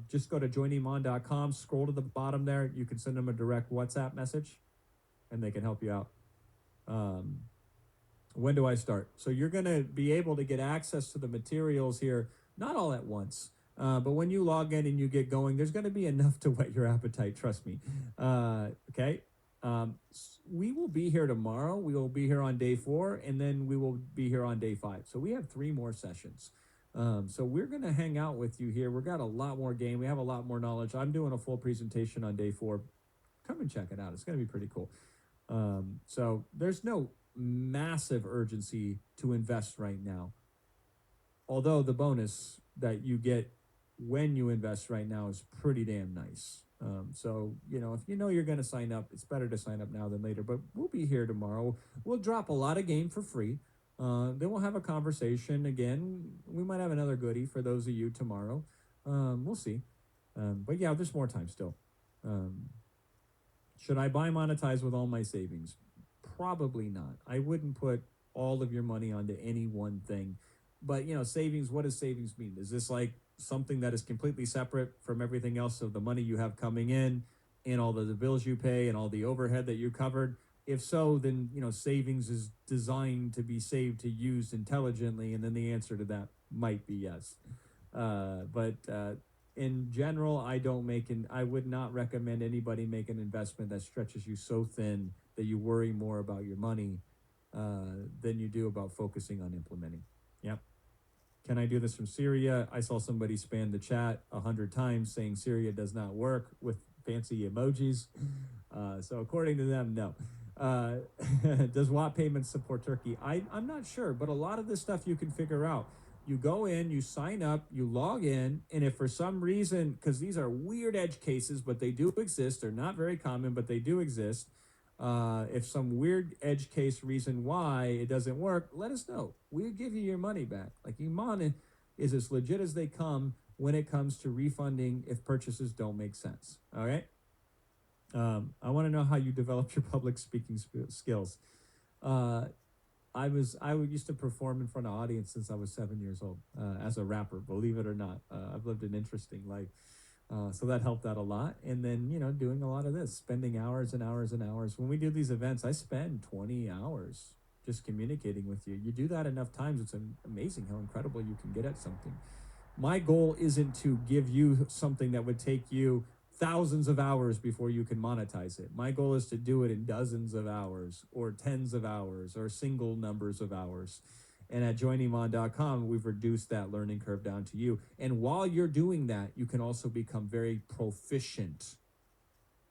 Speaker 3: just go to joiniman.com, scroll to the bottom there. You can send them a direct WhatsApp message and they can help you out. When do I start? So you're going to be able to get access to the materials here, not all at once, but when you log in and you get going, there's going to be enough to whet your appetite. Trust me. Okay. We will be here tomorrow. We will be here on day 4, and then we will be here on day 5. So we have 3 more sessions. So we're going to hang out with you here. We've got a lot more game. We have a lot more knowledge. I'm doing a full presentation on day 4. Come and check it out. It's going to be pretty cool. So there's no massive urgency to invest right now. Although the bonus that you get when you invest right now is pretty damn nice. So, you know, if you know you're going to sign up, it's better to sign up now than later. But we'll be here tomorrow. We'll drop a lot of game for free. Then we'll have a conversation again. We might have another goodie for those of you tomorrow. We'll see. But yeah, there's more time still. Should I buy monetize with all my savings? Probably not. I wouldn't put all of your money onto any one thing. But, you know, savings, what does savings mean? Is this like something that is completely separate from everything else of the money you have coming in and all the bills you pay and all the overhead that you covered? If so, then, you know, savings is designed to be saved to use intelligently. And then the answer to that might be yes. But in general, I would not recommend anybody make an investment that stretches you so thin that you worry more about your money than you do about focusing on implementing. Yep. Can I do this from Syria? I saw somebody spam the chat 100 times saying Syria does not work with fancy emojis. So according to them, no. Does WAP payments support Turkey? I'm not sure, but a lot of this stuff you can figure out. You go in, you sign up, you log in, and if for some reason, because these are weird edge cases, but they do exist, they're not very common, but they do exist. If some weird edge case reason why it doesn't work, let us know. We'll give you your money back. Like Iman is as legit as they come when it comes to refunding if purchases don't make sense. All right. I want to know how you developed your public speaking skills. I used to perform in front of audience since I was 7 years old as a rapper, believe it or not. I've lived an interesting life. So that helped out a lot. And then, you know, doing a lot of this, spending hours and hours and hours. When we do these events, I spend 20 hours just communicating with you. You do that enough times, it's amazing how incredible you can get at something. My goal isn't to give you something that would take you thousands of hours before you can monetize it. My goal is to do it in dozens of hours or tens of hours or single numbers of hours. And at joiniman.com, we've reduced that learning curve down to you. And while you're doing that, you can also become very proficient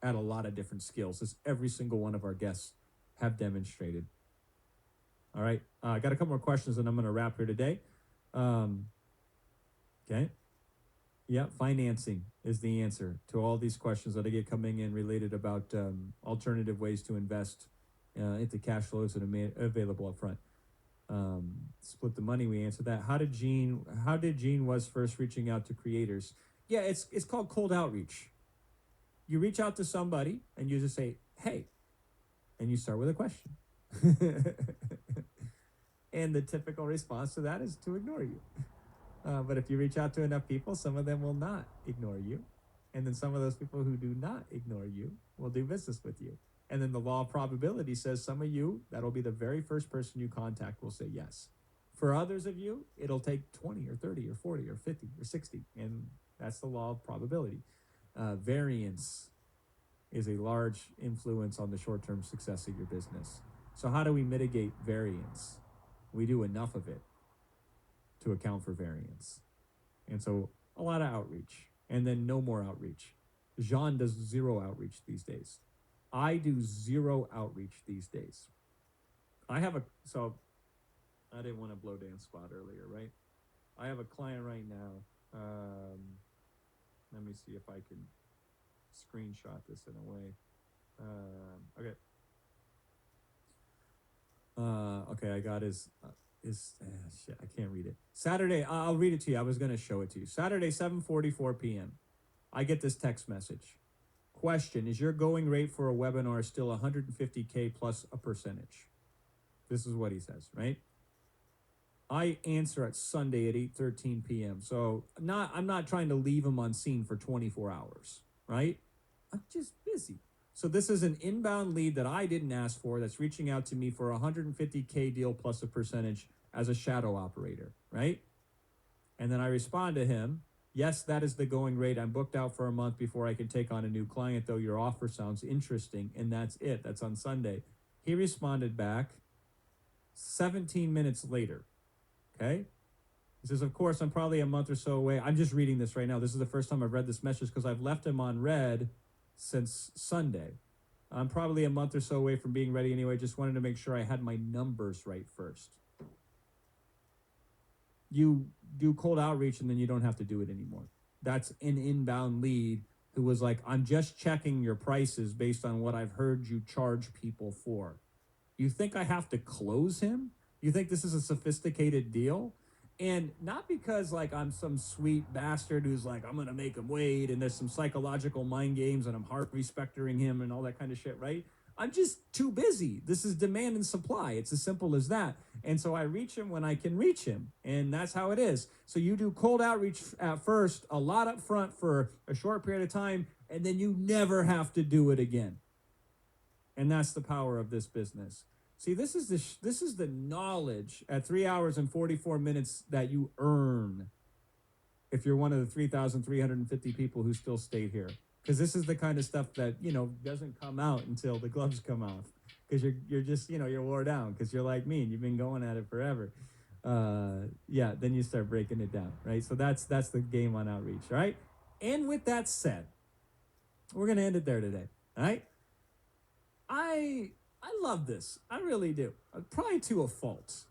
Speaker 3: at a lot of different skills, as every single one of our guests have demonstrated. All right, I got a couple more questions and I'm going to wrap here today. Okay. Yeah, financing is the answer to all these questions that I get coming in related about alternative ways to invest into cash flows that are available up front. Split the money, we answered that. How did Gene was first reaching out to creators? Yeah, it's called cold outreach. You reach out to somebody and you just say, hey, and you start with a question. And the typical response to that is to ignore you. But if you reach out to enough people, some of them will not ignore you. And then some of those people who do not ignore you will do business with you. And then the law of probability says some of you, that'll be the very first person you contact will say yes. For others of you, it'll take 20 or 30 or 40 or 50 or 60. And that's the law of probability. Variance is a large influence on the short-term success of your business. So how do we mitigate variance? We do enough of it to account for variance. And so a lot of outreach and then no more outreach. Jean does zero outreach these days. I do zero outreach these days. I didn't want to blow Dan's spot earlier, right? I have a client right now. Let me see if I can screenshot this in a way. Okay. Okay, I got his shit, I can't read it. Saturday, I'll read it to you. I was going to show it to you. Saturday, 7:44 p.m. I get this text message. Question, is your going rate for a webinar still 150K plus a percentage? This is what he says, right? I answer at Sunday at 8:13 p.m. So I'm not trying to leave him on scene for 24 hours, right? I'm just busy. So this is an inbound lead that I didn't ask for that's reaching out to me for a 150K deal plus a percentage as a shadow operator, right? And then I respond to him, yes, that is the going rate. I'm booked out for a month before I can take on a new client, though your offer sounds interesting. And that's it. That's on Sunday. He responded back 17 minutes later. Okay. He says, of course, I'm probably a month or so away. I'm just reading this right now. This is the first time I've read this message because I've left him on red since Sunday. I'm probably a month or so away from being ready anyway. Just wanted to make sure I had my numbers right first. You do cold outreach and then you don't have to do it anymore. That's an inbound lead who was like, I'm just checking your prices based on what I've heard you charge people for. You think I have to close him? You think this is a sophisticated deal? And not because like I'm some sweet bastard who's like, I'm gonna make him wait and there's some psychological mind games and I'm heart respecting him and all that kind of shit, right? I'm just too busy. This is demand and supply. It's as simple as that. And so I reach him when I can reach him. And that's how it is. So you do cold outreach at first, a lot up front for a short period of time, and then you never have to do it again. And that's the power of this business. See, this is the knowledge at 3 hours and 44 minutes that you earn if you're one of the 3,350 people who still stayed here. Because this is the kind of stuff that, doesn't come out until the gloves come off. Because you're just, you're wore down because you're like me and you've been going at it forever. Then you start breaking it down, right? So that's the game on outreach, right? And with that said, we're going to end it there today, all right? I love this. I really do. Probably to a fault.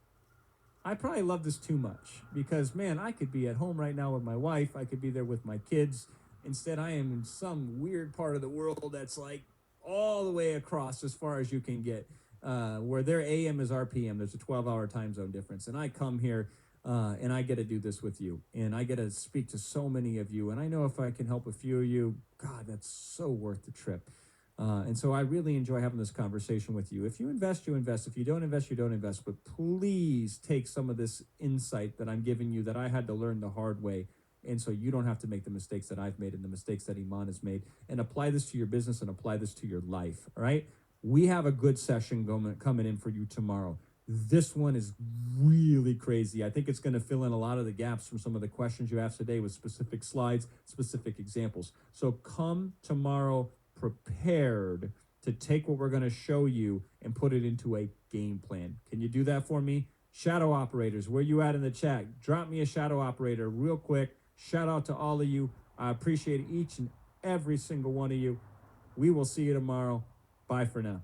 Speaker 3: I probably love this too much because, man, I could be at home right now with my wife. I could be there with my kids. Instead, I am in some weird part of the world that's like all the way across as far as you can get, where their AM is our PM. There's a 12-hour time zone difference. And I come here and I get to do this with you. And I get to speak to so many of you. And I know if I can help a few of you, God, that's so worth the trip. And so I really enjoy having this conversation with you. If you invest, you invest. If you don't invest, you don't invest. But please take some of this insight that I'm giving you that I had to learn the hard way. And so you don't have to make the mistakes that I've made and the mistakes that Iman has made. And apply this to your business and apply this to your life. All right? We have a good session coming in for you tomorrow. This one is really crazy. I think it's going to fill in a lot of the gaps from some of the questions you asked today with specific slides, specific examples. So come tomorrow prepared to take what we're going to show you and put it into a game plan. Can you do that for me? Shadow operators, where you at in the chat? Drop me a shadow operator real quick. Shout out to all of you. I appreciate each and every single one of you. We will see you tomorrow. Bye for now.